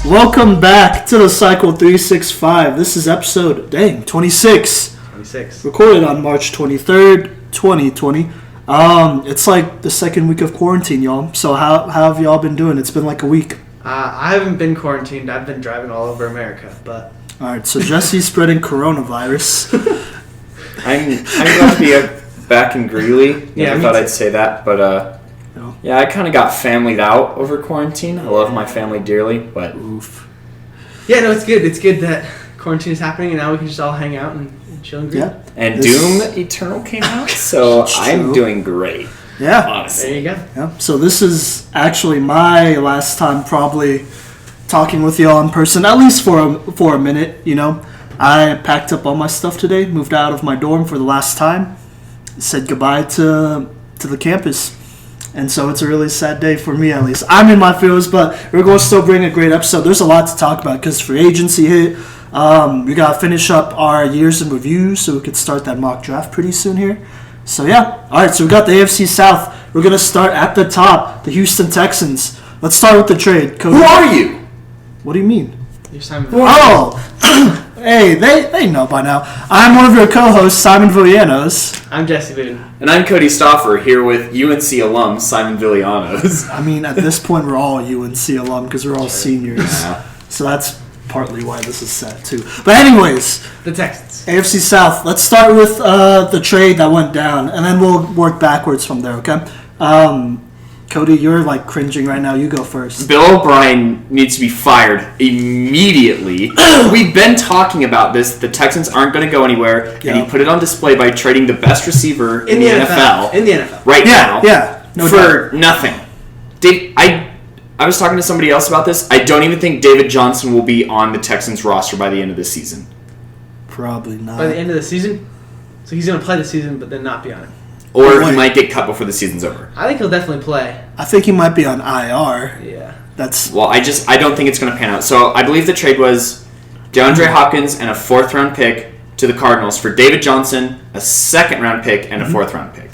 Welcome back to the Cycle 365. This is episode, 26. 26. Recorded on March 23rd, 2020. It's like the second week of quarantine, y'all. So how have y'all been doing? It's been like a week. I haven't been quarantined. I've been driving all over America, but... Alright, so Jesse's spreading coronavirus. I'm glad to be back in Greeley. Never thought I'd say that, but yeah, I kind of got familied out over quarantine. I love my family dearly, but oof. Yeah, no, it's good. It's good that quarantine is happening, and now we can just all hang out and chill and Yeah. And Doom Eternal came out, so I'm doing great. Yeah. Honestly. There you go. Yeah. So this is actually my last time probably talking with y'all in person, at least for a minute, you know. I packed up all my stuff today, moved out of my dorm for the last time, said goodbye to the campus. And so it's a really sad day for me, at least. I'm in my feels, but we're going to still bring a great episode. There's a lot to talk about because free agency hit. We got to finish up our years in review so we could start that mock draft pretty soon here. So, yeah. All right, so we got the AFC South. We're going to start at the top, the Houston Texans. Let's start with the trade. Kodey. Who are you? What do you mean? You're Simon. Hey, they know by now. I'm one of your co-hosts, Simon Villanos. I'm Jesse Boone. And I'm Kodey Stauffer, here with UNC alum Simon Villanos. I mean, at this point, we're all UNC alum because we're all seniors. Yeah. So that's partly why this is sad, too. But anyways, The Texans. AFC South. Let's start with the trade that went down, and then we'll work backwards from there, okay? Kodey, you're like cringing right now. You go first. Bill O'Brien needs to be fired immediately. We've been talking about this. The Texans aren't going to go anywhere, and he put it on display by trading the best receiver in the NFL. In the NFL. Right now. Yeah. No for doubt. nothing. I was talking to somebody else about this. I don't even think David Johnson will be on the Texans roster by the end of the season. Probably not. By the end of the season? So he's going to play the season, but then not be on it. Or he might get cut before the season's over. I think he'll definitely play. I think he might be on IR. Yeah. Well, I don't think it's going to pan out. So I believe the trade was DeAndre Hopkins and a 4th-round pick to the Cardinals for David Johnson, a 2nd-round pick, and a 4th-round pick.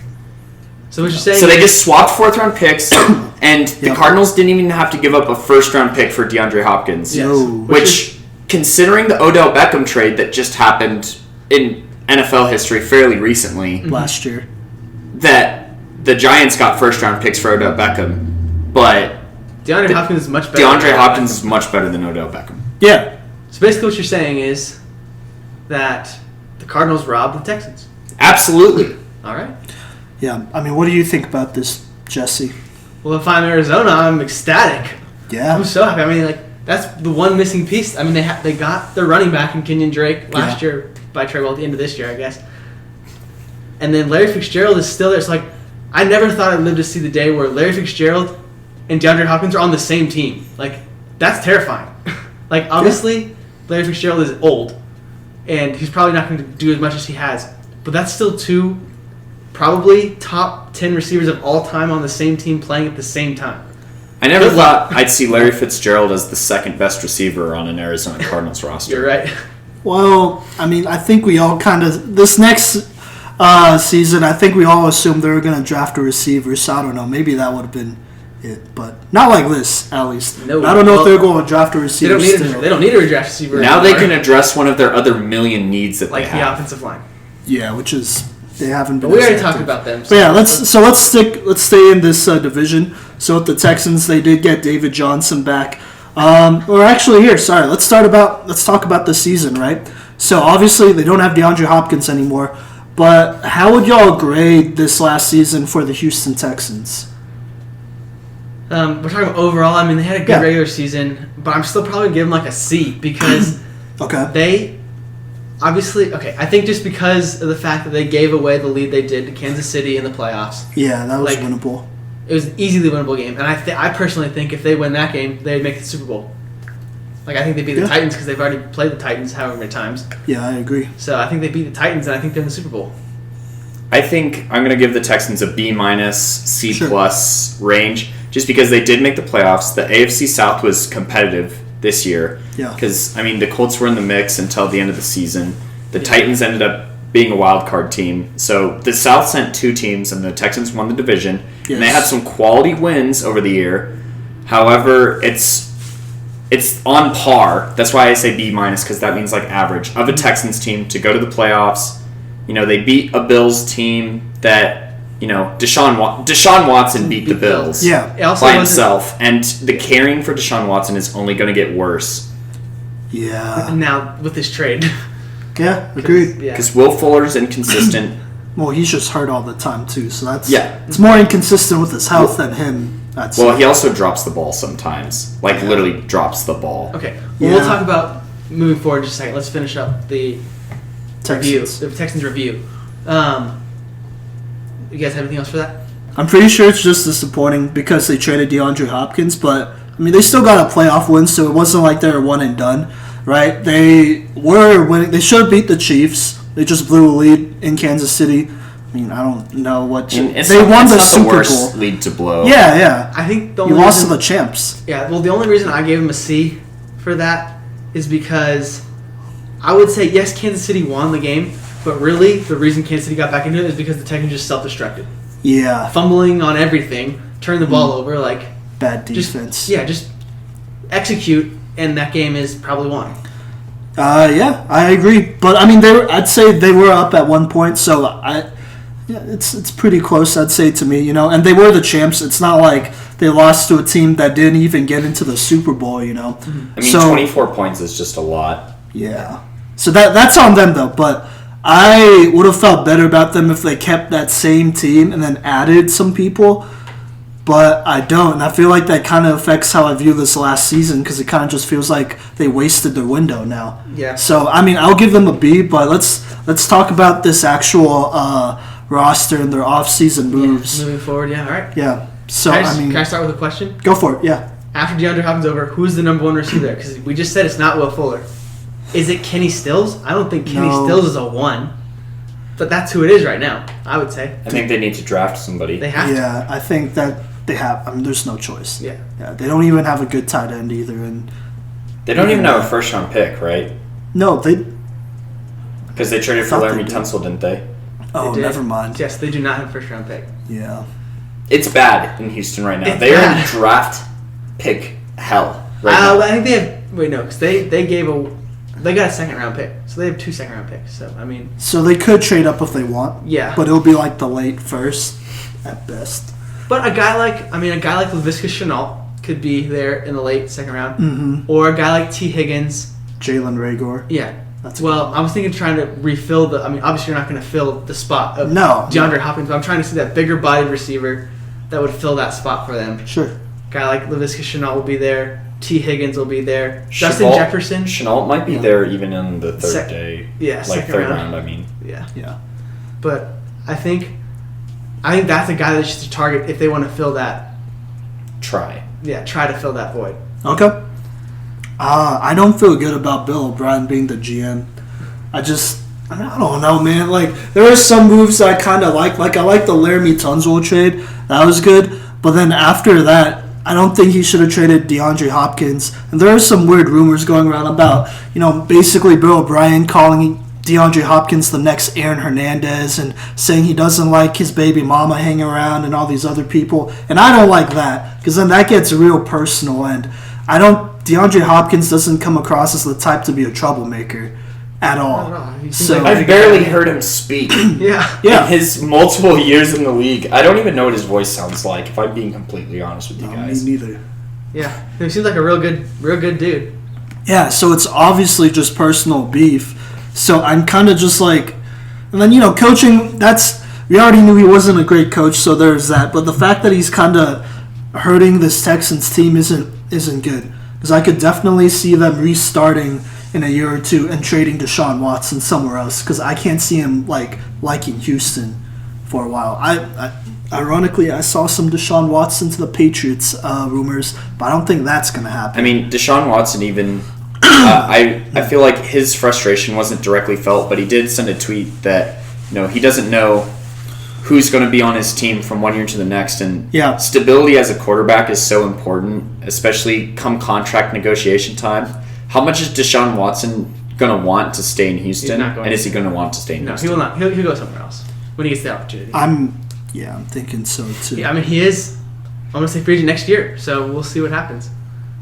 So what you're saying So they just swapped 4th-round picks, and the Cardinals didn't even have to give up a 1st-round pick for DeAndre Hopkins. Yes. No. Which, considering the Odell Beckham trade that just happened in NFL history fairly recently, last year, that the Giants got 1st-round picks for Odell Beckham, but DeAndre Hopkins is much better. DeAndre Hopkins is much better than Odell Beckham. Yeah. So basically what you're saying is that the Cardinals robbed the Texans. Absolutely. All right. Yeah. I mean, what do you think about this, Jesse? Well, if I'm Arizona, I'm ecstatic. Yeah. I'm so happy. I mean, like, that's the one missing piece. I mean, they got their running back in Kenyon Drake last year by trade, well, at the end of this year, I guess. And then Larry Fitzgerald is still there. It's like, I never thought I'd live to see the day where Larry Fitzgerald and DeAndre Hopkins are on the same team. Like, that's terrifying. Like, obviously, Larry Fitzgerald is old, and he's probably not going to do as much as he has. But that's still two probably top 10 receivers of all time on the same team playing at the same time. I never thought I'd see Larry Fitzgerald as the 2nd best receiver on an Arizona Cardinals roster. You're right. Well, I mean, I think we all kind of... This next season, I think we all assumed they were going to draft a receiver, so I don't know. Maybe that would have been it, but not like this, at least. No, I don't know if they're going to draft a receiver They don't need a draft receiver Now anymore. they can address one of their other million needs that like they the have. offensive line. Yeah, which is... They haven't been... But we already active. talked about them. But yeah, let's stay in this division. So with the Texans, they did get David Johnson back. Or actually, let's talk about the season, right? So obviously they don't have DeAndre Hopkins anymore. But how would y'all grade this last season for the Houston Texans? We're talking about overall. I mean, they had a good regular season, but I'm still probably giving them like a C because they obviously I think just because of the fact that they gave away the lead they did to Kansas City in the playoffs. Yeah, that was winnable. It was an easily winnable game, and I personally think if they win that game, they'd make the Super Bowl. Like, I think they beat the Titans because they've already played the Titans however many times. Yeah, I agree. So I think they beat the Titans, and I think they're in the Super Bowl. I think I'm going to give the Texans a B-, C+ range just because they did make the playoffs. The AFC South was competitive this year. Yeah. Because, I mean, the Colts were in the mix until the end of the season. The Titans ended up being a wild card team. So the South sent 2 teams, and the Texans won the division. Yes. And they had some quality wins over the year. However, it's it's on par. That's why I say B-, because that means like average of a Texans team to go to the playoffs. They beat a Bills team that, Deshaun Watson beat the Bills by himself. And the carrying for Deshaun Watson is only going to get worse. Yeah. Now, with this trade. Yeah, agreed. Because Will Fuller's inconsistent. Well, he's just hurt all the time, too. So that's it's more inconsistent with his health than him. He also drops the ball sometimes. Literally drops the ball. Okay. Well, we'll talk about moving forward in just a second. Let's finish up the Texans review. You guys have anything else for that? I'm pretty sure it's just disappointing because they traded DeAndre Hopkins, but they still got a playoff win, so it wasn't like they were one and done, right? They were winning. They should have beat the Chiefs. They just blew a lead in Kansas City. I don't know what they won the Super Bowl lead to blow. Yeah. I think you lost to the champs. Yeah. Well, the only reason I gave him a C for that is because I would say yes, Kansas City won the game, but really the reason Kansas City got back into it is because the Texans just self-destructed. Yeah. Fumbling on everything, turn the ball over, bad defense. Just execute, and that game is probably won. Yeah, I agree. But I'd say they were up at one point, so it's pretty close, I'd say, to me, and they were the champs. It's not like they lost to a team that didn't even get into the Super Bowl, 24 points is just a lot. Yeah. So that's on them, though, but I would have felt better about them if they kept that same team and then added some people, but I don't, and I feel like that kind of affects how I view this last season because it kind of just feels like they wasted their window now. Yeah. So, I'll give them a B, but let's talk about this actual roster and their off-season moves. Moving forward, all right. Yeah. So, can I start with a question? Go for it, yeah. After DeAndre Hopkins over, who's the number one receiver there? Because we just said it's not Will Fuller. Is it Kenny Stills? I don't think Kenny Stills is a 1. But that's who it is right now, I would say. I think they need to draft somebody. They have to. Yeah, I think that they have. There's no choice. Yeah. They don't even have a good tight end either. And they don't even have a first-round pick, right? No, they... Because they traded for Laramie Tunsil, didn't they? Oh, never mind. Yes, they do not have a first-round pick. Yeah. It's bad in Houston right now. They are in draft pick hell right now. I think they have... Wait, no, because they got a second-round pick. So they have 2 second-round picks. So they could trade up if they want. Yeah. But it'll be like the late first at best. But a guy like Laviska Shenault could be there in the late second round. Mm-hmm. Or a guy like T. Higgins. Jalen Reagor. Yeah. I was thinking trying to refill the... obviously you're not going to fill the spot of DeAndre Hopkins, but I'm trying to see that bigger-bodied receiver that would fill that spot for them. Sure. A guy like Laviska Shenault will be there. T. Higgins will be there. Justin Jefferson. Shenault might be there even in the third day. Yeah, third round, Yeah. But I think that's a guy that should target if they want to fill that. Try to fill that void. Okay. I don't feel good about Bill O'Brien being the GM. I don't know, man. There are some moves I kind of like. I like the Laramie Tunsil trade. That was good. But then after that, I don't think he should have traded DeAndre Hopkins. And there are some weird rumors going around about, basically Bill O'Brien calling DeAndre Hopkins the next Aaron Hernandez and saying he doesn't like his baby mama hanging around and all these other people. And I don't like that because then that gets real personal. And DeAndre Hopkins doesn't come across as the type to be a troublemaker at all. I've barely heard him speak. Yeah. In his multiple years in the league. I don't even know what his voice sounds like, if I'm being completely honest with you guys. Me neither. Yeah. He seems like a real good dude. Yeah, so it's obviously just personal beef. So I'm kind of just and then, coaching, we already knew he wasn't a great coach, so there's that. But the fact that he's kind of hurting this Texans team isn't good. Because I could definitely see them restarting in a year or two and trading Deshaun Watson somewhere else. Because I can't see him, liking Houston for a while. Ironically, I saw some Deshaun Watson to the Patriots rumors, but I don't think that's going to happen. Deshaun Watson even... I feel like his frustration wasn't directly felt, but he did send a tweet that he doesn't know who's going to be on his team from one year to the next, and stability as a quarterback is so important, especially come contract negotiation time. How much is Deshaun Watson going to want to stay in Houston, and is he going to want to stay in Houston? No, he will not. He'll go somewhere else when he gets the opportunity. I'm thinking so too. Yeah, he is. I'm going to say free agent next year, so we'll see what happens.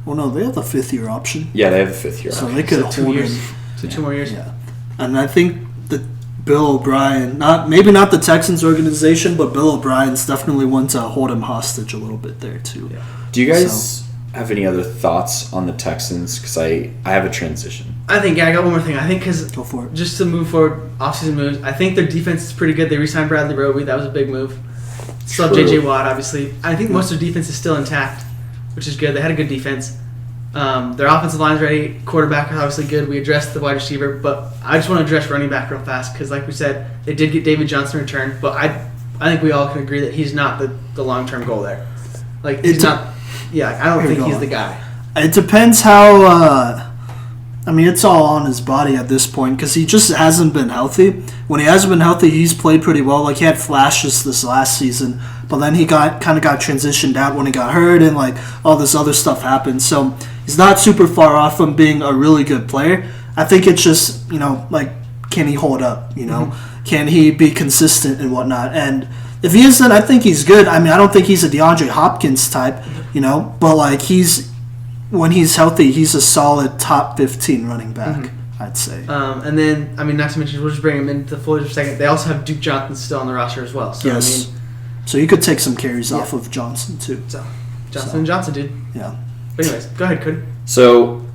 Well, no, they have the 5th-year option. Yeah, they have the 5th-year So option. they could So 2 hold years. him. So 2 more years. Yeah. And I think that Bill O'Brien, maybe not the Texans organization, but Bill O'Brien's definitely one to hold him hostage a little bit there, too. Yeah. Do you guys have any other thoughts on the Texans? Because I have a transition. I got one more thing. I think because Go for it. just to move forward, offseason moves, I think their defense is pretty good. They re-signed Bradley Roby. That was a big move. Still have True. J.J. Watt, obviously. I think most of their defense is still intact, which is good. They had a good defense. Their offensive line's ready. Quarterback is obviously good. We addressed the wide receiver, but I just want to address running back real fast because, like we said, they did get David Johnson returned, but I think we all can agree that he's not the long-term goal there. Like, he's not. Yeah, I don't think he's the guy. It depends how. It's all on his body at this point because he just hasn't been healthy. When he hasn't been healthy, he's played pretty well. Like, he had flashes this last season, but then he got transitioned out when he got hurt and, like, all this other stuff happened. So he's not super far off from being a really good player. I think it's just, can he hold up, Mm-hmm. Can he be consistent and whatnot? And if he isn't, I think he's good. I don't think he's a DeAndre Hopkins type, but, like, when he's healthy, he's a solid top 15 running back, I'd say. And then, not to mention, we'll just bring him into the fold for a second. They also have Duke Johnson still on the roster as well. So, yes. So you could take some carries off of Johnson, too. So, Johnson, dude. Yeah. But anyways, go ahead, Kodey. So,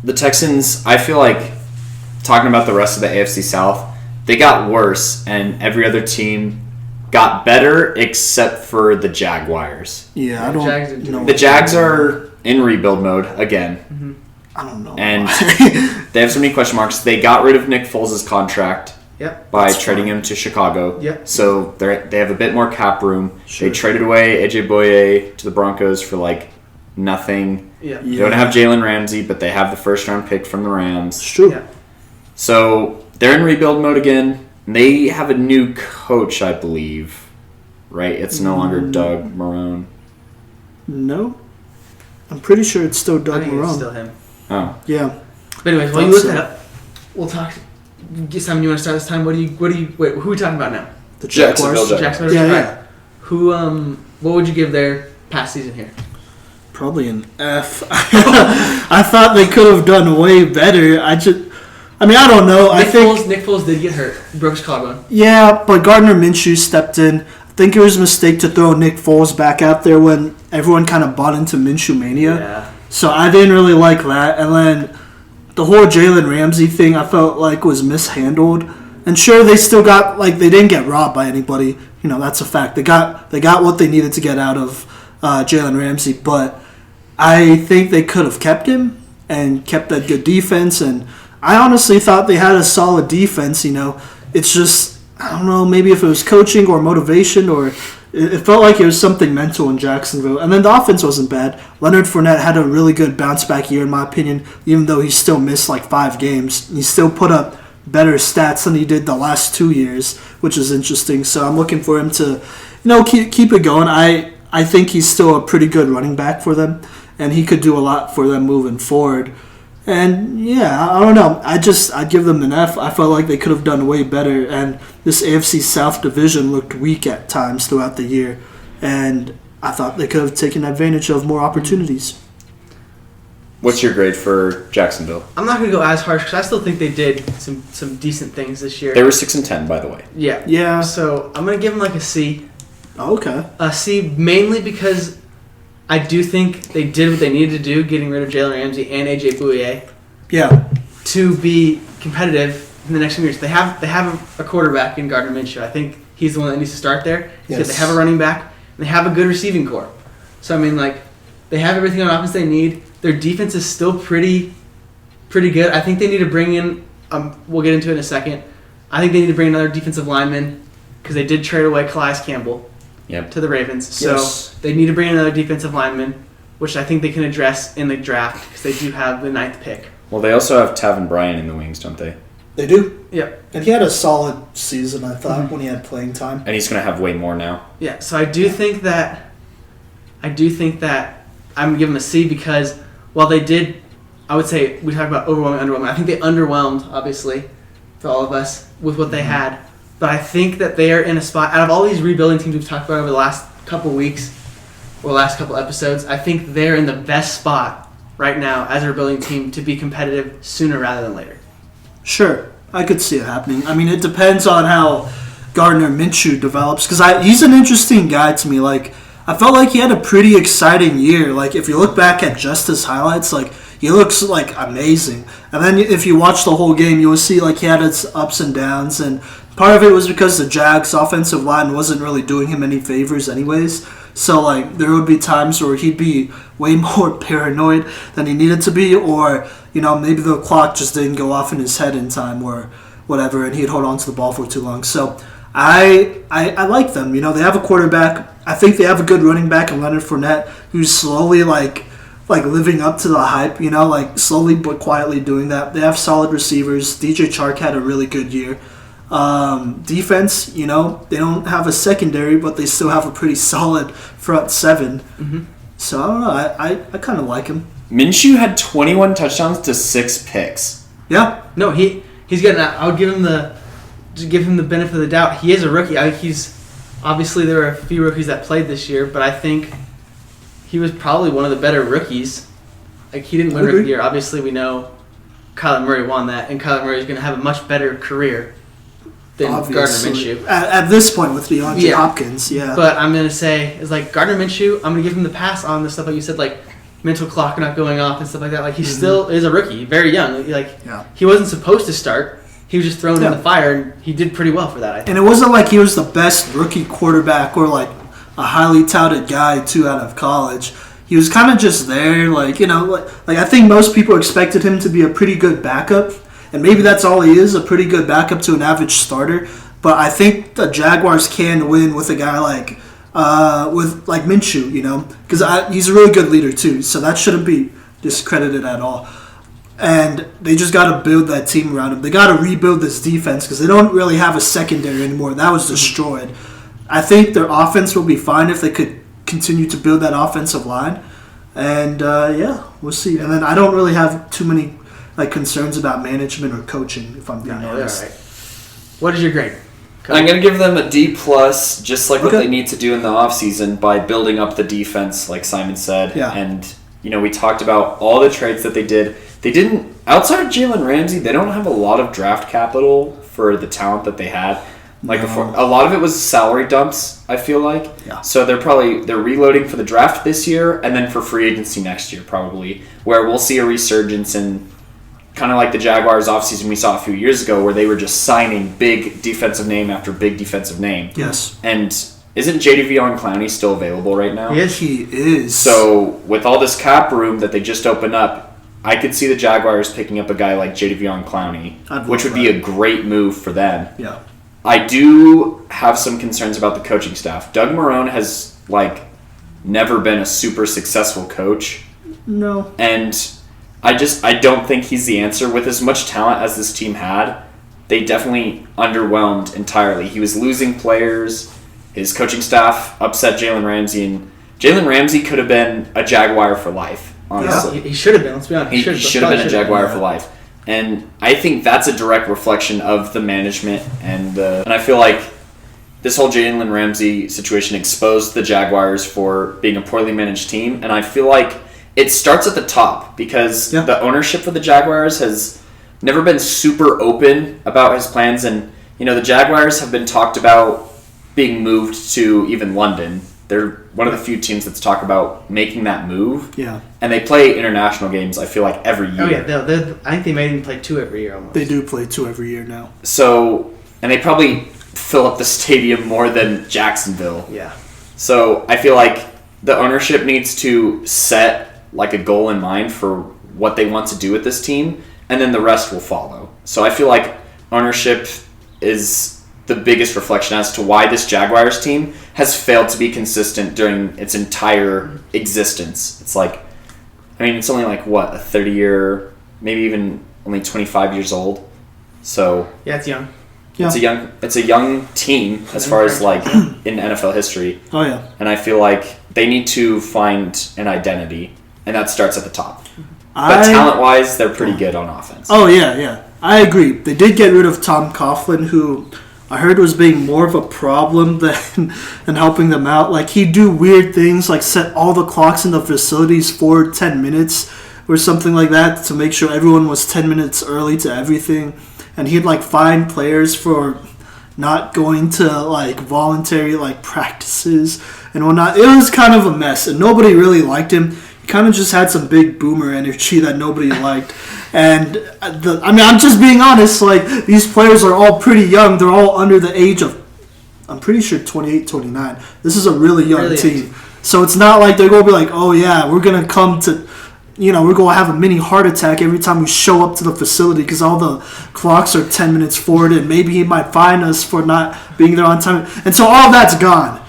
the Texans, I feel like, talking about the rest of the AFC South, they got worse, and every other team got better except for the Jaguars. Yeah, I don't know. The Jags are in rebuild mode again. I don't know. And they have so many question marks. They got rid of Nick Foles' contract by trading him to Chicago. Yep. So they have a bit more cap room. Sure. They traded away AJ Boye to the Broncos for like nothing. Yeah. They don't have Jalen Ramsey, but they have the first round pick from the Rams. It's true. Yeah. So they're in rebuild mode again. They have a new coach, I believe. Right? It's no longer Doug Marrone. No. I'm pretty sure it's still Doug I think it's Marrone. still him. Oh. Yeah. But anyways, while you look that up, we'll talk. Simon, you want to start this time? Wait, who are we talking about now? The Jacksonville Jaguars. Jaguars. Yeah, Right. yeah. Who, what would you give their past season here? Probably an F. I thought they could have done way better. I don't know. Nick Foles did get hurt. He broke his collarbone. Yeah, but Gardner Minshew stepped in. I think it was a mistake to throw Nick Foles back out there when everyone kind of bought into Minshew mania. Yeah. So I didn't really like that. And then the whole Jalen Ramsey thing I felt like was mishandled. And sure, they still got, they didn't get robbed by anybody. That's a fact. They got what they needed to get out of Jalen Ramsey. But I think they could have kept him and kept that good defense. And I honestly thought they had a solid defense. It's just, I don't know, maybe if it was coaching or motivation or it felt like it was something mental in Jacksonville. And then the offense wasn't bad. Leonard Fournette had a really good bounce-back year, in my opinion, even though he still missed 5 games. He still put up better stats than he did the last 2 years, which is interesting. So I'm looking for him to, keep it going. I think he's still a pretty good running back for them, and he could do a lot for them moving forward. And, yeah, I don't know. I'd give them an F. I felt like they could have done way better. And this AFC South division looked weak at times throughout the year. And I thought they could have taken advantage of more opportunities. What's your grade for Jacksonville? I'm not going to go as harsh because I still think they did some decent things this year. They were 6-10, by the way. Yeah. Yeah. So I'm going to give them a C. Oh, okay. A C mainly because I do think they did what they needed to do, getting rid of Jalen Ramsey and AJ Bouye. Yeah. To be competitive in the next few years. They have a quarterback in Gardner Minshew. I think he's the one that needs to start there. Yes. They have a running back, and they have a good receiving core. So, they have everything on offense they need. Their defense is still pretty good. I think they need to bring in, we'll get into it in a second, I think they need to bring another defensive lineman because they did trade away Calais Campbell to the Ravens. So they need to bring in another defensive lineman, which I think they can address in the draft because they do have the 9th pick. Well, they also have Tavon Bryan in the wings, don't they? They do. Yep. And he had a solid season, I thought, when he had playing time. And he's going to have way more now. Yeah, so I do think that I'm going to give them a C because while they did, I would say, we talk about overwhelming, underwhelming. I think they underwhelmed, obviously, for all of us with what they had. But I think that they are in a spot, out of all these rebuilding teams we've talked about over the last couple weeks or last couple episodes, I think they're in the best spot right now as a rebuilding team to be competitive sooner rather than later. Sure, I could see it happening. I mean, it depends on how Gardner Minshew develops, because he's an interesting guy to me. Like, I felt like he had a pretty exciting year. Like, if you look back at just his highlights, like, he looks, like, amazing. And then if you watch the whole game, you will see, like, he had its ups and downs. And part of it was because the Jags' offensive line wasn't really doing him any favors anyways. So, like, there would be times where he'd be way more paranoid than he needed to be. Or, you know, maybe the clock just didn't go off in his head in time or whatever, and he'd hold on to the ball for too long. So, I like them. You know, they have a quarterback. I think they have a good running back in Leonard Fournette, who's slowly, like living up to the hype, you know, like slowly but quietly doing that. They have solid receivers. DJ Chark had a really good year. Defense, you know, they don't have a secondary, but they still have a pretty solid front seven. Mm-hmm. So I don't know. I kind of like him. Minshew had 21 touchdowns to 6 picks. Yeah. No, he's getting that. I would give him the benefit of the doubt. He is a rookie. I think he's obviously there are a few rookies that played this year, but I think he was probably one of the better rookies. Like, he didn't win Rookie of the Year. Obviously, we know Kyler Murray won that, and Kyler Murray is going to have a much better career than Obviously. Gardner Minshew. At this point with DeAndre Hopkins, yeah. But I'm going to say, it's like Gardner Minshew, I'm going to give him the pass on the stuff like you said, like mental clock not going off and stuff like that. Like, he still is a rookie, very young. Like, he wasn't supposed to start. He was just thrown in the fire, and he did pretty well for that, I think. And it wasn't like he was the best rookie quarterback or, like, a highly touted guy, too, out of college. He was kind of just there, like, you know, like I think most people expected him to be a pretty good backup, and maybe that's all he is, a pretty good backup to an average starter. But I think the Jaguars can win with a guy like Minshew, you know, because he's a really good leader too, so that shouldn't be discredited at all. And they just got to build that team around him. They got to rebuild this defense because they don't really have a secondary anymore. That was destroyed. I think their offense will be fine if they could continue to build that offensive line. And, we'll see. And then I don't really have too many concerns about management or coaching, if I'm being honest. Right. What is your grade? I'm going to give them a D+, just like what they need to do in the offseason by building up the defense, like Simon said. Yeah. And, you know, we talked about all the trades that they did. They didn't, outside of Jalen Ramsey, they don't have a lot of draft capital for the talent that they had. Like before, a lot of it was salary dumps, I feel like. Yeah. So they're reloading for the draft this year and then for free agency next year probably, where we'll see a resurgence in kind of like the Jaguars offseason we saw a few years ago where they were just signing big defensive name after big defensive name. Yes. And isn't Jadeveon Clowney still available right now? Yes, he is. So with all this cap room that they just opened up, I could see the Jaguars picking up a guy like Jadeveon Clowney, which would be a great move for them. Yeah. I do have some concerns about the coaching staff. Doug Marrone has, never been a super successful coach. No. And I don't think he's the answer. With as much talent as this team had, they definitely underwhelmed entirely. He was losing players. His coaching staff upset Jalen Ramsey, and Jalen Ramsey could have been a Jaguar for life, honestly. Yeah, he should have been, let's be honest. He should have been a Jaguar for life. And I think that's a direct reflection of the management. And I feel like this whole Jalen Ramsey situation exposed the Jaguars for being a poorly managed team. And I feel like it starts at the top because the ownership for the Jaguars has never been super open about his plans. And, you know, the Jaguars have been talked about being moved to even London. They're one of the few teams that's talk about making that move. Yeah. And they play international games, I feel like, every year. Oh, yeah. I think they made them play 2 every year almost. They do play 2 every year now. So, and they probably fill up the stadium more than Jacksonville. Yeah. So, I feel like the ownership needs to set, a goal in mind for what they want to do with this team, and then the rest will follow. So, I feel like ownership is the biggest reflection as to why this Jaguars team has failed to be consistent during its entire existence. It's it's only a 30-year, maybe even only 25 years old. So yeah, it's young. Yeah. It's a young team as far as in NFL history. Oh yeah. And I feel like they need to find an identity, and that starts at the top. But talent-wise, they're pretty good on offense. Oh yeah. I agree. They did get rid of Tom Coughlin, who I heard was being more of a problem than helping them out. He'd do weird things, set all the clocks in the facilities for 10 minutes, or something like that to make sure everyone was 10 minutes early to everything. And he'd like fine players for not going to like voluntary like practices and whatnot. It was kind of a mess, and nobody really liked him. He kind of just had some big boomer energy that nobody liked. And I'm just being honest. Like, these players are all pretty young. They're all under the age of, I'm pretty sure, 28, 29. This is a really young team. So it's not like they're going to be like, oh yeah, we're going to come to, we're going to have a mini heart attack every time we show up to the facility because all the clocks are 10 minutes forward, and maybe he might fine us for not being there on time. And so all that's gone,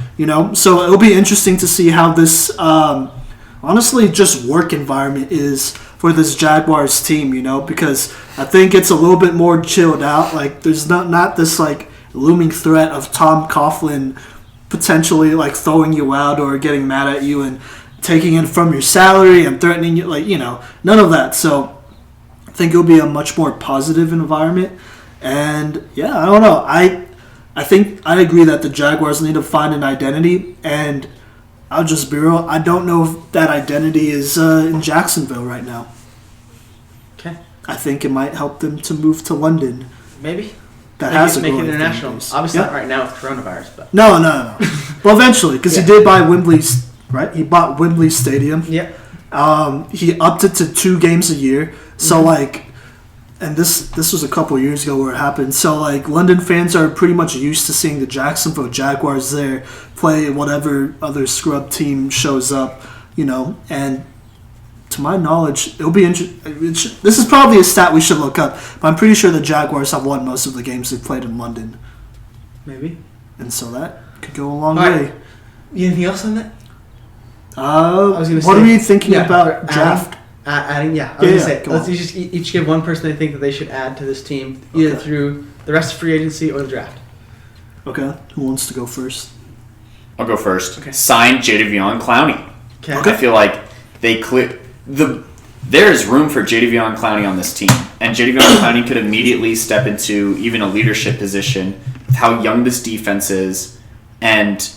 So it'll be interesting to see how this, honestly, just work environment is for this Jaguars team, because I think it's a little bit more chilled out. Like, there's not this, like, looming threat of Tom Coughlin potentially, like, throwing you out or getting mad at you and taking it from your salary and threatening you, like, none of that. So I think it'll be a much more positive environment. And, yeah, I don't know. I think I agree that the Jaguars need to find an identity, and I'll just be real. I don't know if that identity is in Jacksonville right now. Okay. I think it might help them to move to London. Maybe. That has a make it growing international. fan base. Obviously Yep. not right now with coronavirus, but No. Well, eventually, because Yeah. he did buy Wembley's, right? He bought Wembley Stadium. yeah. He upped it to 2 games a year. So, like, and this was a couple years ago where it happened. So, like, London fans are pretty much used to seeing the Jacksonville Jaguars there play whatever other scrub team shows up, and to my knowledge, it'll be interesting. This is probably a stat we should look up, but I'm pretty sure the Jaguars have won most of the games they've played in London. Maybe. And so that could go a long All right. way. Anything else on that? What are we thinking about draft? Adding, I was Yeah, going to say, go let's on. just each give one person they think that they should add to this team, either Okay. through the rest of free agency or the draft. Okay, who wants to go first? I'll go first. Okay. Sign Jadeveon Clowney. Okay. I feel like there is room for Jadeveon Clowney on this team, and Jadeveon Clowney could immediately step into even a leadership position with how young this defense is, and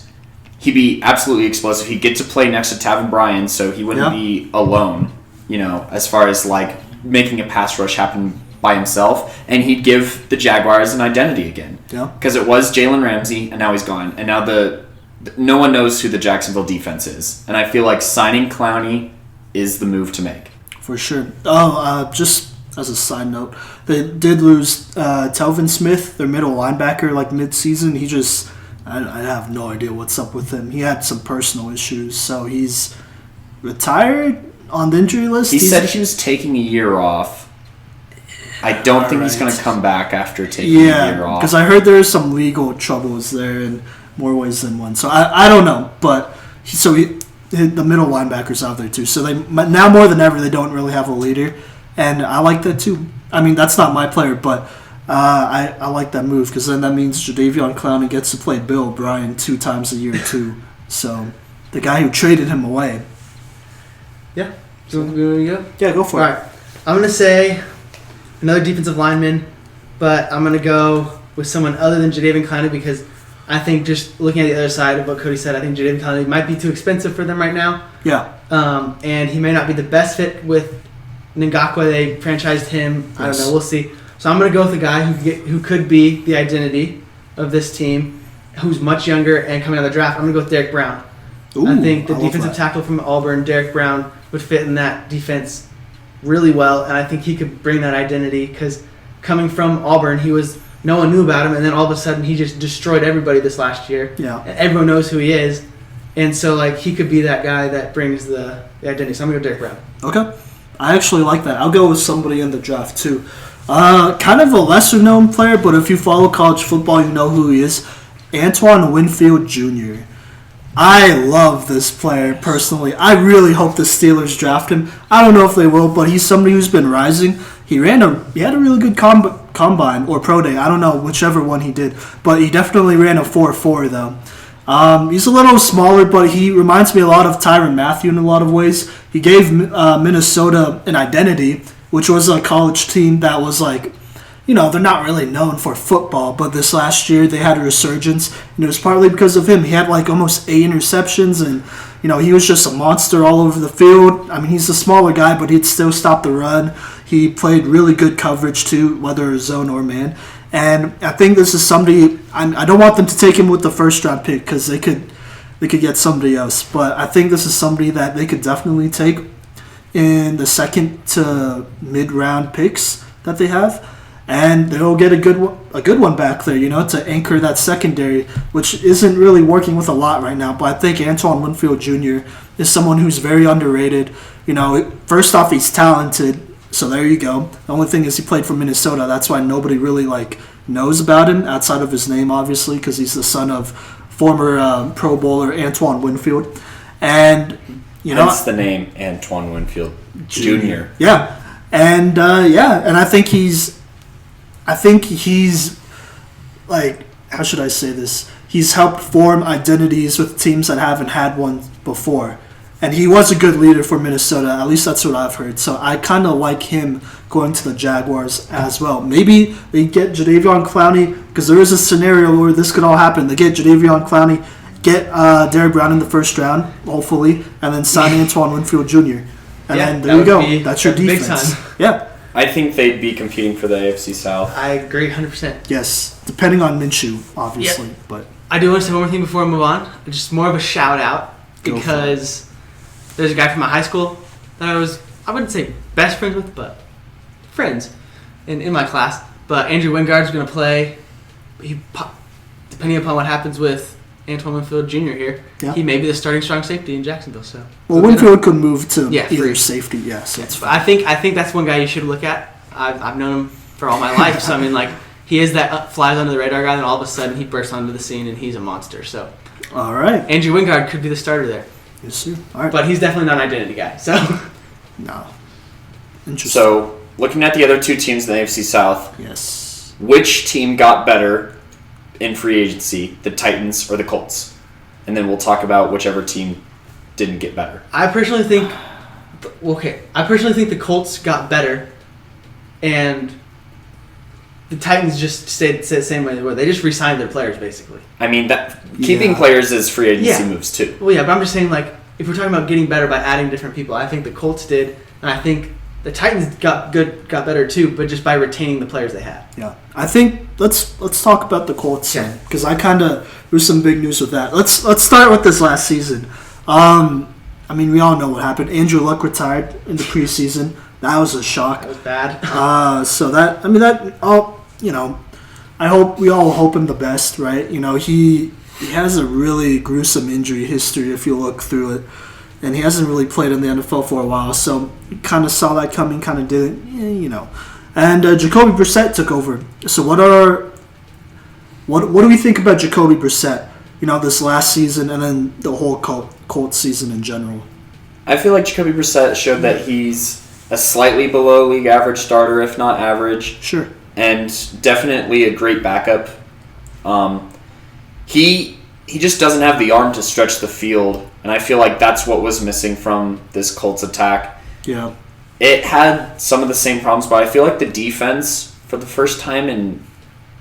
he'd be absolutely explosive. He'd get to play next to Tavin Bryan, so he wouldn't be alone, as far as like making a pass rush happen by himself, and he'd give the Jaguars an identity again. Yeah. Because it was Jalen Ramsey, and now he's gone, and now no one knows who the Jacksonville defense is, and I feel like signing Clowney is the move to make. For sure. Just as a side note, they did lose Telvin Smith, their middle linebacker, like mid-season. He just, I have no idea what's up with him. He had some personal issues, so he's retired on the injury list. He said he was taking a year off. I don't think he's going to come back after taking a year off. because I heard there are some legal troubles there in more ways than one. So I don't know, but the middle linebacker's out there too. So they now more than ever they don't really have a leader, and I like that too. I mean, that's not my player, but I like that move because then that means Jadeveon Clowney gets to play Bill O'Brien 2 times a year too. So the guy who traded him away. Yeah. Do you want to go? Yeah, go for All it. right. I'm going to say another defensive lineman, but I'm going to go with someone other than Jadeveon Clowney because I think just looking at the other side of what Kodey said, I think Jadeveon Clowney might be too expensive for them right now. Yeah. And he may not be the best fit with Ngakwe. They franchised him. I don't know. We'll see. So I'm going to go with a guy who could be the identity of this team, who's much younger and coming out of the draft. I'm going to go with Derek Brown. Ooh, I think the I love defensive that. tackle from Auburn, Derek Brown, would fit in that defense really well, and I think he could bring that identity because coming from Auburn, no one knew about him, and then all of a sudden he just destroyed everybody this last year. Yeah. And everyone knows who he is, and so like he could be that guy that brings the identity. So I'm going to go Derek Brown. Okay. I actually like that. I'll go with somebody in the draft too. Kind of a lesser known player, but if you follow college football, you know who he is. Antoine Winfield Jr. I love this player personally. I really hope the Steelers draft him. I don't know if they will, but he's somebody who's been rising. He had a really good combine or pro day. I don't know whichever one he did, but he definitely ran a 4.4 though. He's a little smaller, but he reminds me a lot of Tyrann Mathieu in a lot of ways. He gave Minnesota an identity, which was a college team that was like, they're not really known for football, but this last year they had a resurgence, and it was partly because of him. He had like almost 8 interceptions, and he was just a monster all over the field. I mean, he's a smaller guy, but he'd still stop the run. He played really good coverage too, whether it was zone or man. And I think this is somebody. I don't want them to take him with the first round pick because they could get somebody else. But I think this is somebody that they could definitely take in the second to mid round picks that they have. And they'll get a good one back there, to anchor that secondary, which isn't really working with a lot right now. But I think Antoine Winfield Jr. is someone who's very underrated. First off, he's talented, so there you go. The only thing is he played for Minnesota. That's why nobody really knows about him outside of his name, obviously, because he's the son of former Pro Bowler Antoine Winfield. And that's the name Antoine Winfield Jr. Yeah, and and I think he's how should I say this? He's helped form identities with teams that haven't had one before. And he was a good leader for Minnesota. At least that's what I've heard. So I kind of like him going to the Jaguars as well. Maybe they get Jadeveon Clowney, because there is a scenario where this could all happen. They get Jadeveon Clowney, get Derrick Brown in the first round, hopefully, and then sign Antoine Winfield Jr. And then there you go. That's your defense. Yeah. I think they'd be competing for the AFC South. I agree 100%. Yes, depending on Minshew, obviously. Yep. But I do want to say one more thing before I move on. Just more of a shout out because there's a guy from my high school that I wouldn't say best friends with, but friends in my class. But Andrew Wingard's going to play. Depending upon what happens with Antoine Winfield Jr. here, he may be the starting strong safety in Jacksonville. So Winfield could move to either safety. Yes, that's fine. I think that's one guy you should look at. I've known him for all my life, so I mean, he is that flies under the radar guy, and all of a sudden he bursts onto the scene and he's a monster. So, all right, Andrew Wingard could be the starter there. Yes, sir. All right, but he's definitely not an identity guy. So, no. Interesting. So, looking at the other two teams in the AFC South, yes, which team got better in free agency, the Titans or the Colts? And then we'll talk about whichever team didn't get better. I personally think the Colts got better, and the Titans just stayed the same way they were. They just re-signed their players, basically. I mean, keeping players is free agency moves too. Well, yeah, but I'm just saying, if we're talking about getting better by adding different people, I think the Colts did, and I think the Titans got better too, but just by retaining the players they had. Yeah, I think let's talk about the Colts because there's some big news with that. Let's start with this last season. I mean, we all know what happened. Andrew Luck retired in the preseason. That was a shock. That was bad. I hope we all hope him the best, right? He has a really gruesome injury history if you look through it. And he hasn't really played in the NFL for a while, so kind of saw that coming, kind of didn't, And Jacoby Brissett took over. So what do we think about Jacoby Brissett? This last season and then the whole Colts season in general. I feel like Jacoby Brissett showed that he's a slightly below league average starter, if not average. Sure. And definitely a great backup. He just doesn't have the arm to stretch the field. And I feel like that's what was missing from this Colts attack. Yeah. It had some of the same problems, but I feel like the defense, for the first time in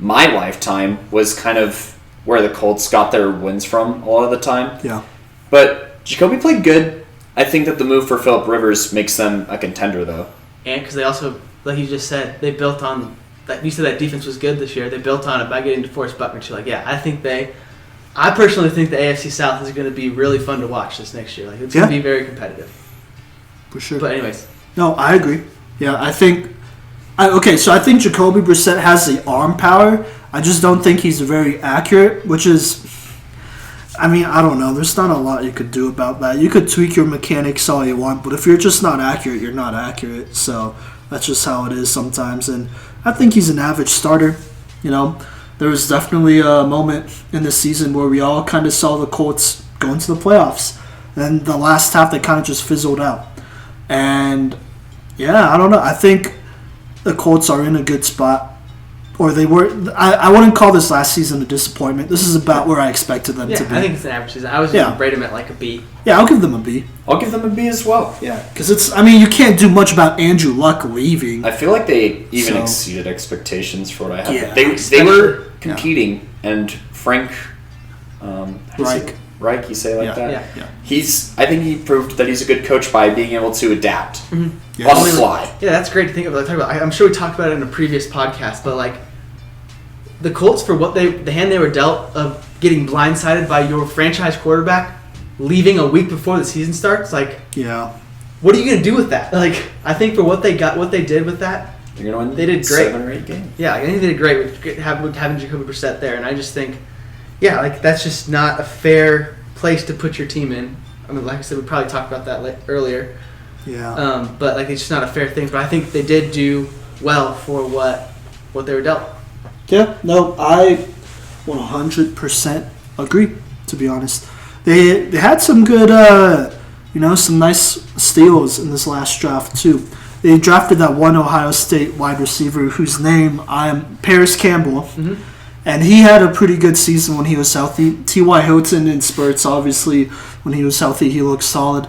my lifetime, was kind of where the Colts got their wins from a lot of the time. Yeah. But Jacoby played good. I think that the move for Phillip Rivers makes them a contender, though. And because they also, like you just said, they built on that. You said that defense was good this year. They built on it by getting DeForest Buckner. So, I personally think the AFC South is going to be really fun to watch this next year. It's going to be very competitive. For sure. But anyways. No, I agree. Yeah, I think Jacoby Brissett has the arm power. I just don't think he's very accurate, which is, I don't know. There's not a lot you could do about that. You could tweak your mechanics all you want, but if you're just not accurate, you're not accurate. So that's just how it is sometimes. And I think he's an average starter, There was definitely a moment in the season where we all kind of saw the Colts go into the playoffs. And the last half, they kind of just fizzled out. And, I don't know. I think the Colts are in a good spot. Or they were. I wouldn't call this last season a disappointment. This is about where I expected them to be. I think it's an average season. I was going to rate them at a B. Yeah, I'll give them a B. I'll give them a B as well. Yeah, because you can't do much about Andrew Luck leaving. I feel like they even exceeded expectations for what I had. Yeah, they were competing, and Frank Reich, you say it like that? Yeah. I think he proved that he's a good coach by being able to adapt Mm-hmm. on the fly. Yeah, that's great to think about. I'm sure we talked about it in a previous podcast, but like the Colts, for the hand they were dealt of getting blindsided by your franchise quarterback leaving a week before the season starts, like, Yeah. what are you gonna do with that? Like, I think for what they did with that, They're going to win They did great. 7 or 8 games. yeah, I think they did great with having Jacoby Brissett there, and I just think, yeah, like that's just not a fair place to put your team in. I mean, like I said, we probably talked about that earlier. Yeah. But like it's just not a fair thing. But I think they did do well for what they were dealt. Yeah, no, I 100% agree, to be honest. They had some good, some nice steals in this last draft, too. They drafted that one Ohio State wide receiver whose name Paris Campbell, and he had a pretty good season when he was healthy. T.Y. Hilton in spurts, obviously, when he was healthy, he looked solid.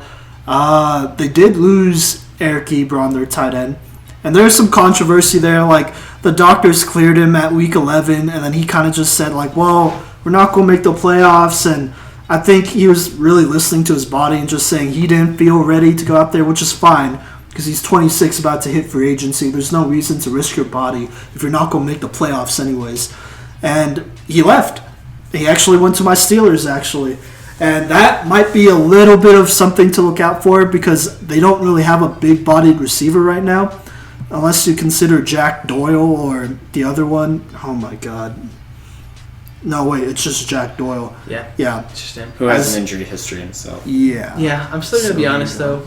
They did lose Eric Ebron, their tight end. And there's some controversy there, like the doctors cleared him at week 11, and then he kind of just said, like, well, we're not going to make the playoffs, and I think he was really listening to his body and just saying he didn't feel ready to go out there, which is fine, because he's 26, about to hit free agency. There's no reason to risk your body if you're not going to make the playoffs anyways. And he left. He actually went to my Steelers, actually. And that might be a little bit of something to look out for because they don't really have a big-bodied receiver right now. Unless you consider Jack Doyle or the other one. Oh, my God. No, wait, it's just Jack Doyle. Yeah. Yeah. It's just him. Who has an injury history himself. Yeah. Yeah, I'm still going to be So, honest, though.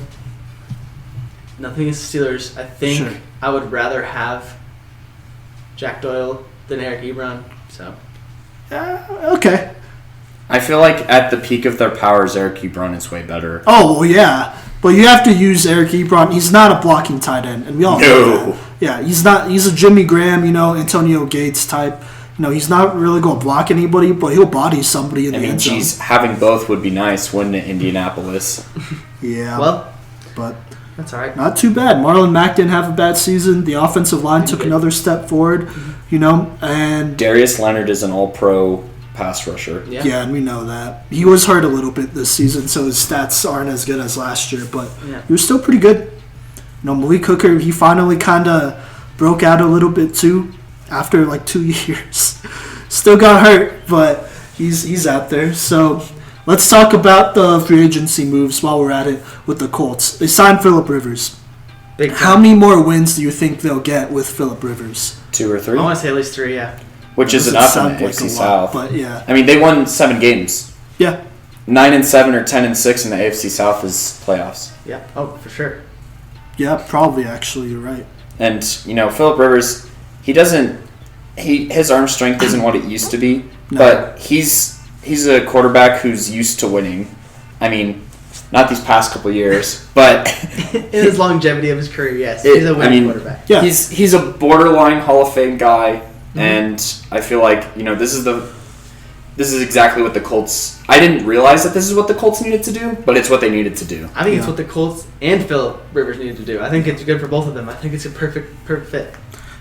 Nothing against the Steelers. I think Sure. I would rather have Jack Doyle than Eric Ebron. So. Okay. I feel like at the peak of their powers, Eric Ebron is way better. Oh, well, yeah. But you have to use Eric Ebron. He's not a blocking tight end, and we all know that. Yeah, he's not. He's a Jimmy Graham, Antonio Gates type. He's not really going to block anybody, but he'll body somebody in the end zone. Geez, having both would be nice, wouldn't it, Indianapolis? Yeah. Well, but that's all right. not too bad. Marlon Mack didn't have a bad season. The offensive line took another step forward, and Darius Leonard is an all-pro pass rusher. yeah, and we know that. He was hurt a little bit this season, so his stats aren't as good as last year, but he was still pretty good. Malik Hooker, he finally kind of broke out a little bit too after like 2 years. Still got hurt, but he's out there. So let's talk about the free agency moves while we're at it with the Colts. They signed Phillip Rivers. Big time. How many more wins do you think they'll get with Phillip Rivers? 2 or 3? I want to say at least 3, yeah. Which is Doesn't enough in sound the like AFC a lot, South. but yeah. I mean, they won 7 games. Yeah. 9-7 or 10-6 in the AFC South is playoffs. Yeah. Oh, for sure. Yeah, probably, actually. You're right. And, Phillip Rivers, his arm strength isn't what it used to be, No. but he's a quarterback who's used to winning. I mean, not these past couple years, but In his longevity of his career, yes. He's a winning quarterback. Yeah. he's a borderline Hall of Fame guy, and I feel like, this is exactly what the Colts... I didn't realize that this is what the Colts needed to do, but it's what they needed to do. I think it's what the Colts and Phillip Rivers needed to do. I think it's good for both of them. I think it's a perfect fit.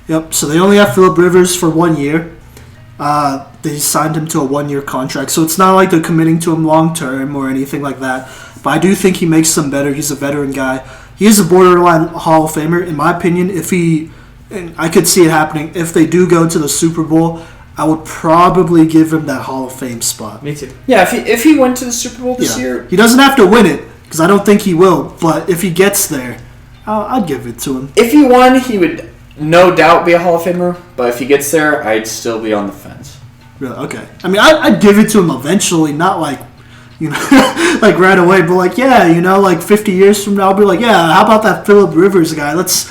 Yep, so they only have Phillip Rivers for 1 year. They signed him to a 1-year contract, so it's not like they're committing to him long-term or anything like that. But I do think he makes them better. He's a veteran guy. He is a borderline Hall of Famer, in my opinion. And I could see it happening, if they do go to the Super Bowl, I would probably give him that Hall of Fame spot. Me too. Yeah, if he went to the Super Bowl this year... He doesn't have to win it, because I don't think he will. But if he gets there, I'd give it to him. If he won, he would no doubt be a Hall of Famer, but if he gets there, I'd still be on the fence. Really? Okay. I mean, I'd give it to him eventually, not like, like right away, but like, like 50 years from now, I'll be like, yeah, how about that Phillip Rivers guy? Let's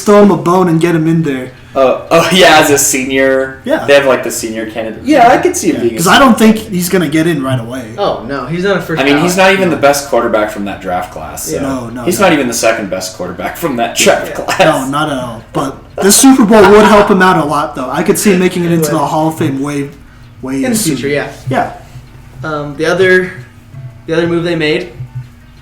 throw him a bone and get him in there. As a senior. Yeah. They have like the senior candidate. Yeah, I could see him being. Because I don't think he's gonna get in right away. Oh, no. He's not a first I mean, ballot. he's not even the best quarterback from that draft class. So No, he's not even the second best quarterback from that draft class. No, not at all. But the Super Bowl would help him out a lot, though. I could see him making it into the Hall of Fame way in the soon. future, yeah. Yeah. The other move they made,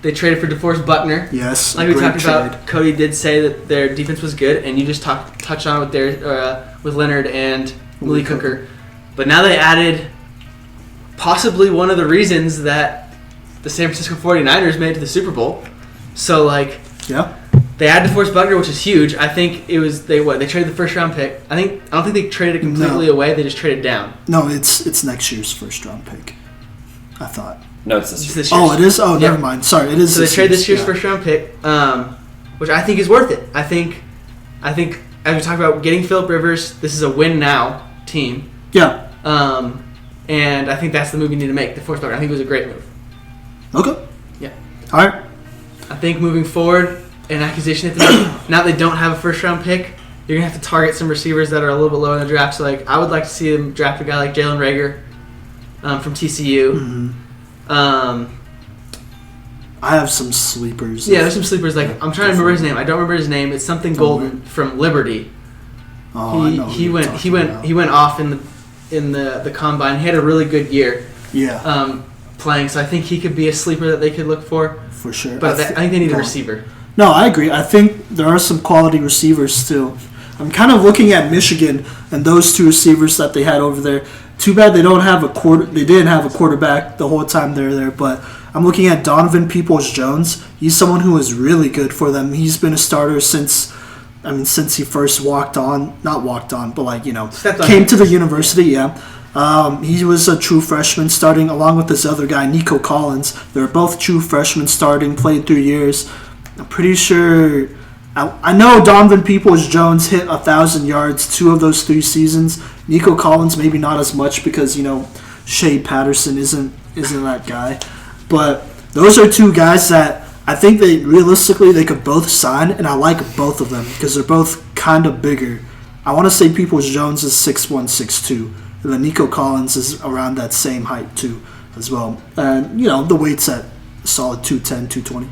they traded for DeForest Buckner. Yes. Like we great talked trade. about, Kodey did say that their defense was good, and you just touched on it with Leonard and Malik Hooker. But now they added possibly one of the reasons that the San Francisco 49ers made it to the Super Bowl. So, like, Yeah. they had DeForest Buckner, which is huge. I think it was they traded the first round pick. I don't think they traded it completely away. They just traded down. No, it's next year's first round pick. I thought. No, it's this year. This year's. Oh, it is. Oh, Yeah. never mind. Sorry, it is. So they traded this year's yeah. first round pick, which I think is worth it. I think as we talk about getting Phillip Rivers, this is a win now team. Yeah. And I think that's the move you need to make. The DeForest Buckner. I think it was a great move. Okay. Yeah. All right. I think moving forward, an acquisition at the now they don't have a first round pick, you're gonna have to target some receivers that are a little bit lower in the draft. So like I would like to see them draft a guy like Jalen Reagor from TCU. Mm-hmm. I have some sleepers. Yeah, there's some sleepers. Like I'm trying to remember his name. I don't remember his name. It's something Golden from Liberty. Oh, I know who you're talking about. He went off in the combine. He had a really good year. Yeah. Playing, so I think he could be a sleeper that they could look for. For sure. But I think they need a receiver. No, I agree. I think there are some quality receivers still. I'm kind of looking at Michigan and those two receivers that they had over there. Too bad they don't have They didn't have a quarterback the whole time they're there. But I'm looking at Donovan Peoples-Jones. He's someone who is really good for them. He's been a starter since he first walked on. Not walked on, but came to the university. Yeah. He was a true freshman starting along with this other guy, Nico Collins. They're both true freshmen starting, played 3 years. I'm pretty sure. I know Donovan Peoples-Jones hit 1,000 yards 2 of those 3 seasons. Nico Collins maybe not as much because Shea Patterson isn't that guy. But those are 2 guys that I think realistically they could both sign, and I like both of them because they're both kind of bigger. I want to say Peoples-Jones is 6'1", 6'2". And then Nico Collins is around that same height too, as well. And the weight's at a solid 210, 220.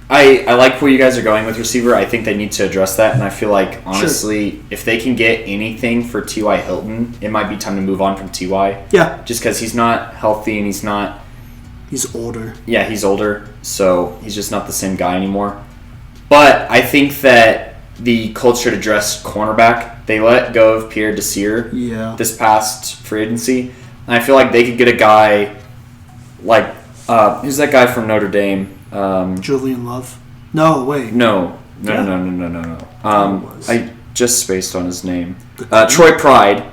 I like where you guys are going with receiver. I think they need to address that, and I feel like honestly, if they can get anything for T.Y. Hilton, it might be time to move on from T.Y. Yeah, just because he's not healthy and he's not. He's older. Yeah, he's older, so he's just not the same guy anymore. But I think that the Colts should address cornerback. They let go of Pierre Desir this past free agency. And I feel like they could get a guy like who's that guy from Notre Dame? Julian Love. No, wait. No. I just spaced on his name. Troy Pride.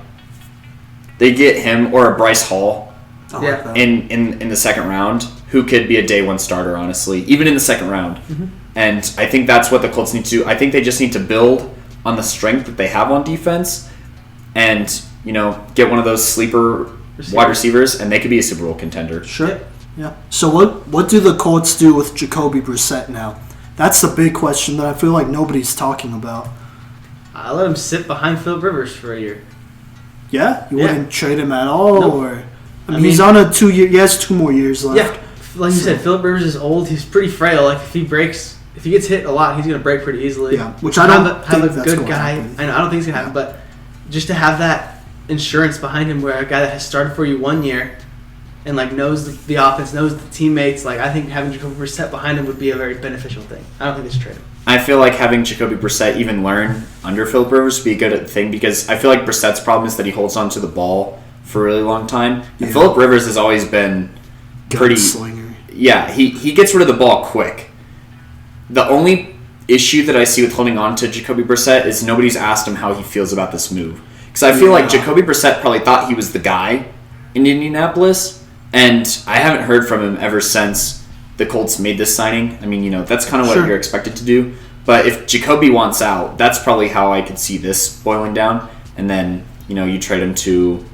They get him or a Bryce Hall in the second round, who could be a day 1 starter, honestly, even in the second round. Mm-hmm. And I think that's what the Colts need to do. I think they just need to build on the strength that they have on defense and, get one of those sleeper wide receivers, and they could be a Super Bowl contender. Sure. Yeah. So what do the Colts do with Jacoby Brissett now? That's the big question that I feel like nobody's talking about. I let him sit behind Phillip Rivers for a year. Yeah? You wouldn't trade him at all? Nope. Or I mean, he's on a 2-year... He has 2 more years left. Yeah. Like you said, Phillip Rivers is old. He's pretty frail. Like, if he gets hit a lot, he's going to break pretty easily. Yeah, which I don't have think a that's good guy. happen. I don't think it's going to happen, but just to have that insurance behind him where a guy that has started for you 1 year and knows the offense, knows the teammates, I think having Jacoby Brissett behind him would be a very beneficial thing. I don't think they should trade him. I feel like having Jacoby Brissett even learn under Phillip Rivers would be a good thing because I feel like Brissett's problem is that he holds on to the ball for a really long time. And Phillip Rivers has always been pretty... Gunslinger. Yeah, he gets rid of the ball quick. The only issue that I see with holding on to Jacoby Brissett is nobody's asked him how he feels about this move. Because I feel like Jacoby Brissett probably thought he was the guy in Indianapolis, and I haven't heard from him ever since the Colts made this signing. I mean, that's kind of what you're expected to do. But if Jacoby wants out, that's probably how I could see this boiling down. And then, you trade him to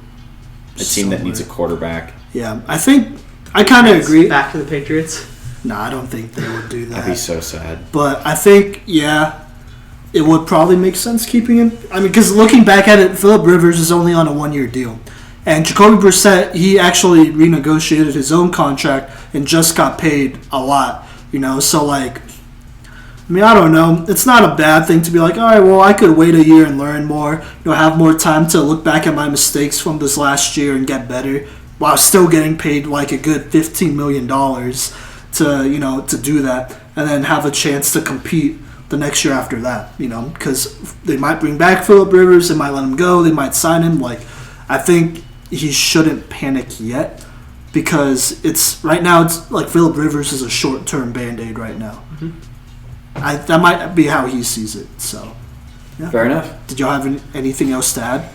a team that needs a quarterback. Yeah, I kind of agree. Back to the Patriots. No, I don't think they would do that. That'd be so sad. But I think, it would probably make sense keeping him. I mean, because looking back at it, Phillip Rivers is only on a 1-year deal. And Jacoby Brissett, he actually renegotiated his own contract and just got paid a lot. So, I don't know. It's not a bad thing to be like, all right, well, I could wait a year and learn more. Have more time to look back at my mistakes from this last year and get better while still getting paid a good $15 million to do that, and then have a chance to compete the next year after that, because they might bring back Phillip Rivers, they might let him go, they might sign him. I think he shouldn't panic yet because it's like Phillip Rivers is a short-term Band-Aid right now. Mm-hmm. That might be how he sees it. So, yeah. Fair enough. Did y'all have anything else to add?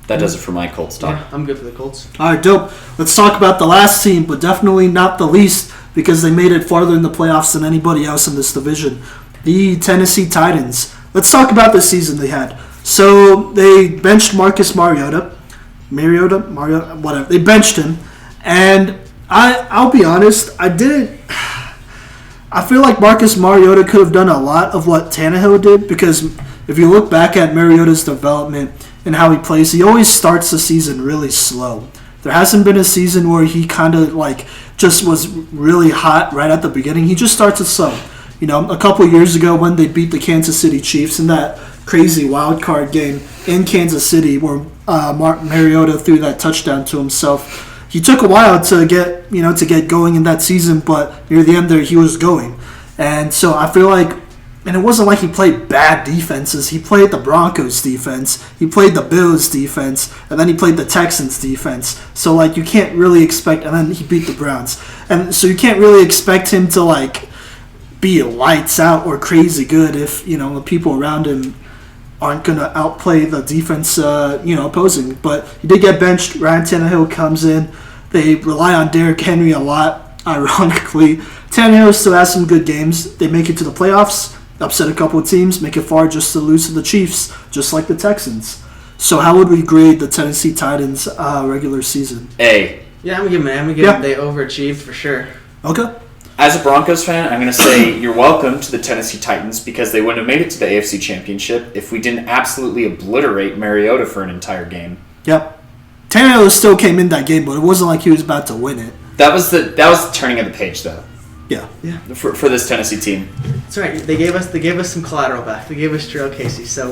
That does it for my Colts talk. Yeah, I'm good for the Colts. All right, dope. Let's talk about the last team, but definitely not the least because they made it farther in the playoffs than anybody else in this division. The Tennessee Titans. Let's talk about the season they had. So they benched Marcus Mariota, whatever. They benched him, and I'll be honest, I feel like Marcus Mariota could have done a lot of what Tannehill did because if you look back at Mariota's development and how he plays, he always starts the season really slow. There hasn't been a season where he kind of like just was really hot right at the beginning. He just starts it slow. You know, a couple years ago when they beat the Kansas City Chiefs in that crazy wild card game in Kansas City where Mariota threw that touchdown to himself. He took a while to get going in that season, but near the end there he was going. And so I feel like, and it wasn't like he played bad defenses. He played the Broncos defense, he played the Bills defense, and then he played the Texans defense. So like you can't really expect, and then he beat the Browns. And so you can't really expect him to like be lights out or crazy good if, you know, the people around him aren't going to outplay the defense, opposing. But he did get benched. Ryan Tannehill comes in. They rely on Derrick Henry a lot, ironically. Tannehill still has some good games. They make it to the playoffs, upset a couple of teams, make it far just to lose to the Chiefs, just like the Texans. So how would we grade the Tennessee Titans regular season? A. Yeah, I'm going to give them. They overachieved for sure. Okay. As a Broncos fan, I'm going to say you're welcome to the Tennessee Titans because they wouldn't have made it to the AFC Championship if we didn't absolutely obliterate Mariota for an entire game. Yep. Tannehill still came in that game, but it wasn't like he was about to win it. That was the turning of the page, though. Yeah. For this Tennessee team. That's right. They gave us some collateral back. They gave us Jarrell Casey, so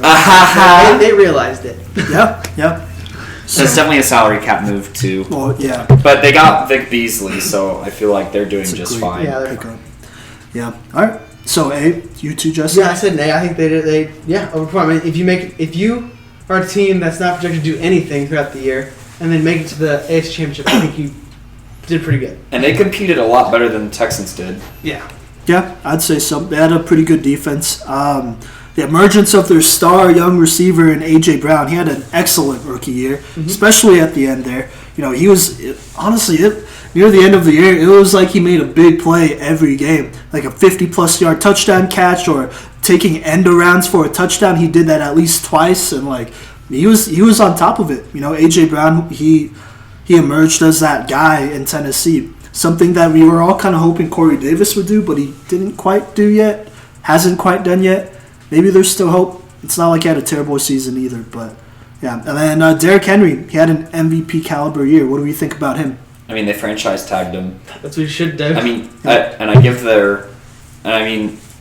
they realized it. Yep. So it's definitely a salary cap move too. Well, yeah. But they got Vic Beasley, so I feel like they're doing just fine. Yeah, Okay. Yeah. All right. So A, you two, Jesse. Yeah, I said A. I think they overperform. I mean, if you are a team that's not projected to do anything throughout the year and then make it to the AFC Championship, I think you did pretty good. And they competed a lot better than the Texans did. Yeah. Yeah, I'd say so. They had a pretty good defense. The emergence of their star young receiver in A.J. Brown, he had an excellent rookie year, especially at the end there. You know, he was, honestly, near the end of the year, it was like he made a big play every game, like a 50-plus yard touchdown catch or taking end arounds for a touchdown. He did that at least twice, and like he was on top of it. You know, A.J. Brown, he emerged as that guy in Tennessee, something that we were all kind of hoping Corey Davis would do, but he didn't quite do yet, hasn't quite done yet. Maybe there's still hope. It's not like he had a terrible season either, but yeah. And then Derrick Henry, he had an MVP caliber year. What do we think about him? I mean, they franchise tagged him. That's what you should do. I mean,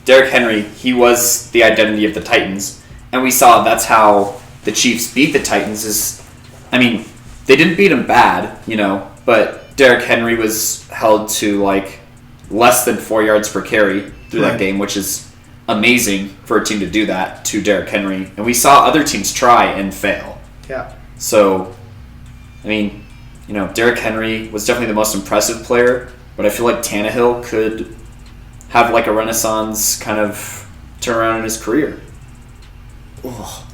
Derrick Henry, he was the identity of the Titans, and we saw that's how the Chiefs beat the Titans. They didn't beat him bad, but Derrick Henry was held to like less than 4 yards per carry through that game, which is amazing for a team to do that to Derrick Henry. And we saw other teams try and fail. Yeah. So, Derrick Henry was definitely the most impressive player, but I feel like Tannehill could have like a renaissance kind of turnaround in his career. Oh.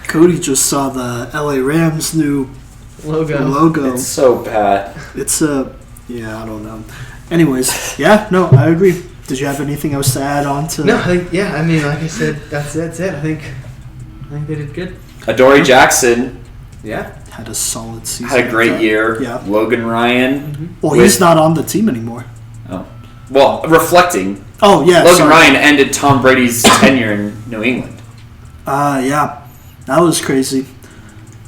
Kodey just saw the LA Rams new logo. It's so bad. I don't know. Anyways, I agree. Did you have anything else to add on to? No, like I said, that's it. I think they did good. Adoree Jackson, had a solid season. Had a great year. Yeah. Logan Ryan. Well, he's not on the team anymore. Oh, well, reflecting. Oh yeah. Logan Ryan ended Tom Brady's tenure in New England. Yeah, that was crazy.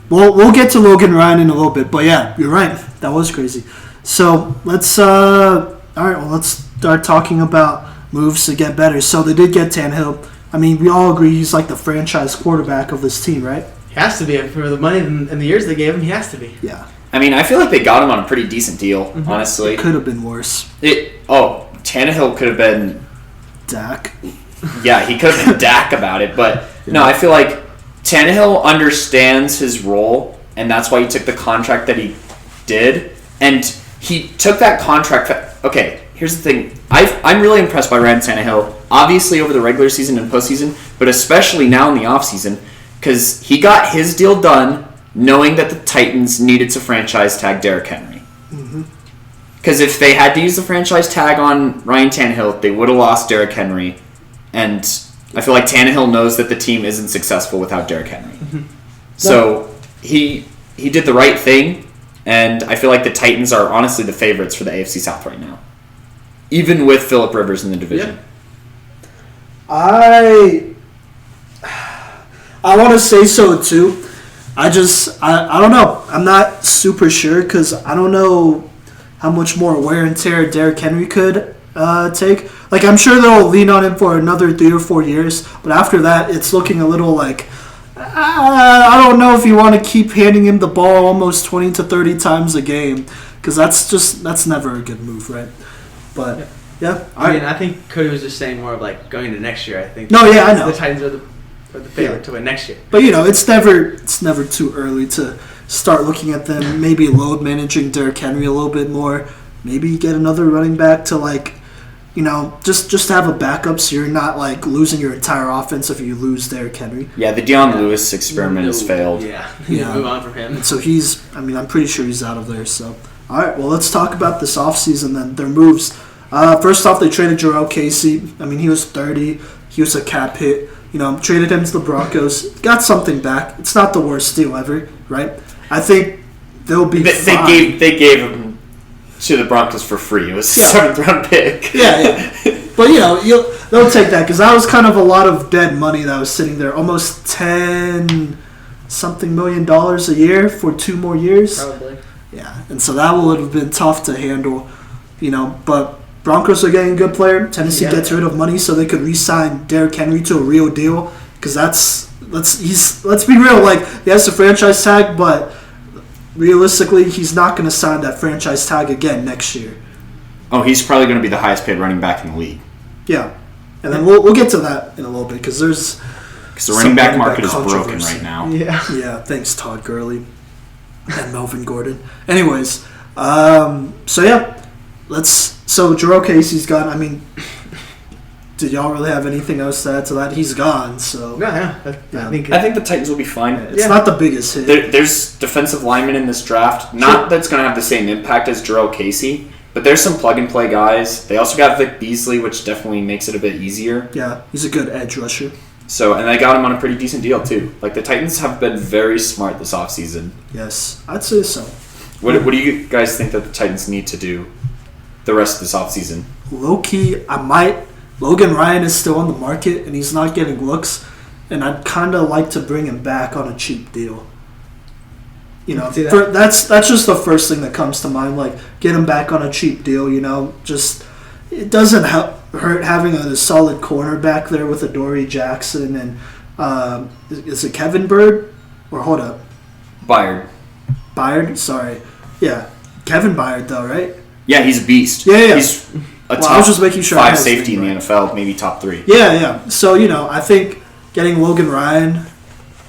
We'll get to Logan Ryan in a little bit, but yeah, you're right. That was crazy. So let's start talking about moves to get better. So they did get Tannehill. I mean, we all agree he's like the franchise quarterback of this team, right? He has to be. For the money and the years they gave him, he has to be. Yeah. I feel like they got him on a pretty decent deal, honestly. It could have been worse. Tannehill could have been Dak. Yeah, he could have been Dak about it, but no, I feel like Tannehill understands his role and that's why he took the contract that he did. And he took that contract. Okay, here's the thing. I'm really impressed by Ryan Tannehill, obviously over the regular season and postseason, but especially now in the offseason, because he got his deal done knowing that the Titans needed to franchise tag Derrick Henry. Because if they had to use the franchise tag on Ryan Tannehill, they would have lost Derrick Henry. And I feel like Tannehill knows that the team isn't successful without Derrick Henry. So he did the right thing, and I feel like the Titans are honestly the favorites for the AFC South right now. Even with Phillip Rivers in the division. I want to say so too. I don't know. I'm not super sure because I don't know how much more wear and tear Derrick Henry could take. Like, I'm sure they'll lean on him for another 3 or 4 years, but after that, it's looking a little like, I don't know if you want to keep handing him the ball almost 20 to 30 times a game, because that's never a good move, right? But, yeah. I think Kodey was just saying more of, like, going into next year, I think. No, yeah, I know. The Titans are the favorite to win next year. But, it's never too early to start looking at them, maybe load managing Derrick Henry a little bit more, maybe get another running back to, like, just have a backup so you're not, like, losing your entire offense if you lose Derrick Henry. Yeah, the Deion Lewis experiment has failed. Yeah. Move on from him. And so I'm pretty sure he's out of there. So, all right, well, let's talk about this offseason then, their moves. First off, they traded Jarrell Casey. I mean, he was 30. He was a cap hit. Traded him to the Broncos. Got something back. It's not the worst deal ever, right? I think they'll be fine. They gave him to the Broncos for free. It was a 7th-round pick. Yeah. But, they'll take that because that was kind of a lot of dead money that was sitting there. Almost $10-something million a year for 2 more years. Probably. Yeah, and so that would have been tough to handle, but Broncos are getting a good player. Tennessee gets rid of money so they could re-sign Derrick Henry to a real deal because let's be real, like, he has the franchise tag, but realistically, he's not going to sign that franchise tag again next year. Oh, he's probably going to be the highest paid running back in the league. Yeah, and then we'll get to that in a little bit because the running back market is broken right now. Yeah. Thanks, Todd Gurley and Melvin Gordon. Anyways, so Jarrell Casey's gone. I mean, did y'all really have anything else to add to that? He's gone, so... I think the Titans will be fine. It's not the biggest hit. There's defensive linemen in this draft. Not that's going to have the same impact as Jarrell Casey, but there's some plug-and-play guys. They also got Vic Beasley, which definitely makes it a bit easier. Yeah, he's a good edge rusher. So, and they got him on a pretty decent deal, too. Like, the Titans have been very smart this offseason. Yes, I'd say so. What do you guys think that the Titans need to do the rest of this offseason? Low-key, Logan Ryan is still on the market, and he's not getting looks, and I'd kind of like to bring him back on a cheap deal. That's just the first thing that comes to mind. Like, get him back on a cheap deal. Just it doesn't hurt having a solid corner back there with Adoree Jackson and is it Kevin Byrd or hold up? Byard, sorry, yeah, Kevin Byard though, right? Yeah, he's a beast. Yeah. He's a top I was just making sure 5 safety in the NFL, maybe top 3. Yeah. So I think getting Logan Ryan,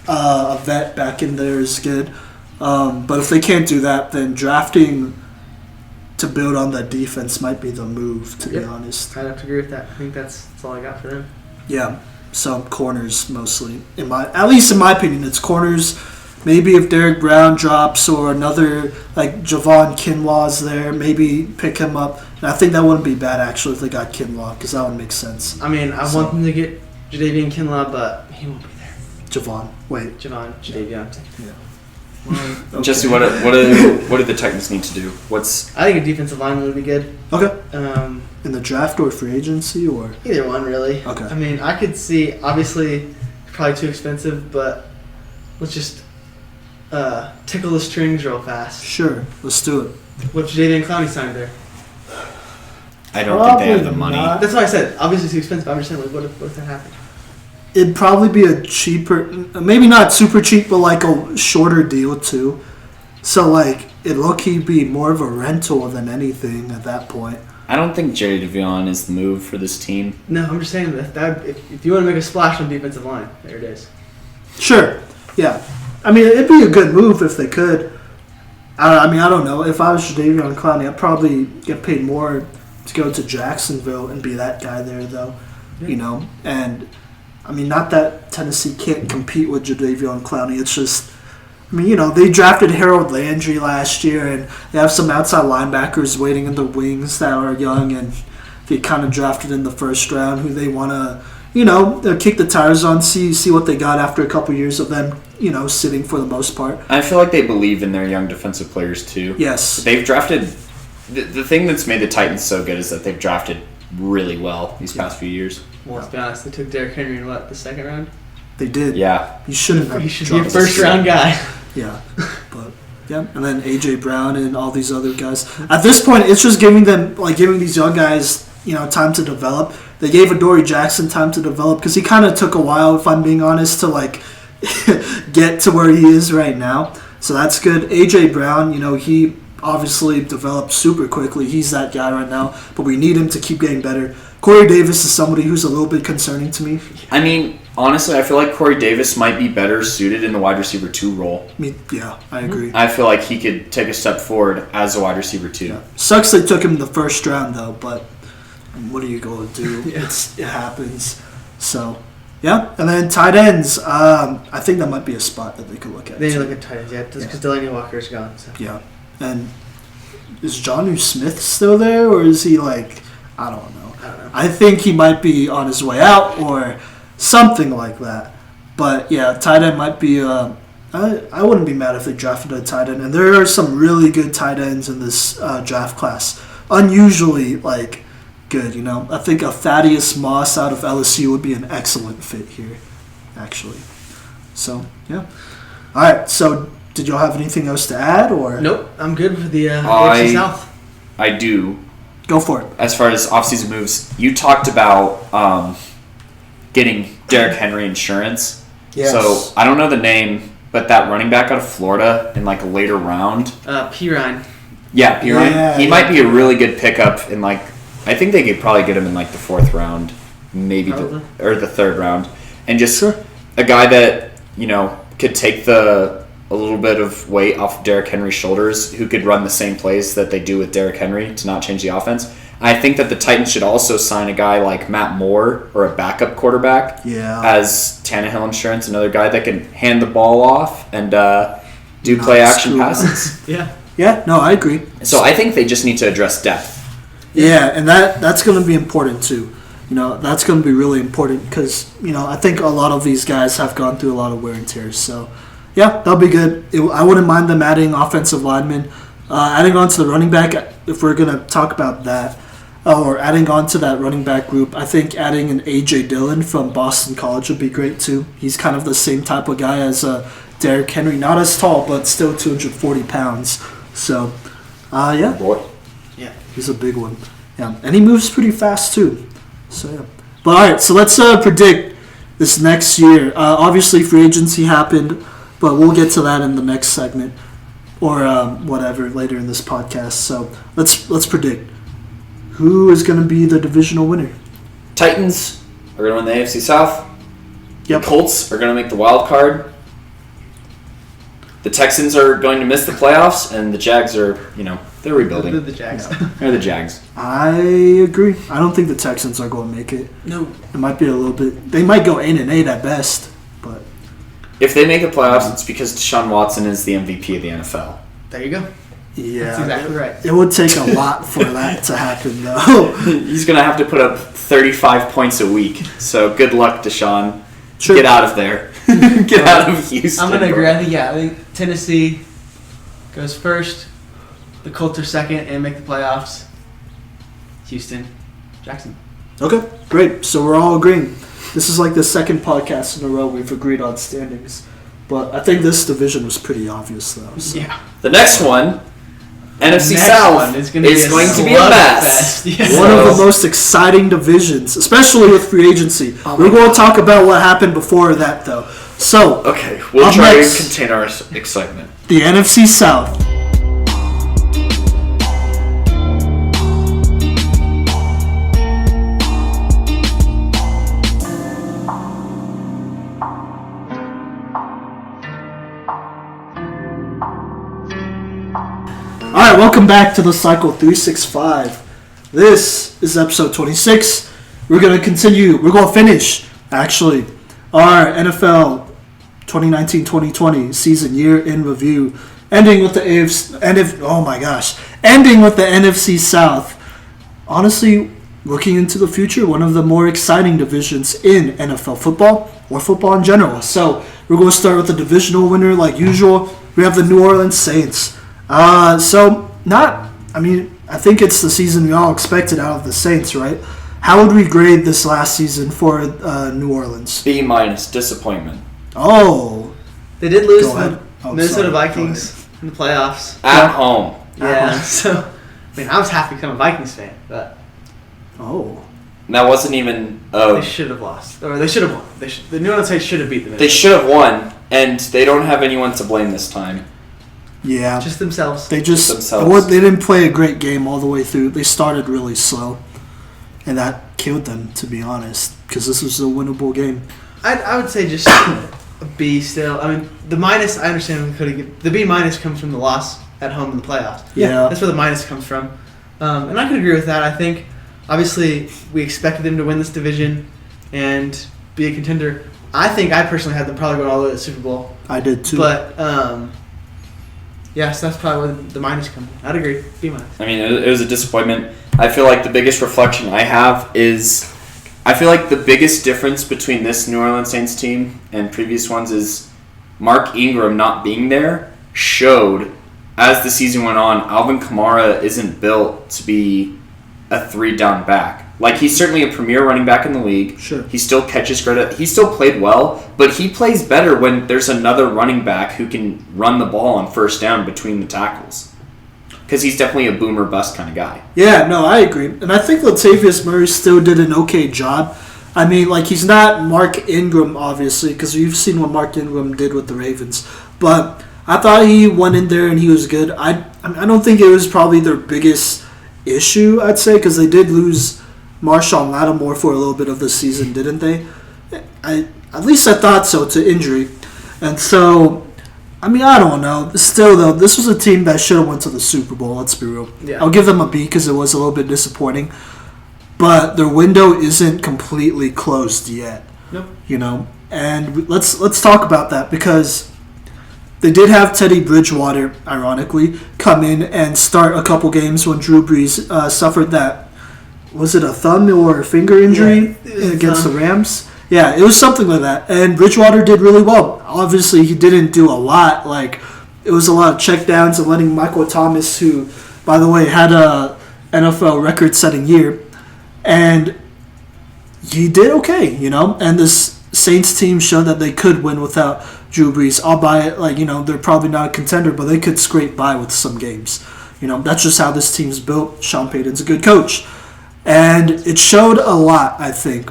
a vet, back in there is good. But if they can't do that, then drafting to build on that defense might be the move, to be honest. I'd have to agree with that. I think that's all I got for them. Yeah, so corners mostly. At least in my opinion, it's corners. Maybe if Derek Brown drops or another, like Javon Kinlaw's there, maybe pick him up. And I think that wouldn't be bad, actually, if they got Kinlaw, because that would make sense. I mean, I want them to get Jadeveon Kinlaw, but he won't be there. Javon. Jadeveon. Yeah. Okay. Jesse, what do the Titans need to do? I think a defensive lineman would be good. Okay. In the draft or free agency or either one, really. Okay. I mean, I could see. Obviously, probably too expensive, but let's just tickle the strings real fast. Sure, let's do it. What if Jadeveon Clowney signed there? I don't think they have the money. That's why I said obviously too expensive. I'm just saying, like, what if that happened? It'd probably be a cheaper, maybe not super cheap, but like a shorter deal too. So like it'd low-key be more of a rental than anything at that point. I don't think Jadeveon is the move for this team. No, I'm just saying that if you want to make a splash on defensive line, there it is. Sure, yeah. I mean, it'd be a good move if they could. I mean, I don't know. If I was Jadeveon Clowney, I'd probably get paid more to go to Jacksonville and be that guy there, though. Yeah. You know? And, I mean, not that Tennessee can't compete with Jadeveon Clowney. It's just, I mean, you know, they drafted Harold Landry last year, and they have some outside linebackers waiting in the wings that are young, and they kind of drafted in the first round who they want to, you know, kick the tires on, see what they got after a couple years of them, you know, sitting for the most part. I feel like they believe in their young defensive players too. Yes. They've drafted. The thing that's made the Titans so good is that they've drafted really well these past few years. Well, let's be honest. They took Derrick Henry in the second round? They did. Yeah. He shouldn't have. He should be a dropped first round guy. Yeah. But, yeah. And then A.J. Brown and all these other guys. At this point, it's just giving these young guys, you know, time to develop. They gave Adoree Jackson time to develop because he kind of took a while, if I'm being honest, to, like, get to where he is right now. So that's good. A.J. Brown, you know, he obviously developed super quickly. He's that guy right now, but we need him to keep getting better. Corey Davis is somebody who's a little bit concerning to me. I mean, honestly, I feel like Corey Davis might be better suited in the wide receiver 2 role. I mean, yeah, I agree. I feel like he could take a step forward as a wide receiver 2. Yeah. Sucks they took him in the first round, though, but what are you going to do? Yeah. It happens. So, yeah. And then tight ends, I think that might be a spot that they could look at. They need to too. look at tight ends, just because Delaney Walker's gone. So. Yeah. And is Jonnu Smith still there, or is he like, I don't know. I think he might be on his way out or something like that. But, yeah, tight end might be I wouldn't be mad if they drafted a tight end. And there are some really good tight ends in this draft class. Unusually, like, good, you know. I think a Thaddeus Moss out of LSU would be an excellent fit here, actually. So, yeah. All right, so did y'all have anything else to add? Or Nope, I'm good for the AFC South. I do. Go for it. As far as offseason moves, you talked about getting Derrick Henry insurance. Yes. So I don't know the name, but that running back out of Florida in like a later round. Pirine. Yeah, Pirine. Yeah, he yeah. might be a really good pickup in like, I think they could probably get him in like the 4th round, maybe the 3rd round, and just Sure. a guy that, you know, could take a little bit of weight off of Derrick Henry's shoulders, who could run the same plays that they do with Derrick Henry to not change the offense. I think that the Titans should also sign a guy like Matt Moore or a backup quarterback as Tannehill insurance, another guy that can hand the ball off and do play action passes. Yeah. Yeah, no, I agree. So I think they just need to address depth. Yeah, and that's going to be important too. You know, that's going to be really important because, you know, I think a lot of these guys have gone through a lot of wear and tears. So, yeah, that'll be good. I wouldn't mind them adding offensive linemen. Adding on to the running back, if we're going to talk about that, or adding on to that running back group, I think adding an A.J. Dillon from Boston College would be great too. He's kind of the same type of guy as Derrick Henry. Not as tall, but still 240 pounds. So, yeah. Boy. Yeah. He's a big one. Yeah, and he moves pretty fast too. So, yeah. But, all right, so let's predict this next year. Obviously, free agency happened, but we'll get to that in the next segment or whatever later in this podcast. So let's predict. Who is going to be the divisional winner? Titans are going to win the AFC South. Yep. The Colts are going to make the wild card. The Texans are going to miss the playoffs, and the Jags are, you know, they're rebuilding. The Jags. Yeah. They're the Jags. I agree. I don't think the Texans are going to make it. No. It might be a little bit. They might go 8-8 at best, but If they make the playoffs, it's because Deshaun Watson is the MVP of the NFL. There you go. yeah, That's exactly right. it would take a lot for that to happen, though. He's going to have to put up 35 points a week. So good luck, Deshaun. Sure. Get out of there. Get out of Houston. I'm gonna agree. I think Tennessee goes first. The Colts are second and make the playoffs. Houston, Jackson. Okay, great. So we're all agreeing. This is like the second podcast in a row we've agreed on standings. But I think this division was pretty obvious, though. So. Yeah. The next one, NFC Next South, one is is going to be a mess. Yes. One of the most exciting divisions, especially with free agency. We're going to talk about what happened before that, though. So, Okay, we'll Up try next. to contain our excitement. the NFC South. right, welcome back to the Cycle 365. This is episode 26. We're going to finish, actually, our NFL 2019-2020 season year in review, ending with the NFC South. Honestly, looking into the future, one of the more exciting divisions in NFL football, or football in general. So, we're going to start with the divisional winner like usual. We have the New Orleans Saints. I think it's the season we all expected out of the Saints, right? How would we grade this last season for New Orleans? B-, disappointment. Oh. They did lose to the Minnesota Vikings in the playoffs. At home. Yeah, so, I was happy to become a Vikings fan, but... Oh. That wasn't even... They should have lost. Or they should have won. The New Orleans Saints should have beat the Minnesota. They should have won, and they don't have anyone to blame this time. Yeah. Just themselves. They didn't play a great game all the way through. They started really slow, and that killed them, to be honest, because this was a winnable game. I would say just a B still. The minus, I understand the B minus comes from the loss at home in the playoffs. Yeah. That's where the minus comes from. And I could agree with that. I think, obviously, we expected them to win this division and be a contender. I think I personally had them probably going all the way to the Super Bowl. I did too. But, so that's probably where the minus comes. I'd agree. B minus. It was a disappointment. I feel like the biggest reflection I have is I feel like the biggest difference between this New Orleans Saints team and previous ones is Mark Ingram not being there showed as the season went on, Alvin Kamara isn't built to be a 3-down back. Like, he's certainly a premier running back in the league. Sure. He still catches credit. He still played well, but he plays better when there's another running back who can run the ball on first down between the tackles. Because he's definitely a boomer bust kind of guy. Yeah, no, I agree. And I think Latavius Murray still did an okay job. He's not Mark Ingram, obviously, because you've seen what Mark Ingram did with the Ravens. But I thought he went in there and he was good. I don't think it was probably their biggest issue, I'd say, because they did lose Marshawn Lattimore for a little bit of the season, didn't they? At least I thought so, to injury. And so, I don't know. Still, though, this was a team that should have went to the Super Bowl, let's be real. Yeah. I'll give them a B because it was a little bit disappointing. But their window isn't completely closed yet. Nope. And let's talk about that because they did have Teddy Bridgewater, ironically, come in and start a couple games when Drew Brees suffered that. Was it a thumb or a finger injury against the Rams? Yeah, it was something like that. And Bridgewater did really well. Obviously, he didn't do a lot. It was a lot of checkdowns and letting Michael Thomas, who, by the way, had a NFL record-setting year, and he did okay, And this Saints team showed that they could win without Drew Brees. I'll buy it. They're probably not a contender, but they could scrape by with some games. That's just how this team's built. Sean Payton's a good coach. And it showed a lot, I think.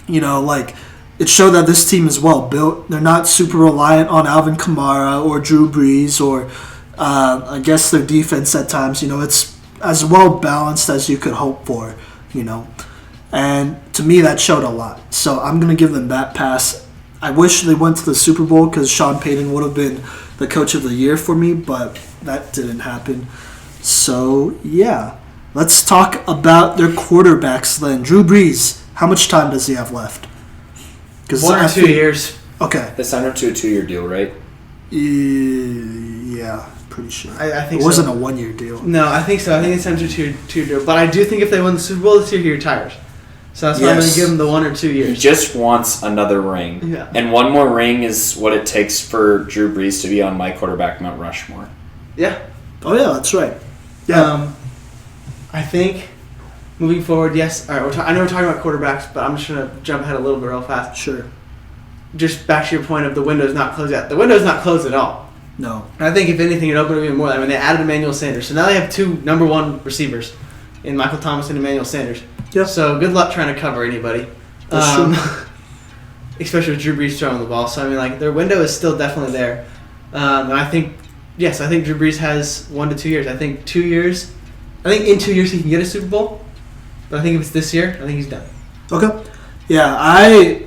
It showed that this team is well built. They're not super reliant on Alvin Kamara or Drew Brees or I guess their defense at times. It's as well balanced as you could hope for, And to me, that showed a lot. So I'm going to give them that pass. I wish they went to the Super Bowl because Sean Payton would have been the coach of the year for me, but that didn't happen. So, yeah. Let's talk about their quarterbacks then. Drew Brees, how much time does he have left? 1 or 2 years. Okay. They signed him to a 2-year deal, right? Yeah, pretty sure. I think it wasn't a 1-year deal. No, I think so. I think they signed him to a 2-year deal. But I do think if they win the Super Bowl this year, he retires. So that's why I'm going to give him the 1 or 2 years. He just wants another ring. Yeah. And one more ring is what it takes for Drew Brees to be on my quarterback Mount Rushmore. Yeah. Oh, yeah, that's right. Yeah. I think moving forward, yes. All right, I know we're talking about quarterbacks, but I'm just going to jump ahead a little bit real fast. Sure. Just back to your point of the window's not closed yet. The window's not closed at all. No. I think if anything, it opened up even more. They added Emmanuel Sanders. So now they have 2 number 1 receivers in Michael Thomas and Emmanuel Sanders. Yeah. So good luck trying to cover anybody. That's true. Especially with Drew Brees throwing the ball. So, their window is still definitely there. And I think Drew Brees has 1 to 2 years. I think 2 years. I think in 2 years he can get a Super Bowl. But I think if it's this year, I think he's done. Okay. Yeah,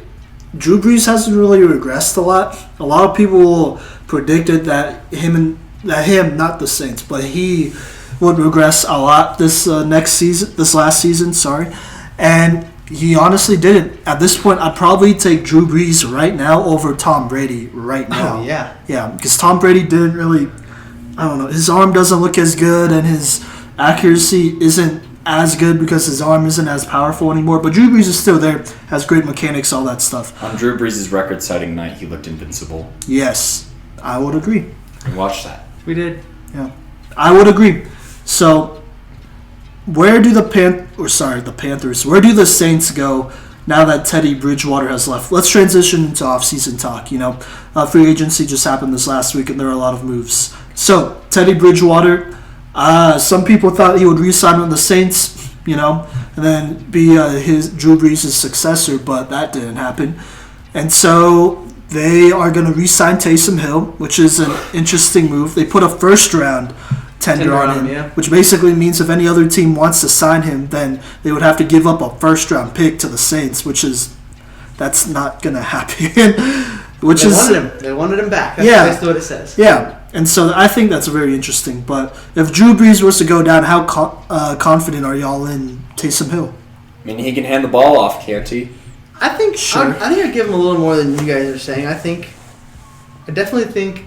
Drew Brees hasn't really regressed a lot. A lot of people predicted that him and him, not the Saints, but he would regress a lot this last season, sorry. And he honestly didn't. At this point, I'd probably take Drew Brees right now over Tom Brady right now. Oh, yeah. Yeah, because Tom Brady didn't really, I don't know, his arm doesn't look as good and his accuracy isn't as good because his arm isn't as powerful anymore. But Drew Brees is still there, has great mechanics, all that stuff. On Drew Brees' record-setting night, he looked invincible. Yes, I would agree. I watched that. We did. Yeah, I would agree. So, where do the Panthers, where do the Saints go now that Teddy Bridgewater has left? Let's transition into offseason talk. Free agency just happened this last week, and there are a lot of moves. So, Teddy Bridgewater, some people thought he would re-sign with the Saints, and then be Drew Brees' successor, but that didn't happen. And so they are going to re-sign Taysom Hill, which is an interesting move. They put a first-round tender on him, yeah. Which basically means if any other team wants to sign him, then they would have to give up a first-round pick to the Saints, that's not going to happen. They wanted him back. That's basically what it says. Yeah, and so I think that's very interesting. But if Drew Brees was to go down, how confident are y'all in Taysom Hill? I mean, he can hand the ball off, can't he? I think Sure. I think I'd give him a little more than you guys are saying. I definitely think.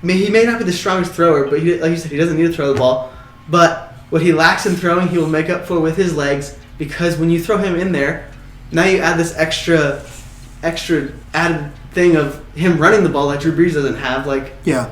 I mean, he may not be the strongest thrower, but like you said, he doesn't need to throw the ball. But what he lacks in throwing, he will make up for with his legs. Because when you throw him in there, now you add this extra added thing of him running the ball that Drew Brees doesn't have. Yeah.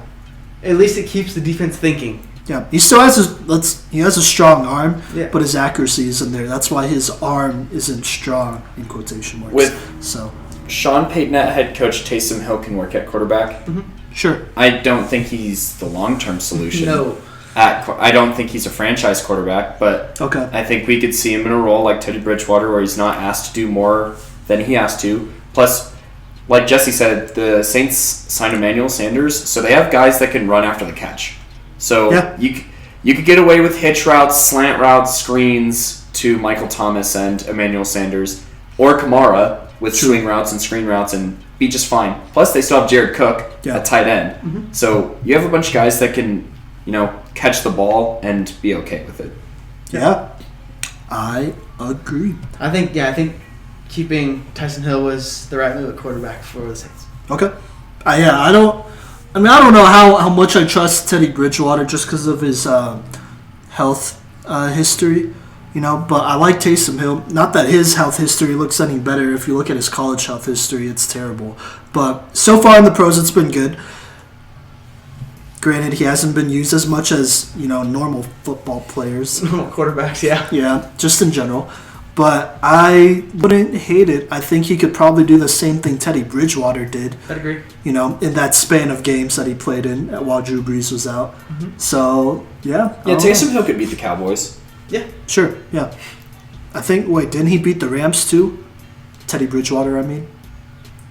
At least it keeps the defense thinking. Yeah, he still has a strong arm, Yeah. but his accuracy isn't there. That's why his arm isn't strong in quotation marks. So Sean Payton at head coach, Taysom Hill can work at quarterback. Mm-hmm. sure, I don't think he's the long-term solution. No. I don't think he's a franchise quarterback, but okay, I think we could see him in a role like Teddy Bridgewater where he's not asked to do more than he has to. Plus, like Jesse said, the Saints signed Emmanuel Sanders, so they have guys that can run after the catch. So Yeah. you could get away with hitch routes, slant routes, screens to Michael Thomas and Emmanuel Sanders, or Kamara with swing routes and screen routes and be just fine. Plus, they still have Jared Cook at tight end. Mm-hmm. So you have a bunch of guys that can, catch the ball and be okay with it. yeah, I agree. I think keeping Tyson Hill was the right move at quarterback for the Saints. Okay, I don't know how much I trust Teddy Bridgewater just because of his health history, but I like Taysom Hill. Not that his health history looks any better. If you look at his college health history, it's terrible. But so far in the pros, it's been good. Granted, he hasn't been used as much as, normal football players. Quarterbacks, yeah. Yeah, just in general. But I wouldn't hate it. I think he could probably do the same thing Teddy Bridgewater did. I'd agree. In that span of games that he played in while Drew Brees was out. Mm-hmm. So, yeah. Yeah, Taysom Hill could beat the Cowboys. Yeah. Sure, yeah. Didn't he beat the Rams too? Teddy Bridgewater, I mean.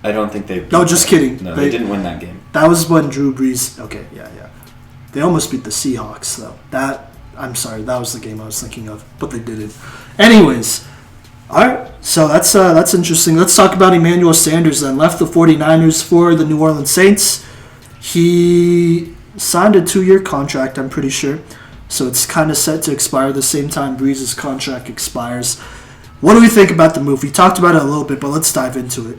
I don't think they... No, just kidding. No, they didn't win that game. That was when Drew Brees... Okay, yeah. They almost beat the Seahawks, though. I'm sorry, that was the game I was thinking of, but they didn't. Anyways, all right, so that's interesting. Let's talk about Emmanuel Sanders then. Left the 49ers for the New Orleans Saints. He signed a 2-year contract, I'm pretty sure. So it's kind of set to expire the same time Brees' contract expires. What do we think about the move? We talked about it a little bit, but let's dive into it.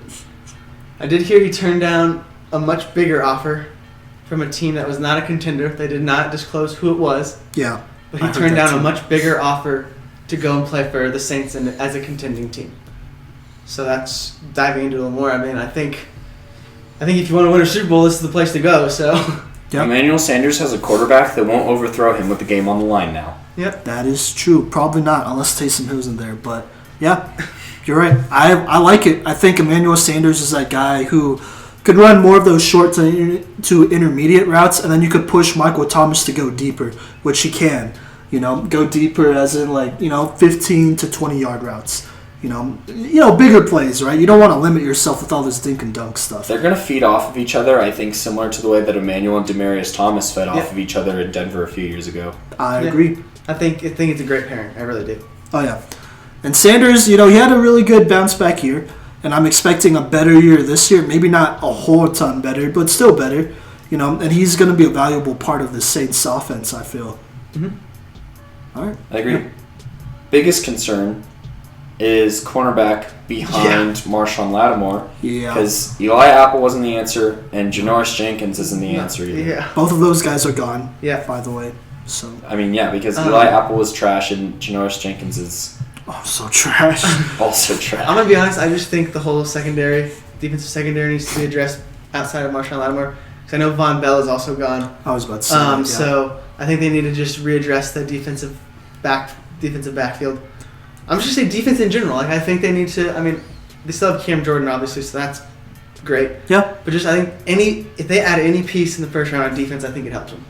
I did hear he turned down a much bigger offer from a team that was not a contender. They did not disclose who it was. Yeah. But he turned down a much bigger offer to go and play for the Saints as a contending team. So that's diving into it more. I mean, I think if you want to win a Super Bowl, this is the place to go. So. Yep. Emmanuel Sanders has a quarterback that won't overthrow him with the game on the line now. Yep. That is true. Probably not, unless Taysom Hill's in there. But, yeah, you're right. I like it. I think Emmanuel Sanders is that guy who could run more of those short to intermediate routes, and then you could push Michael Thomas to go deeper, which he can. Go deeper as in 15 to 20-yard routes. Bigger plays, right? You don't want to limit yourself with all this dink and dunk stuff. They're going to feed off of each other, I think, similar to the way that Emmanuel and Demaryius Thomas fed off of each other in Denver a few years ago. I agree. I think it's a great pairing. I really do. Oh, yeah. And Sanders, he had a really good bounce-back year, and I'm expecting a better year this year. Maybe not a whole ton better, but still better. and he's going to be a valuable part of the Saints offense, I feel. All right. I agree. Biggest concern is cornerback behind Marshawn Lattimore. Yeah. Because Eli Apple wasn't the answer, and Janoris Jenkins isn't the answer either. Yeah. Both of those guys are gone, Yeah. by the way. So. I mean, yeah, because Eli Apple was trash, and Janoris Jenkins is So trash. also trash. I'm going to be honest, I just think the whole defensive secondary needs to be addressed outside of Marshawn Lattimore. Because I know Von Bell is also gone. I was about to say that, yeah. So I think they need to just readdress the defensive backfield. I'm just going to say defense in general. Like, I think they need to, they still have Cam Jordan, obviously, so that's great. Yeah. But just, I think if they add any piece in the first round on defense, I think it helps them.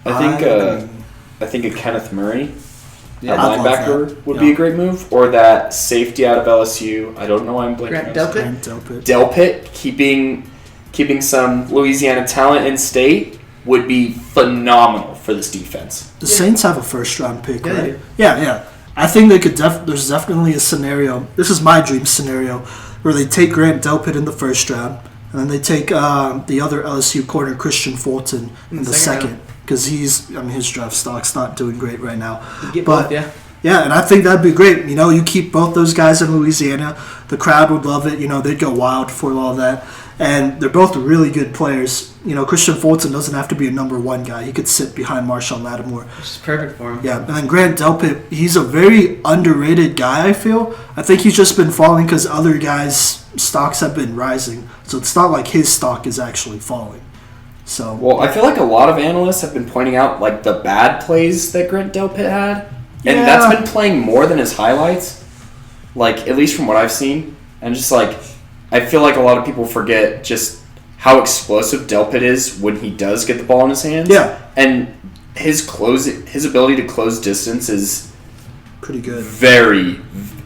I think a Kenneth Murray, a I'd love linebacker, that. would be a great move. Or that safety out of LSU. I don't know why I'm blanking. Grant on his Delpit? name. Delpit, keeping some Louisiana talent in state would be phenomenal for this defense. The Saints have a first-round pick, Yeah, they right? do. Yeah. I think they could. There's definitely a scenario. This is my dream scenario, where they take Grant Delpit in the first round, and then they take the other LSU corner Christian Fulton in the second, because his draft stock's not doing great right now. You get But both, yeah. yeah, and I think that'd be great. You keep both those guys in Louisiana. The crowd would love it. They'd go wild for all that. And they're both really good players. Christian Fulton doesn't have to be a number one guy. He could sit behind Marshawn Lattimore. Which is perfect for him. Yeah, and then Grant Delpit, he's a very underrated guy, I feel. I think he's just been falling because other guys' stocks have been rising. So it's not like his stock is actually falling. So Well, I feel like a lot of analysts have been pointing out like the bad plays that Grant Delpit had, and Yeah. that's been playing more than his highlights. Like at least from what I've seen, and just like I feel like a lot of people forget just how explosive Delpit is when he does get the ball in his hands. Yeah. And his ability to close distance is pretty good.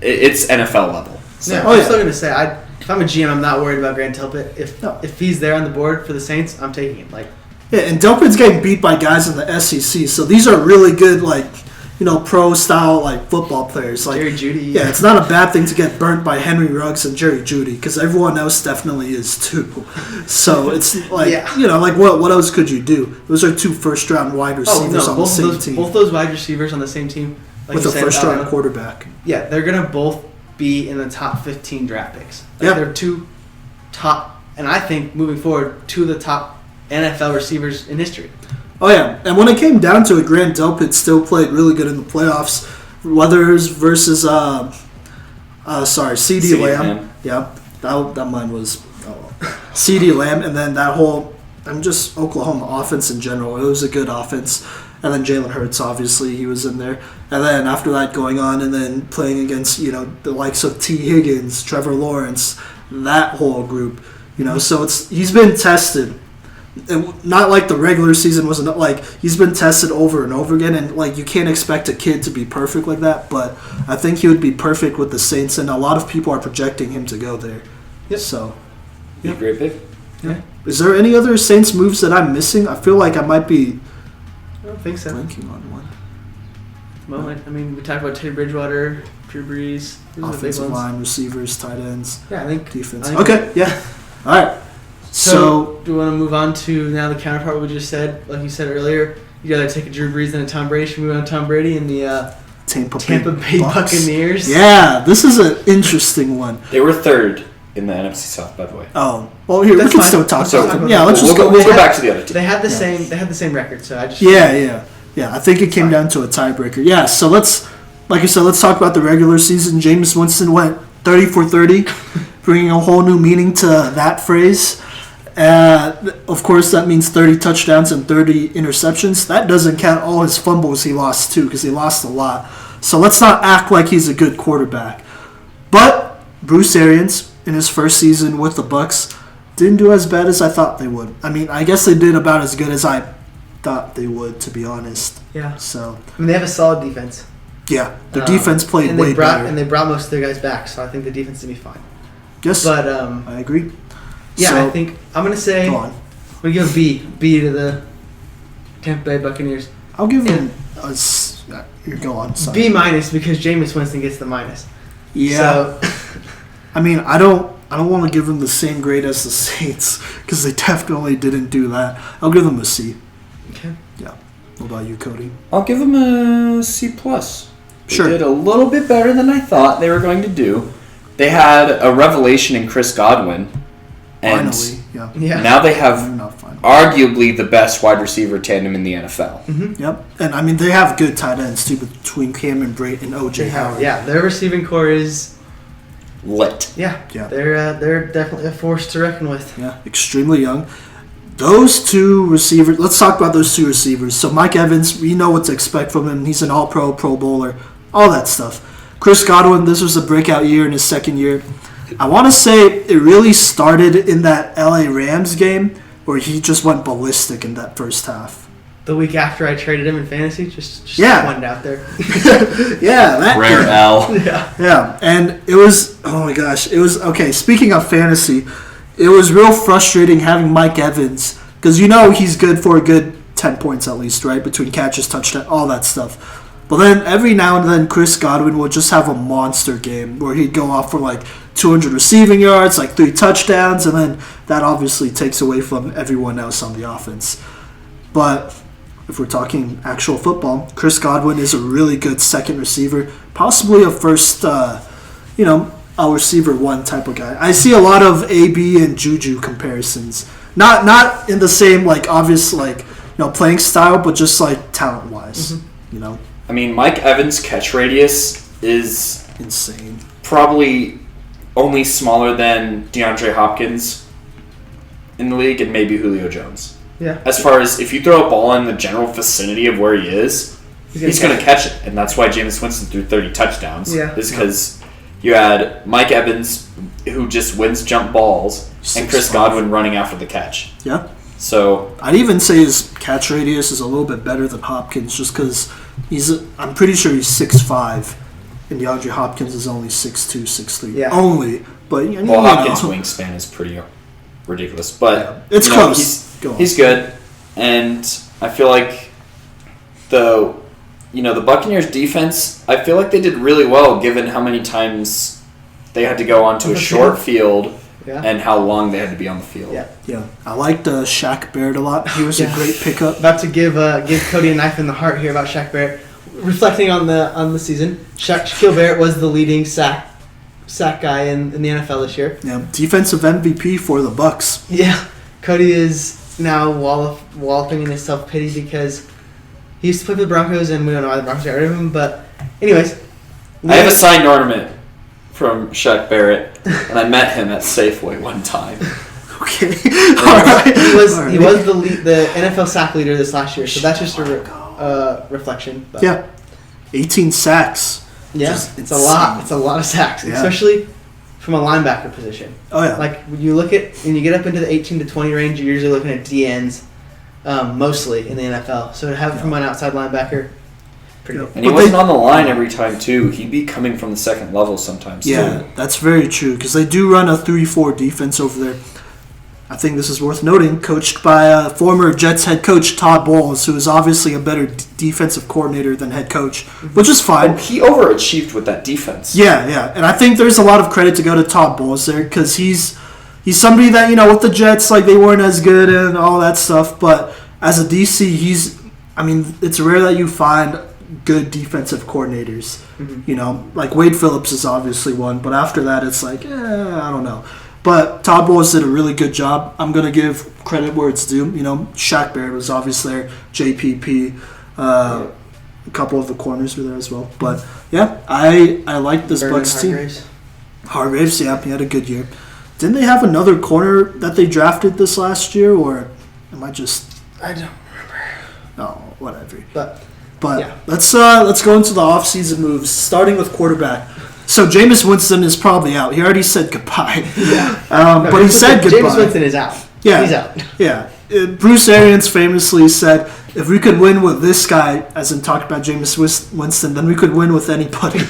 it's NFL level. So. Yeah, I'm still going to say, if I'm a GM, I'm not worried about Grant Delpit. If he's there on the board for the Saints, I'm taking it. Yeah, and Delpit's getting beat by guys in the SEC, so these are really good, pro style football players. Jerry Jeudy. Yeah, it's not a bad thing to get burnt by Henry Ruggs and Jerry Jeudy, because everyone else definitely is too. So it's what else could you do? Those are two first round wide receivers on the same team. Both those wide receivers on the same team. With a first round quarterback. Yeah, they're going to both be in the top 15 draft picks. Yeah. They're two top, and I think moving forward, two of the top NFL receivers in history. Oh, yeah. And when it came down to it, Grant Delpit still played really good in the playoffs. Weathers versus, CeeDee Lamb. Yeah, that mine was CeeDee Lamb. And then that whole, Oklahoma offense in general. It was a good offense. And then Jalen Hurts, obviously, he was in there. And then after that going on and then playing against, the likes of T. Higgins, Trevor Lawrence, that whole group. So he's been tested. And not like the regular season wasn't he's been tested over and over again, and you can't expect a kid to be perfect like that, but I think he would be perfect with the Saints, and a lot of people are projecting him to go there. Yep. So Be a great pick. Yeah. Is there any other Saints moves that I'm missing? I feel like I might be I don't think so. blanking on one. Moment. We talked about Teddy Bridgewater, Drew Brees. Those are the big Offensive ones. line, receivers, tight ends, Yeah, I think defense. I think- Okay, yeah. All right. So do we want to move on to now the counterpart we just said? Like you said earlier, you got to take a Drew Brees and a Tom Brady. Should we move on to Tom Brady and the Tampa Bay Bucks. Buccaneers? Yeah, this is an interesting one. They were third in the NFC South, by the way. Oh, well, here That's we can fine. still talk So, about them. Yeah, let's we'll just go. go. We'll go back to the other team. They had the same. They had the same record. So I just Yeah. I think it came down to a tiebreaker. Yeah. So let's talk about the regular season. Jameis Winston went 30 for 30, bringing a whole new meaning to that phrase. Of course, that means 30 touchdowns and 30 interceptions. That doesn't count all his fumbles he lost too, because he lost a lot. So let's not act like he's a good quarterback. But Bruce Arians, in his first season with the Bucs, didn't do as bad as I thought they would. I guess they did about as good as I thought they would, to be honest. Yeah. So they have a solid defense. yeah, their defense played and way better. And they brought most of their guys back, so I think the defense will be fine. Yes, But I agree. yeah, So, I think I'm gonna say go on. we give a B to the Tampa Bay Buccaneers. I'll give him a. You go on. Sorry. B minus because Jameis Winston gets the minus. Yeah. So, I don't. I don't want to give them the same grade as the Saints because they definitely didn't do that. I'll give them a C. Okay. Yeah. What about you, Cody? I'll give them a C+. Sure. They did a little bit better than I thought they were going to do. They had a revelation in Chris Godwin. And Finally, yeah. Yeah. now they have Not finally. arguably the best wide receiver tandem in the NFL. Mm-hmm. Yep. And I mean, they have good tight ends too between Cameron Brate and OJ Howard. Yeah, their receiving core is Lit. Yeah. they're definitely a force to reckon with. Yeah. Extremely young. Those two receivers, let's talk about those two receivers. So Mike Evans, we know what to expect from him. He's an all-pro, Pro Bowler, all that stuff. Chris Godwin, this was a breakout year in his second year. I want to say it really started in that LA Rams game where he just went ballistic in that first half. The week after I traded him in fantasy, just Yeah. one out there. Yeah, that Rare game. L. Yeah. Yeah, and it was, oh my gosh, it was, okay, speaking of fantasy, it was real frustrating having Mike Evans, because you know he's good for a good 10 points at least, right, between catches, touchdown, all that stuff. But then every now and then Chris Godwin would just have a monster game where he'd go off for like 200 receiving yards, like 3 touchdowns, and then that obviously takes away from everyone else on the offense. But if we're talking actual football, Chris Godwin is a really good second receiver, possibly a first, a receiver one type of guy. I see a lot of AB and Juju comparisons, not in the same like obvious like playing style, but just like talent wise. Mm-hmm. I mean, Mike Evans' catch radius is Insane. probably only smaller than DeAndre Hopkins in the league and maybe Julio Jones. Yeah. As far as if you throw a ball in the general vicinity of where he is, he's going to catch it. And that's why Jameis Winston threw 30 touchdowns. Yeah. Is because you had Mike Evans, who just wins jump balls, and Chris 6'5". Godwin running after the catch. Yeah. So I'd even say his catch radius is a little bit better than Hopkins, just because I'm pretty sure he's 6'5", and DeAndre Hopkins is only 6'2", 6'3". Yeah. Only, but Hopkins' wingspan is pretty ridiculous. But it's close. He's good, and I feel like the Buccaneers defense, I feel like they did really well given how many times they had to go onto a short field and how long they had to be on the field. Yeah. I liked Shaq Barrett a lot. He was a great pickup. About to give Cody a knife in the heart here about Shaq Barrett. Reflecting on the season, Shaquille Barrett was the leading sack guy in the NFL this year. Yeah, defensive MVP for the Bucks. Yeah, Cody is now walloping in his self-pity because he used to play for the Broncos, and we don't know why the Broncos got rid of him. But anyways, I have a signed ornament from Shaq Barrett, and I met him at Safeway one time. Okay, all right. He was the NFL sack leader this last year, so that's just a reflection. But. Yeah, 18 sacks. Yeah, Just it's a lot. It's a lot of sacks, especially from a linebacker position. Oh yeah. Like when you look at when you get up into the 18 to 20 range, you're usually looking at DNs, mostly in the NFL. So to have it from an outside linebacker, pretty good. And he wasn't on the line every time too. He'd be coming from the second level sometimes. Yeah, too. that's very true because they do run a 3-4 defense over there. I think this is worth noting, coached by former Jets head coach Todd Bowles, who is obviously a better defensive coordinator than head coach, which is fine. Oh, he overachieved with that defense. Yeah, and I think there's a lot of credit to go to Todd Bowles there because he's somebody that with the Jets like they weren't as good and all that stuff, but as a DC, it's rare that you find good defensive coordinators. Mm-hmm. Like Wade Phillips is obviously one, but after that it's like I don't know. But Todd Bowles did a really good job. I'm going to give credit where it's due. Shaq Barrett was obviously there. JPP, a couple of the corners were there as well. But, yeah, I like this Bucs team. Hargraves, yeah, he had a good year. Didn't they have another corner that they drafted this last year? Or am I just... I don't remember. No, whatever. But yeah. let's go into the offseason moves, starting with quarterback. So Jameis Winston is probably out. He already said goodbye. Yeah. But he said goodbye. Jameis Winston is out. Yeah. He's out. Yeah. Bruce Arians famously said, if we could win with this guy, as in talked about Jameis Winston, then we could win with anybody.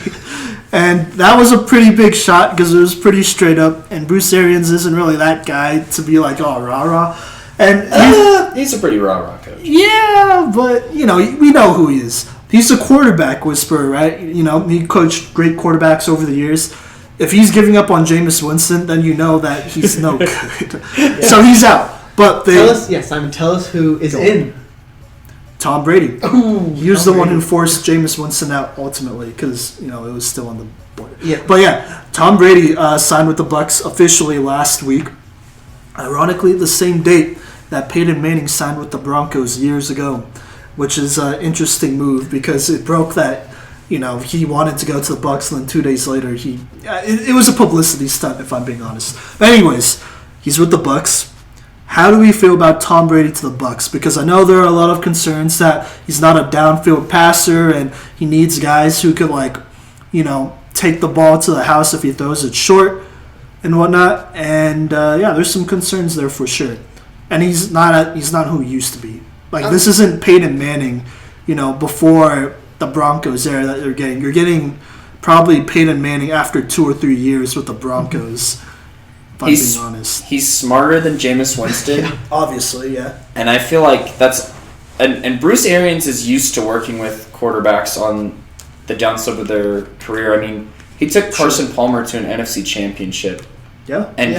And that was a pretty big shot because it was pretty straight up. And Bruce Arians isn't really that guy to be like, oh, rah-rah. And he's a pretty rah-rah coach. Yeah, but, we know who he is. He's a quarterback whisperer, right? He coached great quarterbacks over the years. if he's giving up on Jameis Winston, then you know that he's no good. So he's out. But Simon, tell us who is in. Tom Brady. Ooh, He was the one who forced Jameis Winston out ultimately because, it was still on the board. Yeah. But yeah, Tom Brady signed with the Bucs officially last week. Ironically, the same date that Peyton Manning signed with the Broncos years ago, which is an interesting move because it broke that, he wanted to go to the Bucs and then 2 days later it was a publicity stunt if I'm being honest. But anyways, he's with the Bucs. How do we feel about Tom Brady to the Bucs? Because I know there are a lot of concerns that he's not a downfield passer and he needs guys who could take the ball to the house if he throws it short and whatnot. And there's some concerns there for sure. And he's not who he used to be. This isn't Peyton Manning, before the Broncos era that you're getting. You're getting probably Peyton Manning after 2 or 3 years with the Broncos. If I'm being honest. He's smarter than Jameis Winston. Yeah, obviously, yeah. And I feel like that's... And Bruce Arians is used to working with quarterbacks on the downslope of their career. I mean, he took Carson Palmer to an NFC championship. Yeah. And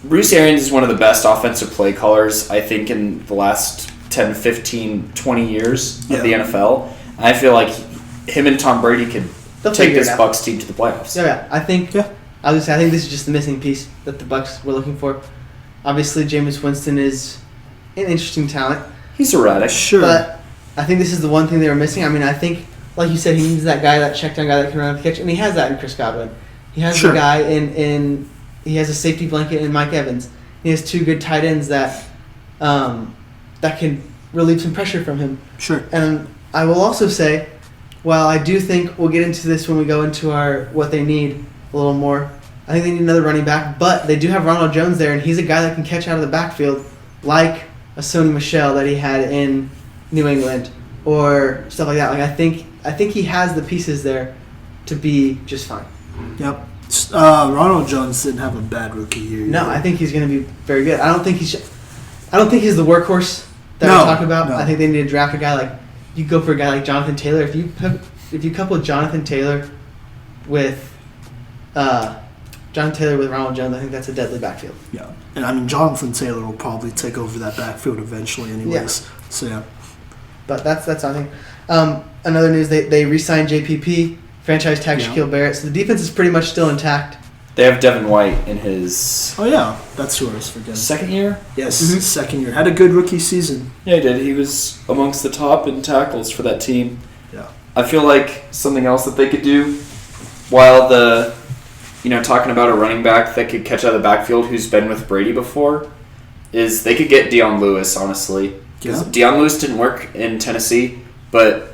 Bruce Arians is one of the best offensive play callers, I think, in the last 10, 15, 20 years of the NFL. I feel like him and Tom Brady could take this Bucs team to the playoffs. Yeah, I think... Yeah. I think this is just the missing piece that the Bucs were looking for. Obviously, Jameis Winston is an interesting talent. He's erratic, sure. But I think this is the one thing they were missing. I mean, I think, like you said, he needs that guy, that check-down guy that can run up the catch, and he has that in Chris Godwin. He has the guy in he has a safety blanket in Mike Evans. He has 2 good tight ends that can relieve some pressure from him. Sure. And I will also say, while I do think we'll get into this when we go into our what they need a little more, I think they need another running back, but they do have Ronald Jones there, and he's a guy that can catch out of the backfield like a Sony Michel that he had in New England or stuff like that. I think he has the pieces there to be just fine. Yep. Ronald Jones didn't have a bad rookie year. No, I think he's going to be very good. I don't think he's the workhorse that we're talking about. No. I think they need to draft a guy like you go for a guy like Jonathan Taylor. If you couple Jonathan Taylor with Ronald Jones, I think that's a deadly backfield. Yeah, and I mean Jonathan Taylor will probably take over that backfield eventually, anyways. Yeah. So yeah, but that's I think. Another news: they re-signed JPP, franchise tag Shaquille Barrett, so the defense is pretty much still intact. They have Devin White in his... Oh yeah, that's who I was forgetting. Second year? Yes, second year. Had a good rookie season. Yeah, he did. He was amongst the top in tackles for that team. Yeah. I feel like something else that they could do while talking about a running back that could catch out of the backfield who's been with Brady before is they could get Deion Lewis, honestly. Because Deion Lewis didn't work in Tennessee, but,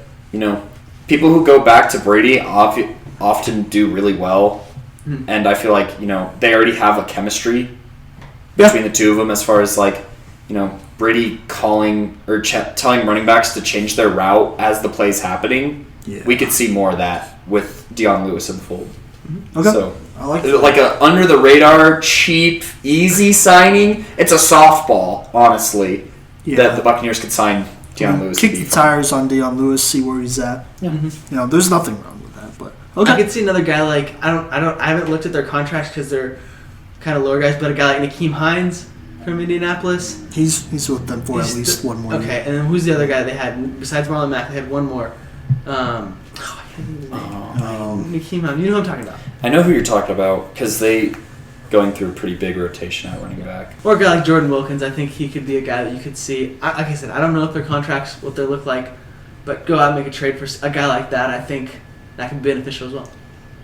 people who go back to Brady often do really well. And I feel like, they already have a chemistry between the two of them as far as, Brady calling or telling running backs to change their route as the play's happening. Yeah. We could see more of that with Deion Lewis in the fold. Okay. So, I like that. Like a under-the-radar, cheap, easy signing. It's a softball, honestly, that the Buccaneers could sign Deion Lewis. Kick the tires on Deion Lewis, see where he's at. Yeah. There's nothing wrong with that, but okay. I could see another guy like I haven't looked at their contracts because they're kind of lower guys, but a guy like Nakeem Hines from Indianapolis. He's with them for at least one more. Okay, and then who's the other guy they had besides Marlon Mack? They had one more. I can't remember the name. Nakeem Hines. You know who I'm talking about. I know who you're talking about because they going through a pretty big rotation at running back. Or a guy like Jordan Wilkins. I think he could be a guy that you could see. Like I said, I don't know if their contracts, what they look like, but go out and make a trade for a guy like that. I think that could be beneficial as well.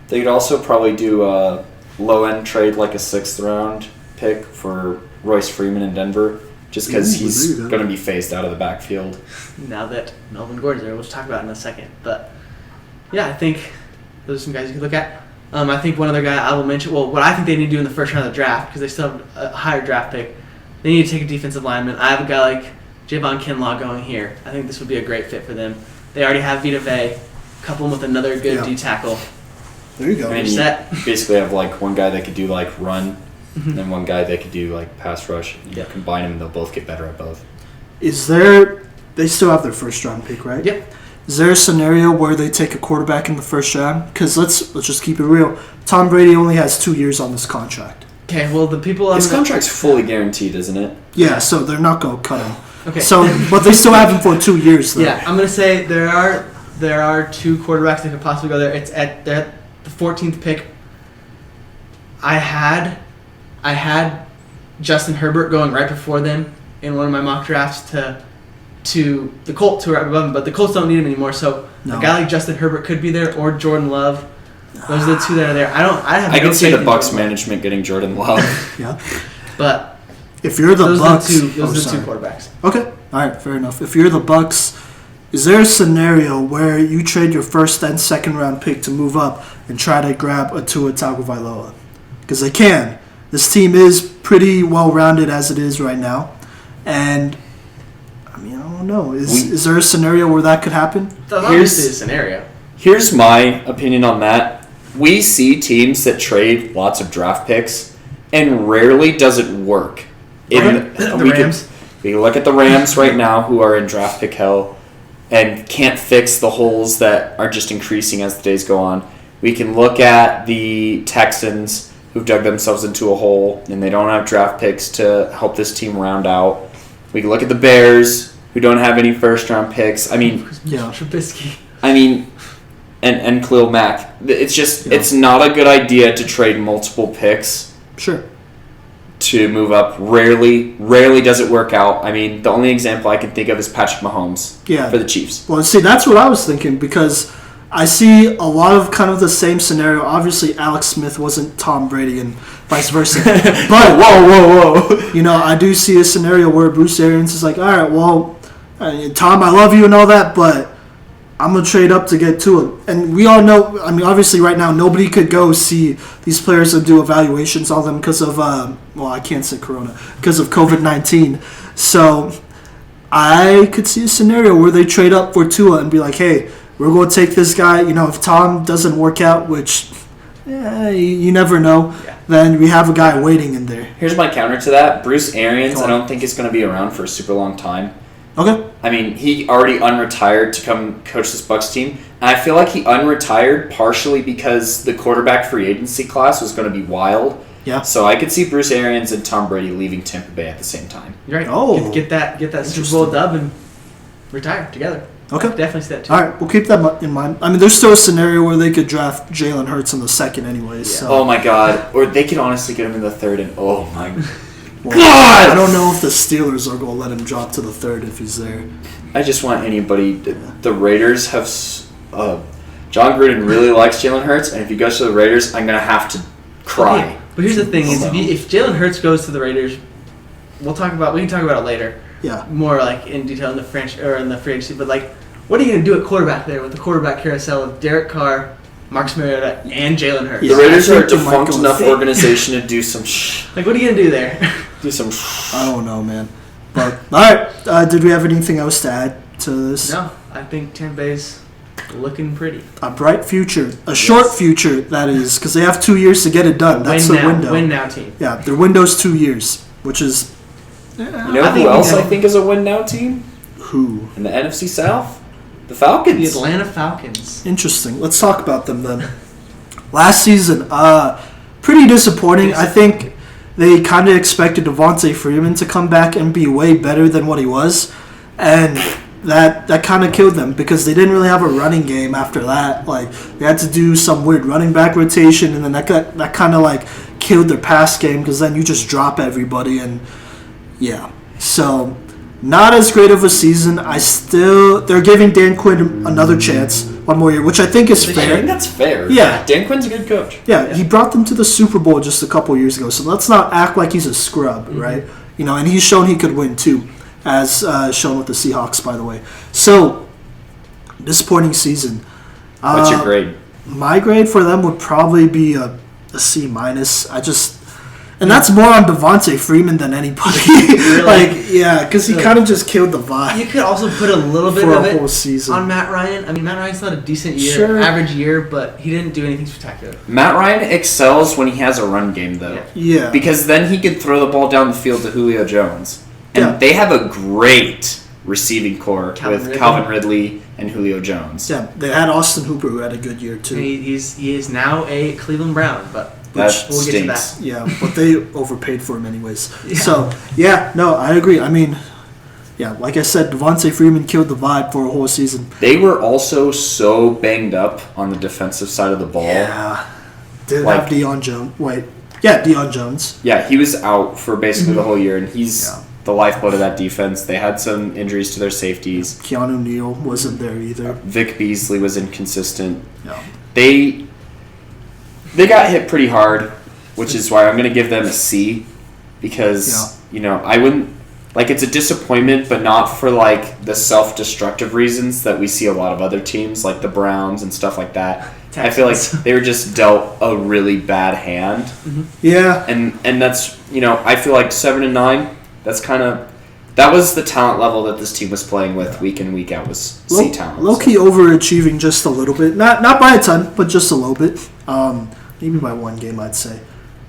They could also probably do a low-end trade like a 6th round pick for Royce Freeman in Denver just because he's going to be phased out of the backfield. Now that Melvin Gordon's there, we'll talk about it in a second. But, yeah, I think those are some guys you could look at. I think one other guy I will mention, what I think they need to do in the first round of the draft, because they still have a higher draft pick, they need to take a defensive lineman. I have a guy like Javon Kinlaw going here. I think this would be a great fit for them. They already have Vita Vea, couple them with another good D tackle. There you go. And you basically have one guy that could do run, and then one guy that could do pass rush. You combine them, and they'll both get better at both. They still have their first round pick, right? Yep. Is there a scenario where they take a quarterback in the first round? Because let's just keep it real. Tom Brady only has 2 years on this contract. Okay, well, the people... His contract's fully guaranteed, isn't it? Yeah, so they're not going to cut him. Okay. So, but they still have him for 2 years, though. Yeah, I'm going to say there are 2 quarterbacks that could possibly go there. It's at the 14th pick. I had Justin Herbert going right before them in one of my mock drafts to the Colts, who are right above him, but the Colts don't need him anymore. So a guy like Justin Herbert could be there, or Jordan Love. Those are the 2 that are there. I can see the Bucs management getting Jordan Love. Yeah, but if you're the Bucs, those are the 2 quarterbacks. Okay, all right, fair enough. If you're the Bucs, is there a scenario where you trade your first and second round pick to move up and try to grab a Tua Tagovailoa? Because they can. This team is pretty well rounded as it is right now, and I mean, I don't know. Is there a scenario where that could happen? That's obviously a scenario. Here's my opinion on that. We see teams that trade lots of draft picks, and rarely does it work. The Rams. We look at the Rams right now, who are in draft pick hell and can't fix the holes that are just increasing as the days go on. We can look at the Texans, who've dug themselves into a hole, and they don't have draft picks to help this team round out. We can look at the Bears, who don't have any first-round picks. I mean, Trubisky. And Khalil Mack. It's not a good idea to trade multiple picks. Sure. To move up. Rarely does it work out. I mean, the only example I can think of is Patrick Mahomes for the Chiefs. Well, see, that's what I was thinking, because I see a lot of kind of the same scenario. Obviously, Alex Smith wasn't Tom Brady and vice versa. But, whoa. You know, I do see a scenario where Bruce Arians is like, all right, well, Tom, I love you and all that, but I'm going to trade up to get to him. And we all know, I mean, obviously right now, nobody could go see these players and do evaluations on them because of, I can't say Corona, because of COVID-19. So I could see a scenario where they trade up for Tua and be like, hey, we're going to take this guy. You know, if Tom doesn't work out, which you never know, then we have a guy waiting in there. Here's my counter to that. Bruce Arians, I don't think is going to be around for a super long time. Okay. I mean, he already unretired to come coach this Bucs team. And I feel like he unretired partially because the quarterback free agency class was going to be wild. Yeah. So I could see Bruce Arians and Tom Brady leaving Tampa Bay at the same time. You're right. Oh. Get that Super Bowl dub and retire together. Okay. Definitely see that too. All right, we'll keep that in mind. I mean, there's still a scenario where they could draft Jalen Hurts in the second anyways. Yeah. So. Oh, my God. Or they could honestly get him in the third and, oh, my Well, God! I don't know if the Steelers are going to let him drop to the third if he's there. I just want anybody. The Raiders have. John Gruden really likes Jalen Hurts, and if he goes to the Raiders, I'm going to have to cry. Okay. But here's the thing: is if Jalen Hurts goes to the Raiders, we can talk about it later. Yeah. More like in detail in the French or in the free agency. But like, what are you going to do at quarterback there with the quarterback carousel of Derek Carr, Marcus Mariota, and Jalen Hurts? The Raiders are a defunct enough organization to do some Like, what are you going to do there? Do some I don't know, man. But, all right. Did we have anything else to add to this? No, I think Tampa Bay's looking pretty. A bright future. A short future, that is, because they have 2 years to get it done. That's the window. Win now team. Yeah, their window's 2 years, which is... You know who else I think is a win now team? Who? In the NFC South? The Falcons. The Atlanta Falcons. Interesting. Let's talk about them then. Last season, pretty disappointing. I think they kind of expected Devontae Freeman to come back and be way better than what he was, and that kind of killed them because they didn't really have a running game after that. Like, they had to do some weird running back rotation, and then that kind of like killed their pass game because then you just drop everybody, and yeah. So not as great of a season. They're giving Dan Quinn another chance, one more year, which I think is fair. I think that's fair. Yeah. Dan Quinn's a good coach. Yeah, he brought them to the Super Bowl just a couple years ago, so let's not act like he's a scrub, right? You know, and he's shown he could win too, as shown with the Seahawks, by the way. So, disappointing season. What's your grade? My grade for them would probably be a C-. And that's more on Devontae Freeman than anybody. Really? Because he kind of just killed the vibe. You could also put a little bit for of a it whole season on Matt Ryan. I mean, Matt Ryan's not a decent year, Sure. average year, but he didn't do anything spectacular. Matt Ryan excels when he has a run game, though. Yeah. Because then he could throw the ball down the field to Julio Jones. And they have a great receiving core with Calvin Ridley and Julio Jones. Yeah, they had Austin Hooper, who had a good year too. He is now a Cleveland Brown, but That we'll stinks. get to that. Yeah, but they overpaid for him anyways. Yeah. So, yeah, no, I agree. I mean, yeah, like I said, Devontae Freeman killed the vibe for a whole season. They were also so banged up on the defensive side of the ball. Yeah. Didn't Like- have Deion Jones. Wait. Yeah, Deion Jones. Yeah, he was out for basically the whole year, and he's Yeah. the lifeblood of that defense. They had some injuries to their safeties. Keanu Neal wasn't there either. Vic Beasley was inconsistent. Yeah. They got hit pretty hard, which is why I'm going to give them a C because, I wouldn't like it's a disappointment, but not for like the self-destructive reasons that we see a lot of other teams like the Browns and stuff like that. I feel like they were just dealt a really bad hand. Yeah. And that's, I feel like 7-9, that was the talent level that this team was playing with week in, week out was C talent. Low-key overachieving just a little bit. Not by a ton, but just a little bit. Maybe by one game, I'd say.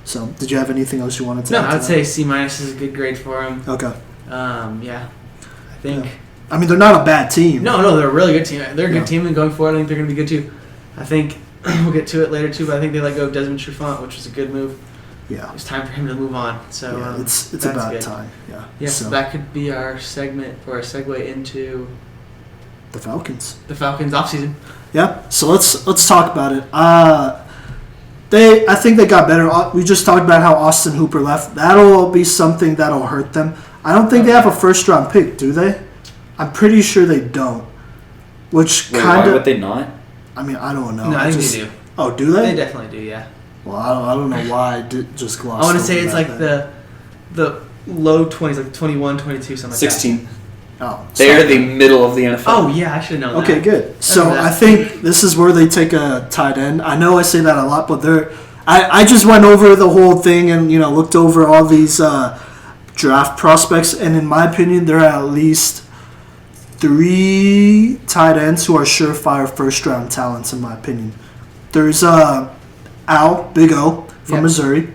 So, did you have anything else you wanted to No, add to I'd that? say C- is a good grade for him. Okay. Yeah. I think... Yeah. I mean, they're not a bad team. No, they're a really good team. They're a good Yeah. team, and going forward, I think they're going to be good too. I think we'll get to it later too, but I think they let go of Desmond Trufant, which was a good move. Yeah. It's time for him to move on. So Yeah, it's that's about good. time. Yeah. Yeah, So, that could be our segment or a segue into the Falcons. the Falcons offseason. Yeah. So let's talk about it. I think they got better. We just talked about how Austin Hooper left. That'll be something that'll hurt them. I don't think they have a first-round pick, do they? I'm pretty sure they don't. Which Wait, kind why of... would they not? I mean, I don't know. No, I think they do. Oh, do they? They definitely do, yeah. Well, I don't know why I did just gloss I want to over say it's that like then. the low 20s, like 21, 22, something like 16. Oh, They are sorry. the middle of the NFL. that. Oh, yeah, I should have known Okay, that. good. So that. I think this is where they take a tight end. I know I say that a lot, but I just went over the whole thing and looked over all these draft prospects, and in my opinion, there are at least 3 tight ends who are surefire first round talents. In my opinion, there's Al Big O from Yep. Missouri.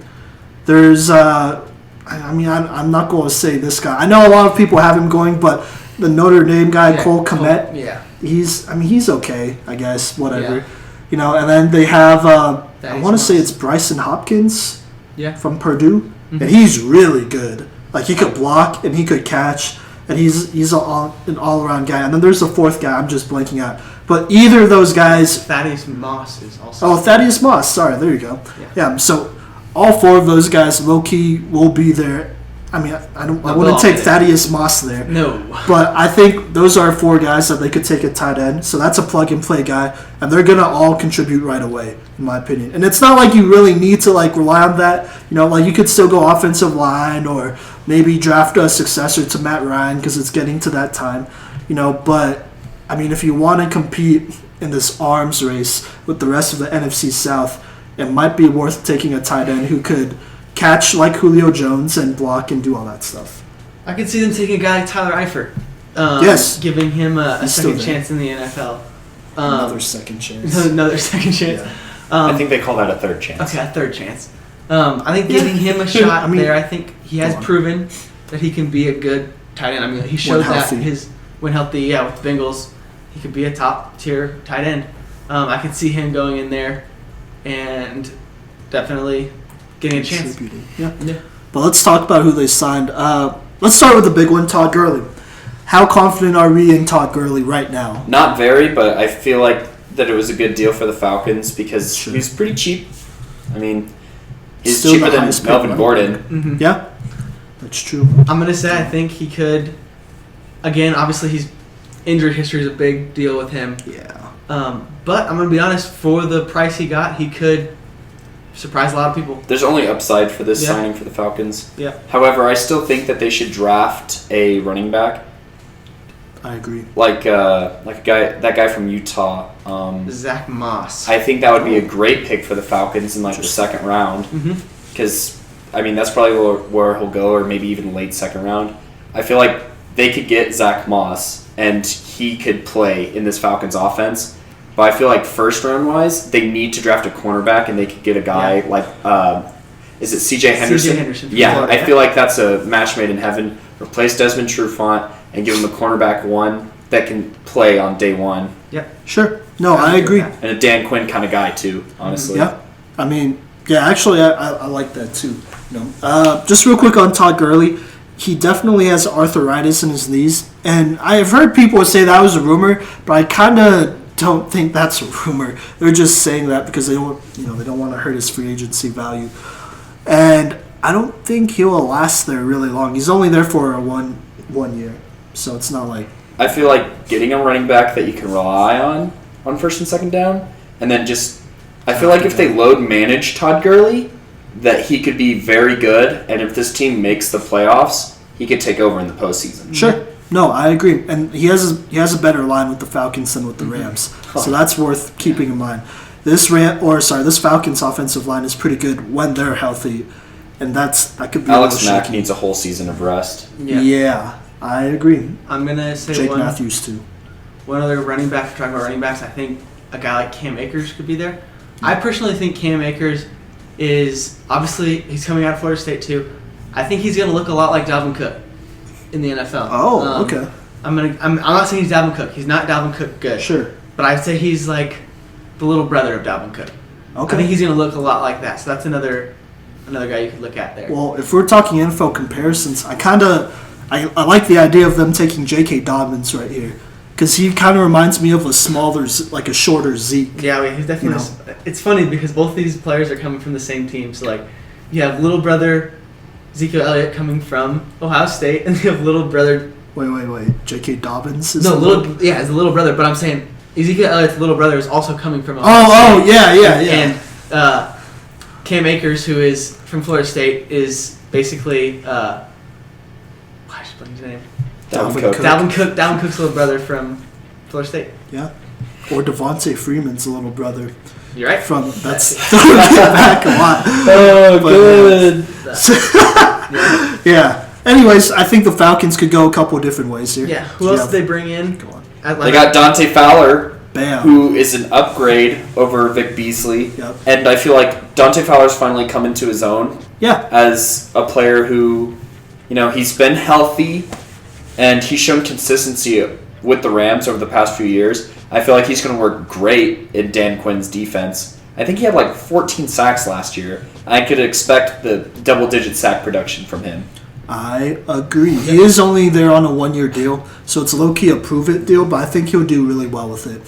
There's I'm not going to say this guy. I know a lot of people have him going, but the Notre Dame guy Yeah, Cole Kmet. Yeah. He's okay, I guess, whatever. Yeah. And then they have, I Thaddeus want to say Moss. it's Bryson Hopkins Yeah. from Purdue, and he's really good. Like, he could block and he could catch, and he's an all-around guy. And then there's the 4th guy I'm just blanking out. But either of those guys... Thaddeus Moss is also. Oh, Thaddeus Moss. Sorry, there you go. Yeah, so all 4 of those guys, low-key, will be there. I mean, I wouldn't take Thaddeus Moss there. No. But I think those are 4 guys that they could take at tight end. So that's a plug-and-play guy. And they're going to all contribute right away, in my opinion. And it's not like you really need to, rely on that. You could still go offensive line or maybe draft a successor to Matt Ryan because it's getting to that time. But, I mean, if you want to compete in this arms race with the rest of the NFC South, it might be worth taking a tight end who could catch like Julio Jones and block and do all that stuff. I could see them taking a guy like Tyler Eifert. Yes. Giving him a He's still second there. chance in the NFL. Another second chance. Another second chance. Yeah. I think they call that a third chance. Okay, a third chance. I think giving him a shot there, I think he has Go on. proven that he can be a good tight end. I mean, he showed that healthy. when healthy, with the Bengals, he could be a top tier tight end. I could see him going in there and definitely getting a chance. Contributing. Yeah. Yeah. But let's talk about who they signed. Let's start with the big one, Todd Gurley. How confident are we in Todd Gurley right now? Not very, but I feel like that it was a good deal for the Falcons because Sure. he was pretty cheap. I mean, he's Still cheaper the than highest paid Melvin running Gordon. Mm-hmm. Yeah, that's true. I'm going to say I think he could, again, obviously his injury history is a big deal with him. Yeah. But I'm going to be honest, for the price he got, he could surprise a lot of people. There's only upside for this Yeah. signing for the Falcons. Yeah. However, I still think that they should draft a running back, I agree. like a guy from Utah. Zach Moss. I think that would be a great pick for the Falcons in the second round Mm-hmm. because I mean that's probably where he'll go, or maybe even late second round. I feel like they could get Zach Moss and he could play in this Falcons offense. But I feel like first round wise, they need to draft a cornerback, and they could get a guy like, is it C.J. Henderson? C.J. Henderson from Yeah, Florida, I feel like that's a match made in heaven. Replace Desmond Trufant and give him a cornerback 1 that can play on day one. Sure. No, I agree. And a Dan Quinn kind of guy, too, honestly. Yeah. I mean, yeah, actually, I like that, too. Just real quick on Todd Gurley. He definitely has arthritis in his knees. And I have heard people say that was a rumor, but I kind of don't think that's a rumor. They're just saying that because they don't want to hurt his free agency value. And I don't think he'll last there really long. He's only there for one year, so it's not like. I feel like getting a running back that you can rely on first and second down, and then I feel like if they load manage Todd Gurley, that he could be very good, and if this team makes the playoffs, he could take over in the postseason. Sure. No, I agree, and he has a better line with the Falcons than with the Rams, so that's worth keeping in mind. This Falcons offensive line is pretty good when they're healthy, and that could be. Alex Mack needs a whole season of rest. Yeah, I agree. I'm gonna say Jake Matthews too. One other running back. If we're talking about running backs, I think a guy like Cam Akers could be there. I personally think Cam Akers is obviously he's coming out of Florida State too. I think he's gonna look a lot like Dalvin Cook in the NFL. Oh, okay. I'm not saying he's Dalvin Cook. He's not Dalvin Cook good. Sure. But I'd say he's like the little brother of Dalvin Cook. Okay. I think he's gonna look a lot like that. So that's another guy you could look at there. Well, if we're talking NFL comparisons, I like the idea of them taking J.K. Dobbins right here. Because he kind of reminds me of a shorter Zeke. Yeah, he's definitely. It's funny because both these players are coming from the same team. So, like, you have little brother Ezekiel Elliott coming from Ohio State, and you have little brother. Wait. J.K. Dobbins is it's a little brother, but I'm saying Ezekiel Elliott's little brother is also coming from Ohio State. Yeah. And Cam Akers, who is from Florida State, is basically. I just blanked his name. Dalvin Cook. Dalvin Cook's little brother from Florida State. Yeah. Or Devontae Freeman's little brother. You're right. That's back a lot. Oh, good. Yeah. Anyways, I think the Falcons could go a couple of different ways here. Yeah. Who else did they bring in? Go on. They got Dante Fowler, Bam. who is an upgrade over Vic Beasley. Yep. And I feel like Dante Fowler's finally come into his own. Yeah. As a player who, he's been healthy and he's shown consistency with the Rams over the past few years. I feel like he's going to work great in Dan Quinn's defense. I think he had like 14 sacks last year. I could expect the double-digit sack production from him. I agree. He is only there on a 1-year deal, so it's low-key a prove-it deal, but I think he'll do really well with it,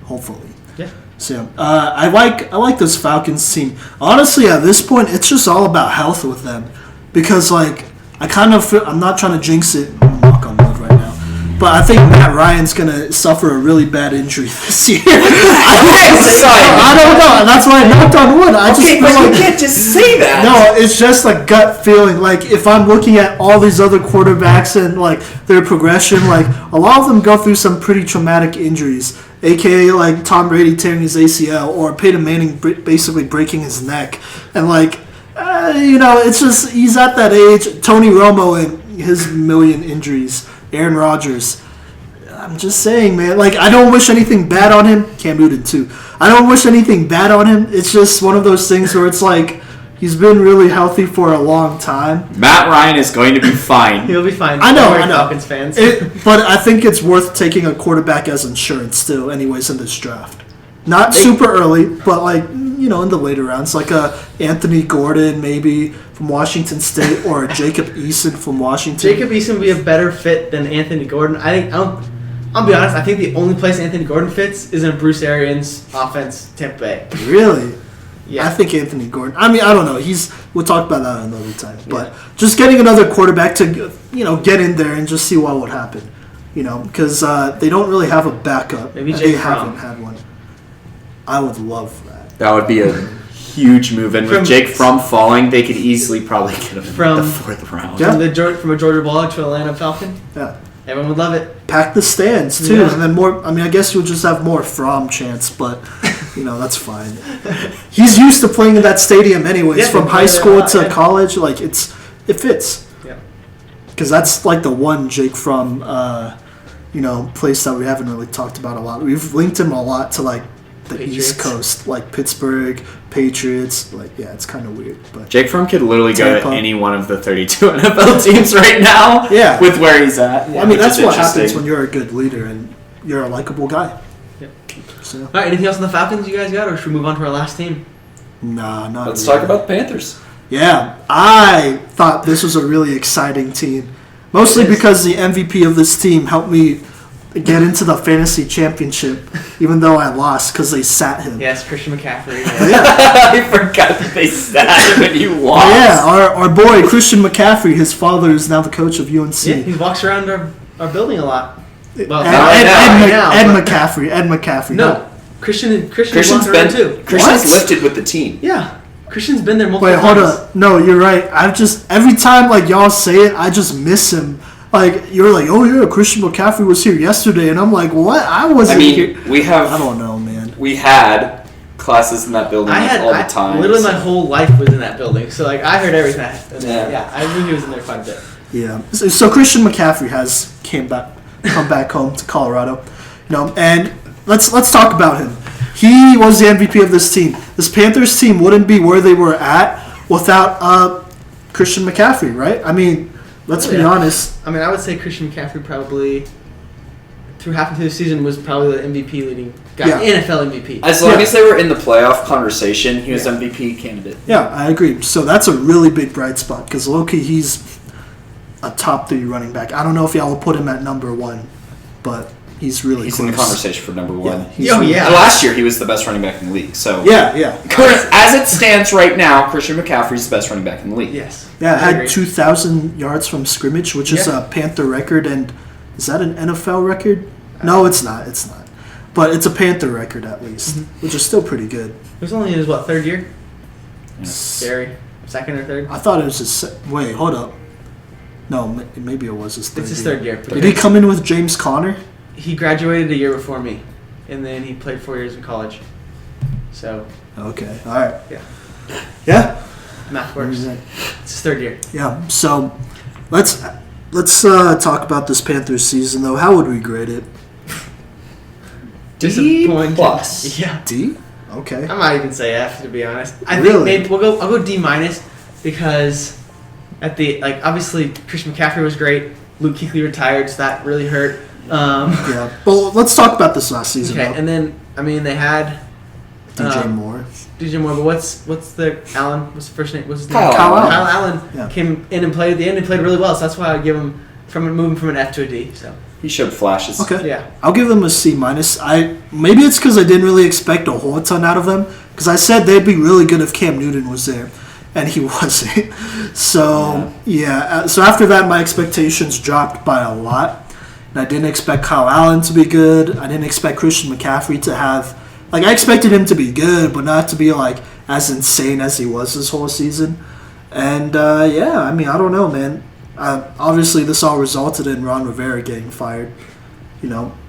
hopefully. Yeah. So I like this Falcons team. Honestly, at this point, it's just all about health with them, because like I kind of feel, I'm not trying to jinx it, knock on wood right now, but I think Matt Ryan's gonna suffer a really bad injury this year. I don't know, and that's why I knocked on wood. You can't just say that. No, it's just a gut feeling. Like if I'm looking at all these other quarterbacks and like their progression, like a lot of them go through some pretty traumatic injuries, aka like Tom Brady tearing his ACL or Peyton Manning basically breaking his neck, and like it's just he's at that age. Tony Romo and his million injuries. Aaron Rodgers. I'm just saying, man. Like, I don't wish anything bad on him. Cam Newton, too. I don't wish anything bad on him. It's just one of those things where it's like he's been really healthy for a long time. Matt Ryan is going to be fine. He'll be fine. I know. Falcons fans. But I think it's worth taking a quarterback as insurance still, anyways, in this draft. Not super early, but like, in the later rounds, like a Anthony Gordon maybe from Washington State or a Jacob Eason from Washington. Jacob Eason would be a better fit than Anthony Gordon. I'll be honest, I think the only place Anthony Gordon fits is in a Bruce Arians offense, Tampa Bay. Really? Yeah. I think Anthony Gordon. I mean, I don't know. We'll talk about that another time. But just getting another quarterback to, get in there and just see what would happen. Because they don't really have a backup. Maybe they Jake haven't Fromm. had one. I would love that. That would be a huge move. And with Jake Fromm falling, they could easily probably get him in the 4th round. Yeah. From a Georgia Bulldog to Atlanta Falcon. Yeah. Everyone would love it. Pack the stands, too. Yeah. And then more, I guess you'll just have more Fromm chance, but, that's fine. He's used to playing in that stadium anyways, from high school to college. Like, it fits. Yeah. Because that's, like, the one Jake Fromm, place that we haven't really talked about a lot. We've linked him a lot to, like, the Patriots. East Coast, like Pittsburgh, Patriots. Like, yeah, it's kind of weird. But Jake Fromm could literally go Tampa. to any one of the 32 NFL teams right now. Yeah. With where he's at. I mean, that's which is what happens interesting. when you're a good leader and you're a likable guy. Yep. So, All right, anything else on the Falcons you guys got, or should we move on to our last team? nah, not Let's really. talk about the Panthers. Yeah, I thought this was a really exciting team. Mostly It is. because the MVP of this team helped me get into the fantasy championship, even though I lost because they sat him. Yes, Christian McCaffrey. I forgot that they sat when you lost. Oh, yeah, our boy Christian McCaffrey, his father is now the coach of UNC. Yeah, he walks around our building a lot. Well, Ed but- McCaffrey. No, Christian's Christian's walking around been too. Christian's What? lifted with the team. Yeah, Christian's been there multiple Wait, hold times. up. No, you're right. I've just every time like y'all say it, I just miss him. Like you're like, oh yeah, Christian McCaffrey was here yesterday, and I'm like, what? I wasn't I here. mean, we have. I don't know, man. We had classes in that building all the time. Literally my whole life was in that building, so like I heard everything. Yeah. Yeah, I knew he was in there quite a bit. Yeah. So Christian McCaffrey has come back home to Colorado, and let's talk about him. He was the MVP of this team. This Panthers team wouldn't be where they were at without Christian McCaffrey, right? I mean, let's be Yeah. honest. I mean, I would say Christian McCaffrey probably through half of the season was probably the MVP leading guy, Yeah. NFL MVP. As long Yeah. as they were in the playoff conversation, he was Yeah. MVP candidate. Yeah, I agree. So that's a really big bright spot because Loki, he's a top 3 running back. I don't know if y'all will put him at number 1, but he's really He's close. in the conversation for number 1. he's Oh, really- yeah. And last year, he was the best running back in the league. So Yeah. As it stands right now, Christian McCaffrey's the best running back in the league. Yes. Yeah, I had agree. 2,000 yards from scrimmage, which is Yeah. a Panther record, and is that an NFL record? No, it's not. It's not. But it's a Panther record at least, which is still pretty good. He was only in his third year? Yeah. Scary. Second or third? I thought it was his. Wait, hold up. No, maybe it was his third. It's his year. third year. Did he come in with James Conner? He graduated a year before me, and then he played 4 years in college. So Okay, all right. Yeah. Yeah. math works. It's his third year. Yeah. So let's talk about this Panthers season though. How would we grade it? Disappointing. plus. Yeah. D. Okay. I might even say F to be honest. I Really? think maybe I'll go D minus because at the obviously Christian McCaffrey was great. Luke Kuechly retired, so that really hurt. Yeah. Well, let's talk about this last season. Okay, though. and then I mean they had DJ Moore. DJ Moore, but what's the Allen? What's the first name? What's his Kyle name? Allen. Kyle Allen Yeah. came in and played at the end and played really well. So that's why I give him moving from an F to a D. So He showed flashes. Okay. yeah, I'll give them a C minus. Maybe it's because I didn't really expect a whole ton out of them. Because I said they'd be really good if Cam Newton was there, and he wasn't. So so after that, my expectations dropped by a lot, and I didn't expect Kyle Allen to be good. I didn't expect Christian McCaffrey to have I expected him to be good, but not to be as insane as he was this whole season. And I mean, I don't know, man. Obviously, this all resulted in Ron Rivera getting fired,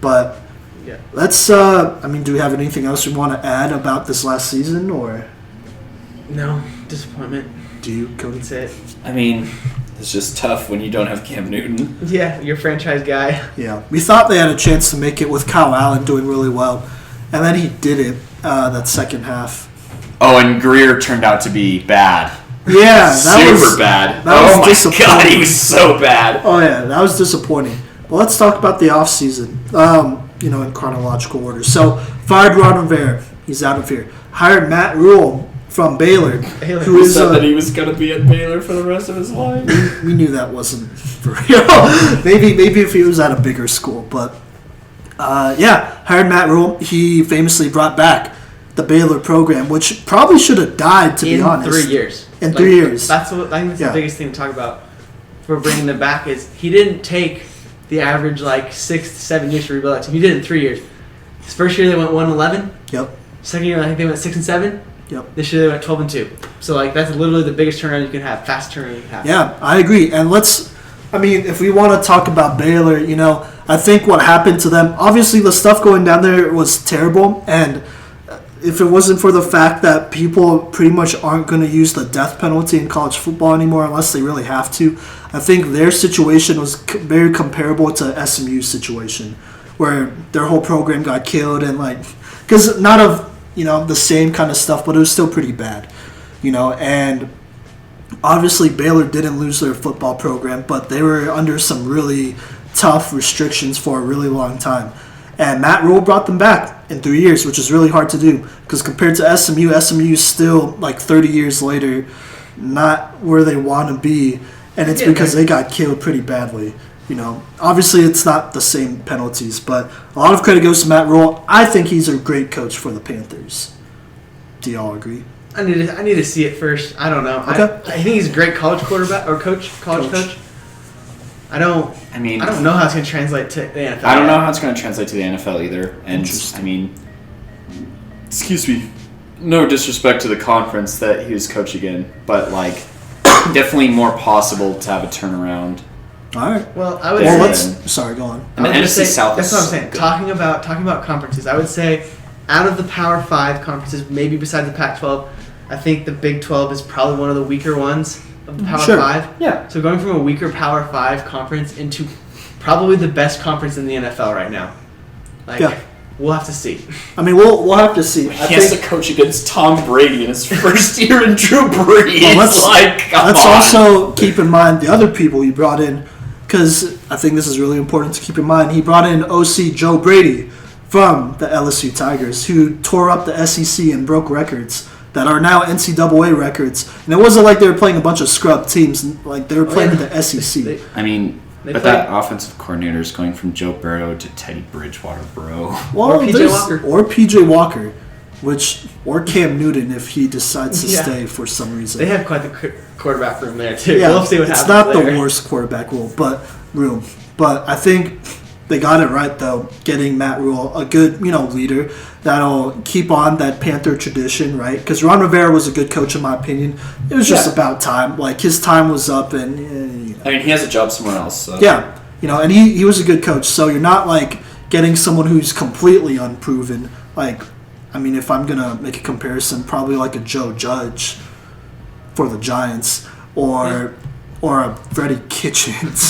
But yeah. let's. I mean, do we have anything else we want to add about this last season, or No disappointment. do you, Cody? That's it. I mean, it's just tough when you don't have Cam Newton. Yeah, your franchise guy. Yeah, we thought they had a chance to make it with Kyle Allen doing really well, and then he didn't that second half. Oh, and Greer turned out to be bad. Yeah, that Super was bad. that was Oh my disappointing. god, he was so bad. Oh yeah, that was disappointing. Well, let's talk about the offseason, in chronological order. So, fired Ron Rivera. He's out of here. Hired Matt Rule from Baylor, who He is said that he was going to be at Baylor for the rest of his life. we knew that wasn't for real. maybe if he was at a bigger school, but hired Matt Rule. He famously brought back the Baylor program, which probably should have died, to be honest. 3 years. In 3 years. That's what I think that's Yeah. the biggest thing to talk about for bringing them back is he didn't take the average 6 to 7 years to rebuild that team. He did it in 3 years. His first year they went 1-11. Yep. Second year I think they went 6-7. Yep. This year they went 12-2. So that's literally the biggest turnaround you can have, fast turnaround you can have. Yeah, I agree. And if we want to talk about Baylor, I think what happened to them, obviously the stuff going down there was terrible. And if it wasn't for the fact that people pretty much aren't going to use the death penalty in college football anymore unless they really have to, I think their situation was very comparable to SMU's situation, where their whole program got killed and because not of the same kind of stuff, but it was still pretty bad, and obviously Baylor didn't lose their football program, but they were under some really tough restrictions for a really long time. And Matt Rule brought them back in 3 years, which is really hard to do because compared to SMU is still like 30 years later not where they want to be, and it's because they got killed pretty badly. Obviously it's not the same penalties, but a lot of credit goes to Matt Rule. I think he's a great coach for the Panthers. Do y'all agree? I need to see it first. I don't know. Okay. I think he's a great college quarterback or college coach. I don't know how it's going to translate to the NFL. I don't know how it's going to translate to the NFL either. And excuse me, no disrespect to the conference that he was coaching in, but definitely more possible to have a turnaround. All right. Well, I would say. Sorry, go on. And the NFC South. That's what I'm saying. Good. Talking about conferences, I would say out of the Power 5 conferences, maybe besides the Pac-12, I think the Big 12 is probably one of the weaker ones of the Power 5. Yeah. So going from a weaker Power 5 conference into probably the best conference in the NFL right now. We'll have to see. We'll have to see. He has to coach against Tom Brady in his first year in Drew Brees. Well, let's also keep in mind the other people he brought in, because I think this is really important to keep in mind. He brought in OC Joe Brady from the LSU Tigers, who tore up the SEC and broke records that are now NCAA records. And it wasn't like they were playing a bunch of scrub teams. They were playing in the SEC. That offensive coordinator is going from Joe Burrow to Teddy Bridgewater, bro. Well, or PJ Walker. Or PJ Walker, or Cam Newton if he decides to stay for some reason. They have quite the quarterback room there, too. Yeah, we'll see what happens. It's not the worst quarterback room, but I think they got it right, though, getting Matt Rule, a good leader that'll keep on that Panther tradition, right? Because Ron Rivera was a good coach, in my opinion. It was just about time. His time was up, and he has a job somewhere else. So. Yeah, and he was a good coach. So you're not getting someone who's completely unproven. If I'm gonna make a comparison, probably a Joe Judge for the Giants, or a Freddie Kitchens.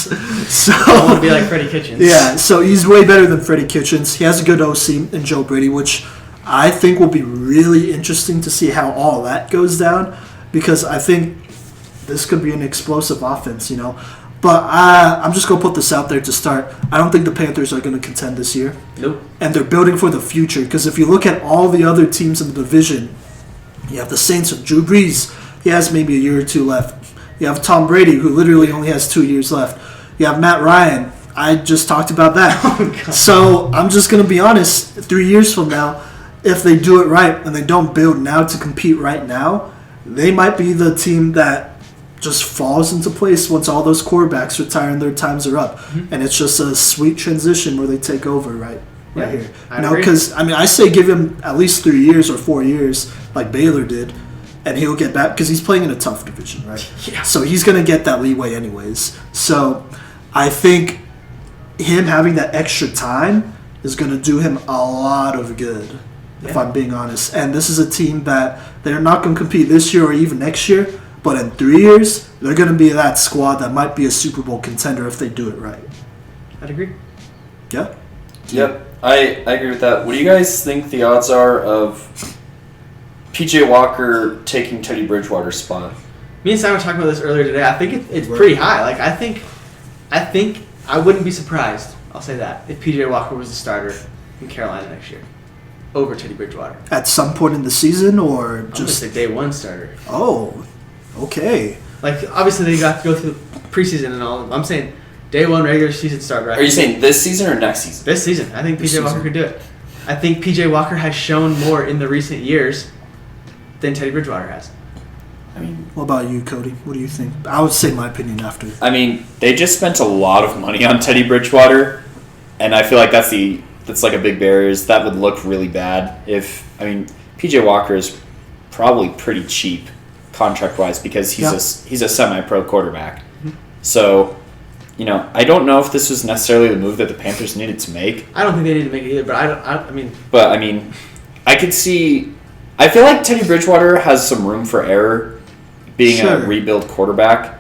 So I want to be like Freddie Kitchens. Yeah, so he's way better than Freddie Kitchens. He has a good OC in Joe Brady, which I think will be really interesting to see how all that goes down, because I think this could be an explosive offense, But I'm just going to put this out there to start. I don't think the Panthers are going to contend this year. Nope. And they're building for the future, because if you look at all the other teams in the division, you have the Saints with Drew Brees. He has maybe a year or two left. You have Tom Brady, who literally only has 2 years left. You have Matt Ryan. I just talked about that. Oh, so I'm just going to be honest. 3 years from now, if they do it right and they don't build now to compete right now, they might be the team that just falls into place once all those quarterbacks retire and their times are up. Mm-hmm. And it's just a sweet transition where they take over right here. Because, I say give him at least 3 years or 4 years like Baylor did, and he'll get back because he's playing in a tough division, right? Yeah. So he's going to get that leeway anyways. So I think him having that extra time is going to do him a lot of good, if I'm being honest. And this is a team that they're not going to compete this year or even next year, but in 3 years, they're going to be that squad that might be a Super Bowl contender if they do it right. I'd agree. Yeah? Yep, I agree with that. What do you guys think the odds are of PJ Walker taking Teddy Bridgewater's spot? Me and Simon were talking about this earlier today. I think it's pretty high. I think I wouldn't be surprised, I'll say that, if PJ Walker was the starter in Carolina next year over Teddy Bridgewater. At some point in the season, or just a day one starter? Oh, okay. Obviously they got to go through preseason and all. I'm saying day one regular season starter. Are you saying this season or next season? This season. I think PJ Walker could do it. I think PJ Walker has shown more in the recent years than Teddy Bridgewater has. What about you, Cody? What do you think? I would say my opinion after. They just spent a lot of money on Teddy Bridgewater, and I feel like that's a big barrier. That would look really bad PJ Walker is probably pretty cheap contract-wise because he's a semi-pro quarterback. Mm-hmm. So, I don't know if this was necessarily the move that the Panthers needed to make. I don't think they need to make it either, but I could see. I feel like Teddy Bridgewater has some room for error being a rebuild quarterback,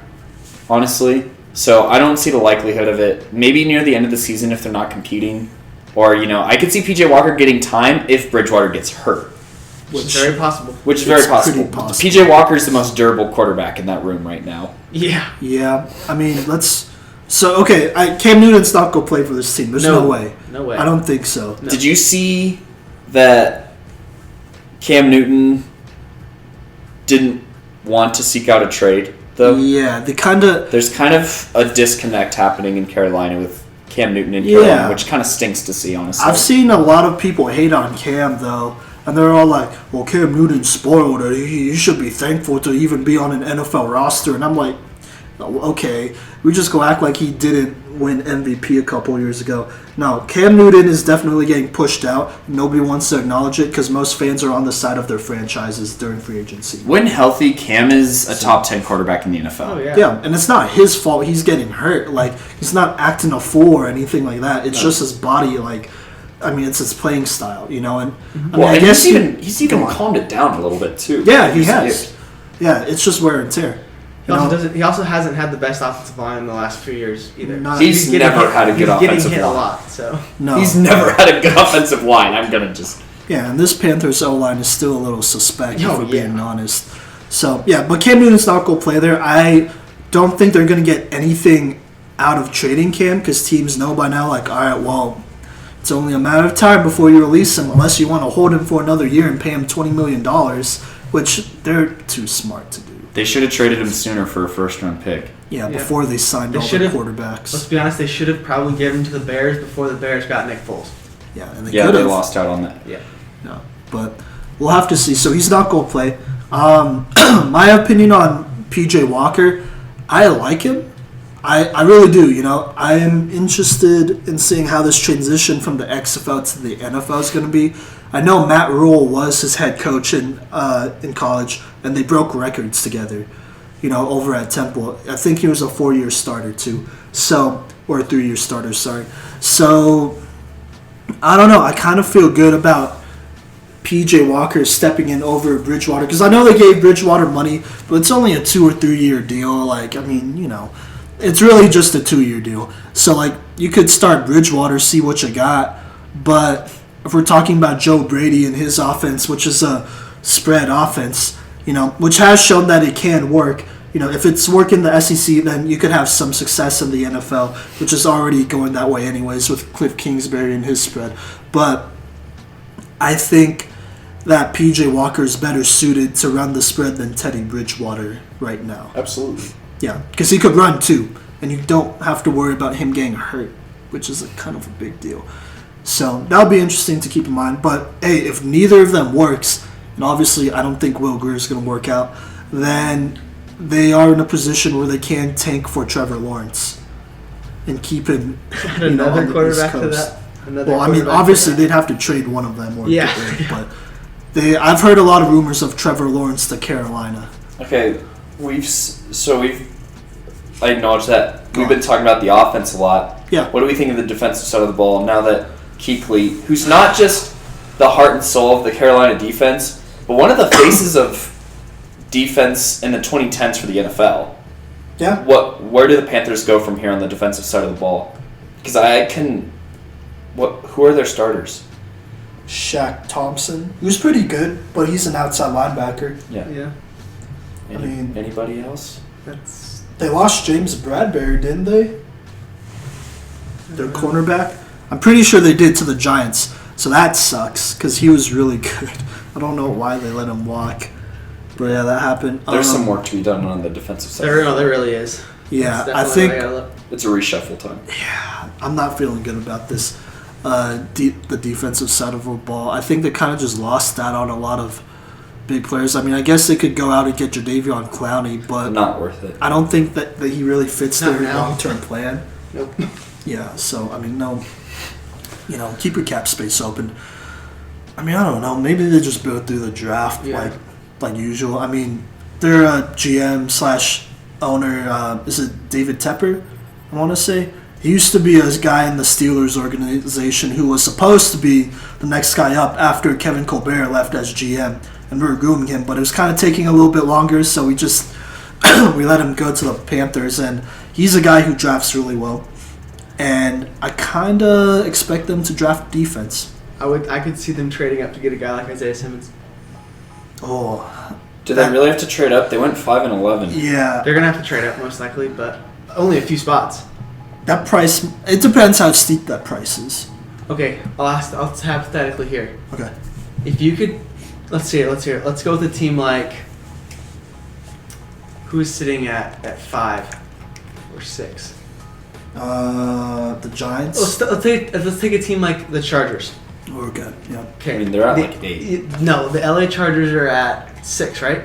honestly. So I don't see the likelihood of it. Maybe near the end of the season if they're not competing, Or, I could see PJ Walker getting time if Bridgewater gets hurt. Which is very possible. Which is very possible. Pretty possible. PJ Walker is the most durable quarterback in that room right now. Yeah. Yeah. I mean, Cam Newton's not going to play for this team. There's no way. No way. I don't think so. No. Did you see that Cam Newton didn't want to seek out a trade, though? Yeah. There's kind of a disconnect happening in Carolina with Cam Newton in Carolina, which kind of stinks to see, honestly. I've seen a lot of people hate on Cam, though. And they're all like, well, Cam Newton's spoiled. Or he should be thankful to even be on an NFL roster. And I'm like, okay, we just go act like he didn't win MVP a couple years ago. No, Cam Newton is definitely getting pushed out. Nobody wants to acknowledge it because most fans are on the side of their franchises during free agency. When healthy, Cam is a top 10 quarterback in the NFL. Oh, yeah. Yeah, and it's not his fault he's getting hurt. Like, he's not acting a fool or anything like that. It's just his body, it's his playing style, And I guess he's even calmed it down a little bit too. Yeah, he has. Yeah, it's just wear and tear. He also hasn't had the best offensive line in the last few years either. He's never had a good offensive line. He's getting hit a lot, so. No. He's never had a good offensive line. I'm gonna just. Yeah, and this Panthers O-line is still a little suspect, if we're being honest. So, yeah, but Cam Newton's not going to play there. I don't think they're going to get anything out of trading Cam because teams know by now, all right, well, it's only a matter of time before you release him unless you want to hold him for another year and pay him $20 million, which they're too smart to do. They should have traded him sooner for a first-round pick. Yeah, before they signed all the quarterbacks. Let's be honest, they should have probably given him to the Bears before the Bears got Nick Foles. Yeah, and they lost out on that. Yeah. No, but we'll have to see. So he's not going to play. My opinion on PJ Walker, I like him. I really do. I am interested in seeing how this transition from the XFL to the NFL is going to be. I know Matt Rule was his head coach in college, and they broke records together, over at Temple. I think he was a 4-year starter, too. Or a 3-year starter, sorry. So, I don't know. I kind of feel good about PJ Walker stepping in over Bridgewater, because I know they gave Bridgewater money, but it's only a 2 or 3 year deal. It's really just a 2-year deal. So, you could start Bridgewater, see what you got, but if we're talking about Joe Brady and his offense, which is a spread offense, which has shown that it can work. If it's working the SEC, then you could have some success in the NFL, which is already going that way anyways with Cliff Kingsbury and his spread. But I think that PJ Walker is better suited to run the spread than Teddy Bridgewater right now. Absolutely. Yeah, because he could run too, and you don't have to worry about him getting hurt, which is kind of a big deal. So that'll be interesting to keep in mind. But hey, if neither of them works, and obviously I don't think Will Grier is going to work out, then they are in a position where they can tank for Trevor Lawrence and keep him another on the quarterback East Coast. to that. Obviously they'd have to trade one of them. But I've heard a lot of rumors of Trevor Lawrence to Carolina. Okay, I acknowledge that we've been talking about the offense a lot. Yeah. What do we think of the defensive side of the ball now that Kuechly, who's not just the heart and soul of the Carolina defense, but one of the faces of defense in the 2010s for the NFL. Yeah. Where do the Panthers go from here on the defensive side of the ball? Because who are their starters? Shaq Thompson, who's pretty good, but he's an outside linebacker. Yeah. Anybody else? They lost James Bradbury, didn't they? Their cornerback? I'm pretty sure they did to the Giants, so that sucks because he was really good. I don't know why they let him walk, but yeah, that happened. There's some work to be done on the defensive side. There really is. Yeah, I think it's a reshuffle time. Yeah, I'm not feeling good about this. The defensive side of the ball. I think they kind of just lost that on a lot of big players. I guess they could go out and get Jadeveon Clowney, but not worth it. I don't think that he really fits their now. long-term plan. Nope. Yeah, so no. Keep your cap space open. I don't know. Maybe they just go through the draft like usual. Their GM/owner is it David Tepper? I want to say. He used to be a guy in the Steelers organization who was supposed to be the next guy up after Kevin Colbert left as GM, and we were grooming him, but it was kind of taking a little bit longer, so we just we let him go to the Panthers, and he's a guy who drafts really well. and I kind of expect them to draft defense. I could see them trading up to get a guy like Isaiah Simmons. Oh, Do they really have to trade up? They went 5-11. yeah. They're gonna have to trade up most likely, but only a few spots. That price, it depends how steep that price is. Okay, I'll hypothetically here. Okay. If you could, let's hear it. Let's go with a team like who's sitting at 5 or 6. The Giants. Let's take a team like the Chargers. We're good. Yeah. Okay. I mean, they're at like 8. No, the LA Chargers are at 6, right?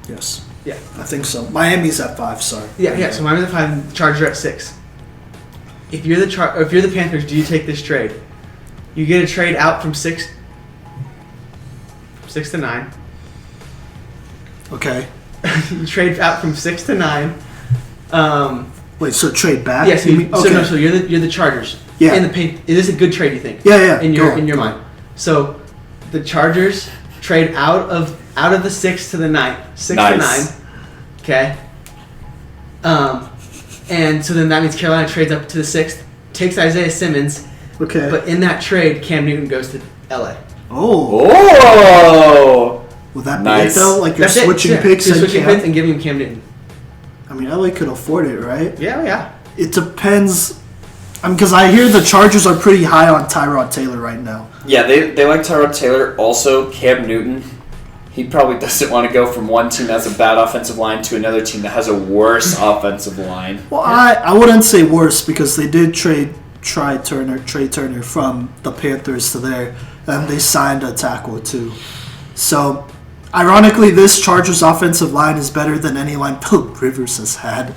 Yes. Yeah. I think so. Miami's at 5. Sorry. Yeah. So Miami's at 5, Chargers are at 6. If you're the Panthers, do you take this trade? You get a trade out from 6 to 9. Okay. You trade out from 6 to 9. Wait. So trade back? Yes. You mean? So you're the Chargers. Yeah. In the paint, is this a good trade? You think? Yeah. In Go on. your mind. So the Chargers trade out of the 6 to the 9. 6 Nice. to 9. Okay. And so then that means Carolina trades up to the 6th, takes Isaiah Simmons, Okay. but in that trade, Cam Newton goes to LA. Oh. Oh! Would that be Nice. it though? Like you're That's it. switching Yeah. picks You're and switching Cam? picks and giving him Cam Newton. I mean, LA could afford it, right? Yeah. It depends. Because I hear the Chargers are pretty high on Tyrod Taylor right now. Yeah, they like Tyrod Taylor. Also, Cam Newton, he probably doesn't want to go from one team that has a bad offensive line to another team that has a worse offensive line. Well, I wouldn't say worse because they did trade Trey Turner from the Panthers to there, and they signed a tackle too. So, ironically, this Chargers offensive line is better than any line Philip Rivers has had.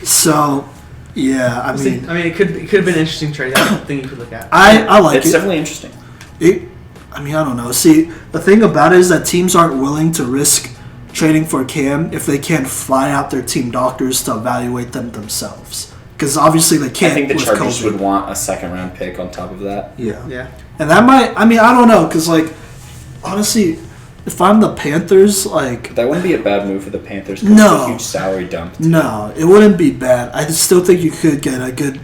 So, yeah, I mean, it could have been an interesting trade. That's something you could look at. I like It's it. definitely interesting. I mean, I don't know. See, the thing about it is that teams aren't willing to risk trading for Cam if they can't fly out their team doctors to evaluate them themselves. Because obviously they can't. I think the with Chargers COVID. would want a second-round pick on top of that. Yeah. Yeah. And that might. I mean, I don't know. Because honestly, if I'm the Panthers, That wouldn't be a bad move for the Panthers because No. it's a huge salary dump. no, it wouldn't be bad. I still think you could get a good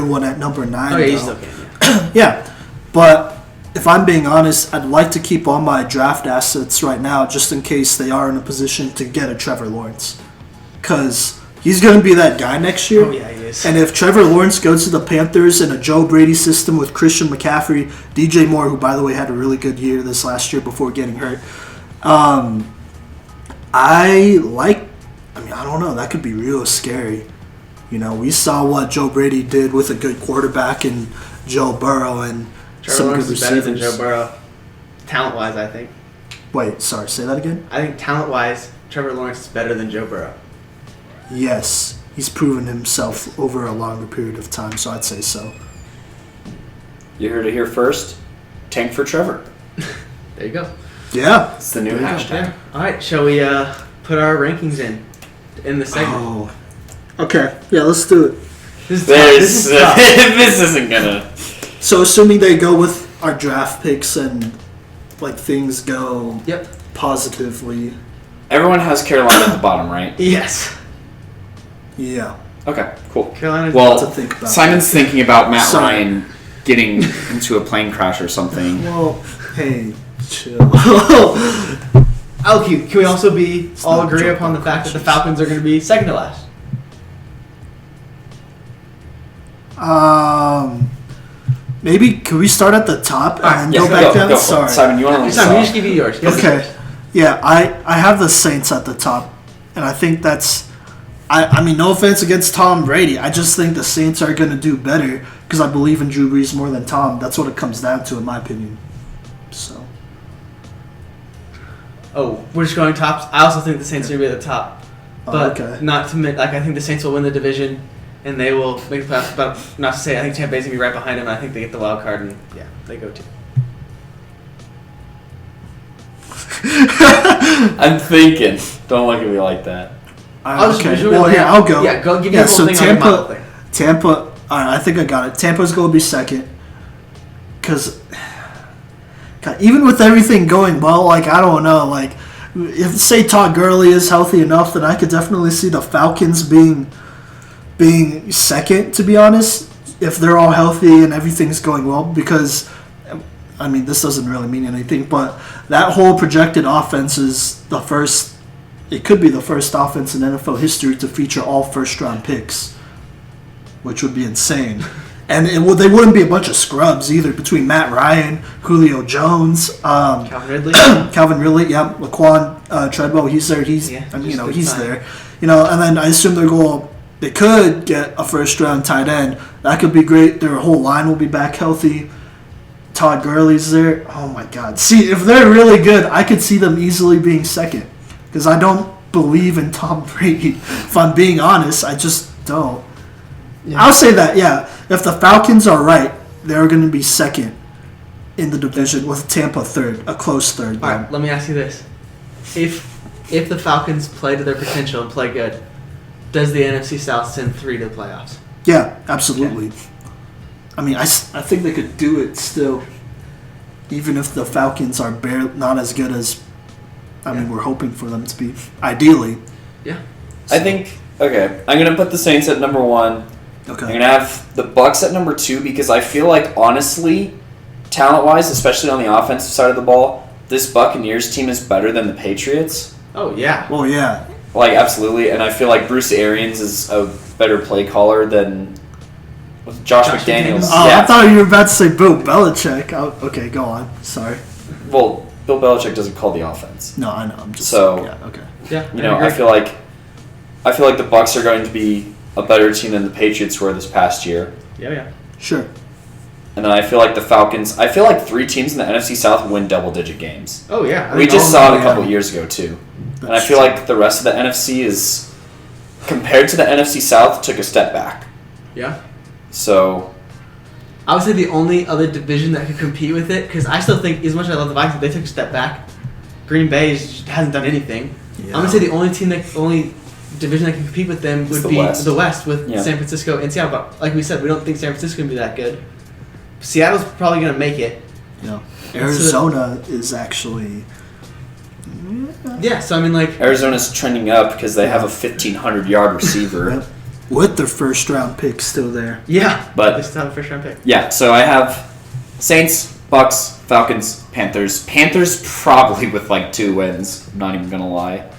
one at number 9. Oh yeah, you though. still can. Yeah, but if I'm being honest, I'd like to keep all my draft assets right now just in case they are in a position to get a Trevor Lawrence. Because he's going to be that guy next year. Oh yeah, he is. And if Trevor Lawrence goes to the Panthers in a Joe Brady system with Christian McCaffrey, DJ Moore, who, by the way, had a really good year this last year before getting hurt, I don't know, that could be real scary. You know, we saw what Joe Brady did with a good quarterback and Joe Burrow and Trevor some Lawrence good is better than receivers. Joe Burrow, talent-wise. I think. Wait, sorry, say that again? I think talent-wise, Trevor Lawrence is better than Joe Burrow. Yes, he's proven himself over a longer period of time, so I'd say so. You heard it here first. Tank for Trevor. There you go. Yeah. It's the new There you go. hashtag. Yeah. All right. Shall we put our rankings in the segment? Oh. Okay, yeah, let's do it. This This, is tough. this isn't gonna. So assuming they go with our draft picks and things go Yep. positively, Everyone has Carolina at the bottom, right? Yes. yeah. Okay, cool. Carolina's Well, to think about Simon's thinking about Matt Sorry. Ryan getting into a plane crash or something. Well, hey, chill. Okay, can we also be all not agree joke upon the about fact that the crashes. Falcons are going to be second to last? Maybe could we start at the top and yes, go back down? Go. Sorry. Simon, you want to Simon, you just give you yours. Give us Okay. yours. Yeah, I have the Saints at the top, and I think that's. I mean, no offense against Tom Brady. I just think the Saints are going to do better because I believe in Drew Brees more than Tom. That's what it comes down to, in my opinion. So. Oh, we're just going tops. I also think the Saints are going to be at the top, but okay. not to I think the Saints will win the division, and they will make the playoffs. But not to say I think Tampa Bay's going to be right behind them. And I think they get the wild card, and yeah, they go too. I'm thinking. Don't look at me like that. I'll just Okay. visually Well, lay yeah, out- I'll go. Yeah, go give me Yeah, the whole so thing on your model thing. Tampa. All right, I think I got it. Tampa's going to be second. Because, even with everything going well, I don't know. If say Todd Gurley is healthy enough, then I could definitely see the Falcons being second. To be honest, if they're all healthy and everything's going well, because, I mean, this doesn't really mean anything, but that whole projected offense is it could be the first offense in NFL history to feature all first-round picks, which would be insane. And they wouldn't be a bunch of scrubs either, between Matt Ryan, Julio Jones, Calvin Ridley. Laquan Treadwell, he's there. He's there. And then I assume they could get a first-round tight end. That could be great. Their whole line will be back healthy. Todd Gurley's there. Oh, my God. See, if they're really good, I could see them easily being second. Because I don't believe in Tom Brady. If I'm being honest, I just don't. Yeah. I'll say that, yeah. If the Falcons are right, they're going to be second in the division with Tampa third, a close third. All right, let me ask you this. If the Falcons play to their potential and play good, does the NFC South send 3 to the playoffs? Yeah, absolutely. Okay. I mean, I think they could do it still, even if the Falcons are not as good as, I mean, we're hoping for them to be, ideally. Yeah. I think, okay, I'm going to put the Saints at number 1. Okay. I'm going to have the Bucs at number 2 because I feel like, honestly, talent-wise, especially on the offensive side of the ball, this Buccaneers team is better than the Patriots. Oh, yeah. Well, yeah. Like, absolutely. And I feel like Bruce Arians is a better play caller than Josh McDaniels. Oh, yeah. I thought you were about to say Bill Belichick. Okay, go on. Sorry. Well, Bill Belichick doesn't call the offense. No, I know. I'm just yeah, okay. Yeah, I feel like the Bucs are going to be a better team than the Patriots were this past year. Yeah. Sure. And then I feel like the Falcons. I feel like 3 teams in the NFC South win double-digit games. Oh yeah, we just saw it a couple years ago too. And I feel like the rest of the NFC is, compared to the NFC South, took a step back. Yeah. So, I would say the only other division that could compete with it, because I still think, as much as I love the Vikings, they took a step back. Green Bay hasn't done anything. Yeah. I'm gonna say the only division that can compete with them would be the West with San Francisco and Seattle. But like we said, we don't think San Francisco can be that good. Seattle's probably gonna make it. Yeah. Arizona is actually. Yeah, so I mean, like, Arizona's trending up because they have a 1,500-yard receiver. Yep. With their first-round pick still there. Yeah, but they still have a first-round pick. Yeah, so I have Saints, Bucks, Falcons, Panthers. Panthers probably with like 2 wins. I'm not even gonna lie.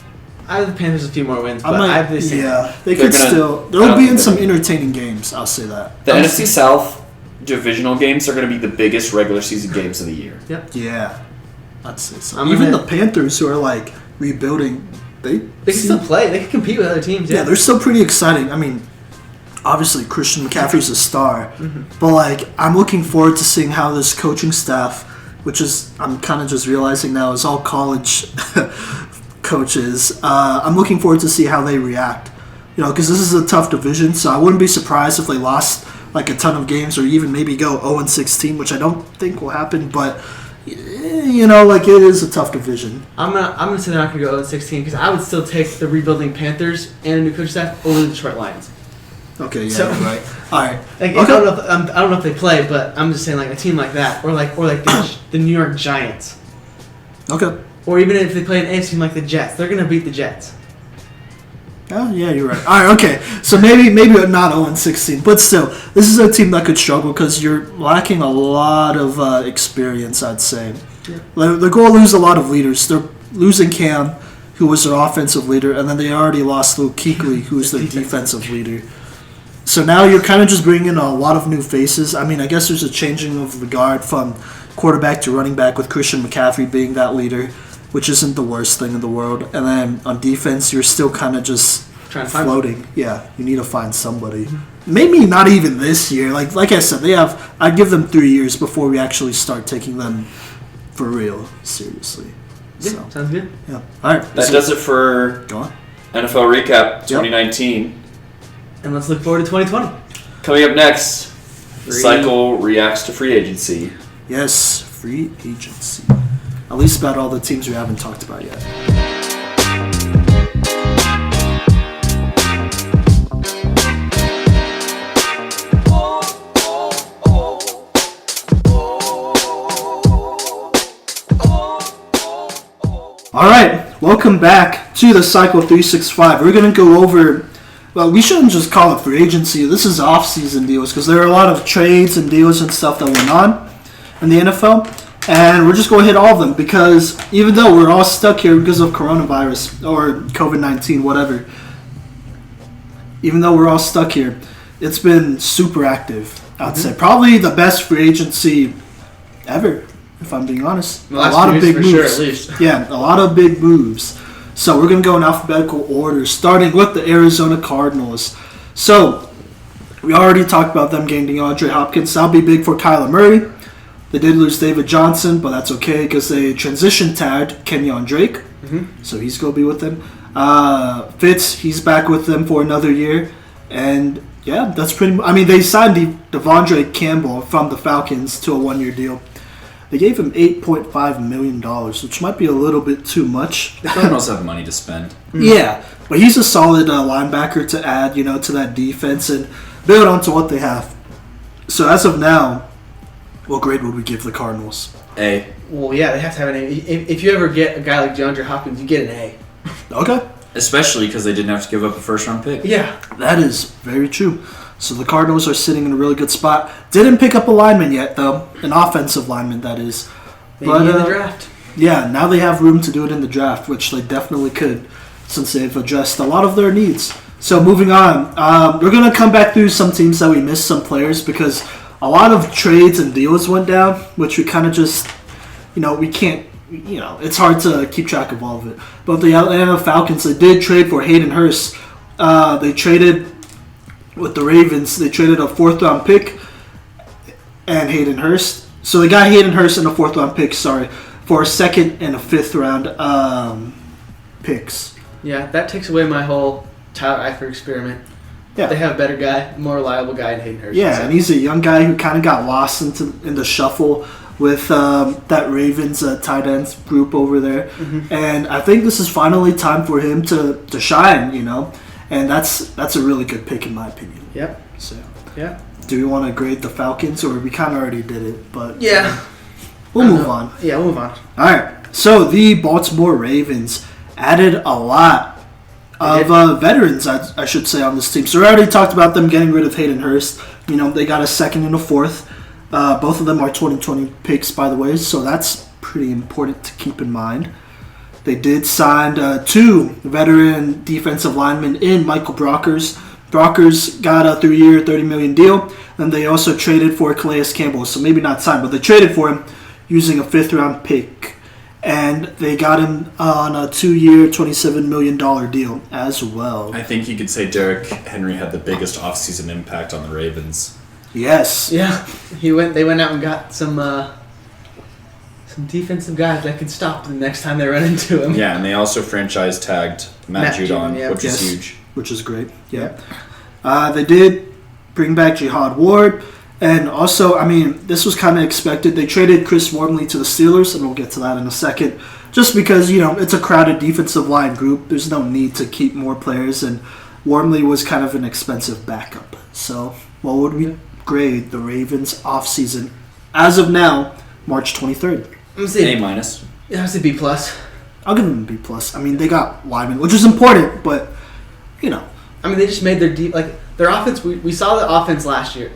I have the Panthers a few more wins, but I have the same. Yeah, they could still. They'll be in some entertaining games. I'll say that. The NFC South divisional games are going to be the biggest regular season games of the year. Yep. Yeah, I'd say so. Even the Panthers, who are like rebuilding, they can still play. They can compete with other teams. Yeah, they're still pretty exciting. I mean, obviously Christian McCaffrey's a star, but like I'm looking forward to seeing how this coaching staff, which is I'm kind of just realizing now is all college coaches. I'm looking forward to see how they react. Because this is a tough division, so I wouldn't be surprised if they lost like a ton of games or even maybe go 0-16, which I don't think will happen, but like it is a tough division. I'm gonna say they're not gonna go 0-16 because I would still take the rebuilding Panthers and a new coach staff over the Detroit Lions. Okay, yeah, so, right. All right. Like, okay. I don't know if they play, but I'm just saying like a team like that, or like the New York Giants. Okay. Or even if they play an AFC team like the Jets, they're gonna beat the Jets. Oh, yeah, you're right. All right, okay. So maybe not 0-16, but still, this is a team that could struggle because you're lacking a lot of experience, I'd say. Yeah. They're going to lose a lot of leaders. They're losing Cam, who was their offensive leader, and then they already lost Luke Kuechly, who was their defensive leader. So now you're kind of just bringing in a lot of new faces. I mean, I guess there's a changing of the guard from quarterback to running back with Christian McCaffrey being that leader, which isn't the worst thing in the world. And then on defense, you're still kind of just floating. Yeah, you need to find somebody. Mm-hmm. Maybe not even this year. Like I said, I'd give them 3 years before we actually start taking them for real, seriously. Yeah, so, sounds good. Yeah. All right. That does it for NFL Recap 2019. And let's look forward to 2020. Coming up next, the cycle reacts to free agency. Yes, free agency. At least about all the teams we haven't talked about yet. All right, welcome back to the Cycle 365. We're going to go over Well, we shouldn't just call it free agency. This is off-season deals because there are a lot of trades and deals and stuff that went on in the NFL, and we're just going to hit all of them because even though we're all stuck here because of coronavirus or COVID-19, whatever, even though we're all stuck here, it's been super active, I'd say. Probably the best free agency ever, if I'm being honest. A lot of big moves. Sure, at least. Yeah, a lot of big moves. So we're going to go in alphabetical order, starting with the Arizona Cardinals. So we already talked about them getting DeAndre Hopkins. That'll be big for Kyler Murray. They did lose David Johnson, but that's okay because they transition tagged Kenyon Drake. So he's going to be with them. Fitz, he's back with them for another year. And yeah, that's pretty much. I mean, they signed Devondre Campbell from the Falcons to a 1-year deal. They gave him $8.5 million, which might be a little bit too much. The Cardinals have money to spend. Yeah, but he's a solid linebacker to add, to that defense and build onto what they have. So as of now, what grade would we give the Cardinals? A. Well, yeah, they have to have an A. If you ever get a guy like DeAndre Hopkins, you get an A. Okay. Especially because they didn't have to give up a first-round pick. Yeah. That is very true. So the Cardinals are sitting in a really good spot. Didn't pick up a lineman yet, though. An offensive lineman, that is. Maybe in the draft. Yeah, now they have room to do it in the draft, which they definitely could since they've addressed a lot of their needs. So moving on, we're going to come back through some teams that we missed, some players, because a lot of trades and deals went down, which we kind of just, we can't, it's hard to keep track of all of it. But the Atlanta Falcons, they did trade for Hayden Hurst. They traded with the Ravens. They traded a 4th-round pick and Hayden Hurst. So they got Hayden Hurst and a 4th-round pick, for a 2nd and a 5th-round picks. Yeah, that takes away my whole Tyler Eifert experiment. Yeah. They have a better guy, more reliable guy in Hayden Hurst. Yeah, and he's a young guy who kind of got lost in the shuffle with that Ravens tight ends group over there. And I think this is finally time for him to shine, And that's a really good pick in my opinion. Yep. So, yeah. Do we want to grade the Falcons, or we kind of already did it? But yeah, we'll move on. Yeah, we'll move on. All right. So the Baltimore Ravens added a lot of veterans, I should say, on this team. So we already talked about them getting rid of Hayden Hurst. They got a 2nd and a 4th. Both of them are 2020 picks, by the way. So that's pretty important to keep in mind. They did sign 2 veteran defensive linemen in Michael Brockers. Brockers got a 3-year, $30 million deal. And they also traded for Calais Campbell. So maybe not signed, but they traded for him using a 5th-round pick. And they got him on a 2-year, $27 million deal as well. I think you could say Derrick Henry had the biggest offseason impact on the Ravens. Yes. Yeah, they went out and got some defensive guys that could stop the next time they run into him. Yeah, and they also franchise tagged Matt Judon, which is huge. Which is great, yeah. They did bring back Jihad Ward, and also, this was kind of expected. They traded Chris Wormley to the Steelers, and we'll get to that in a second, just because, it's a crowded defensive line group. There's no need to keep more players, and Wormley was kind of an expensive backup. So, what would we grade the Ravens offseason as of now, March 23rd? I'm gonna say A minus. Yeah, I say B plus. I'll give them a B plus. They got linemen, which is important, but they just made their offense. We saw the offense last year.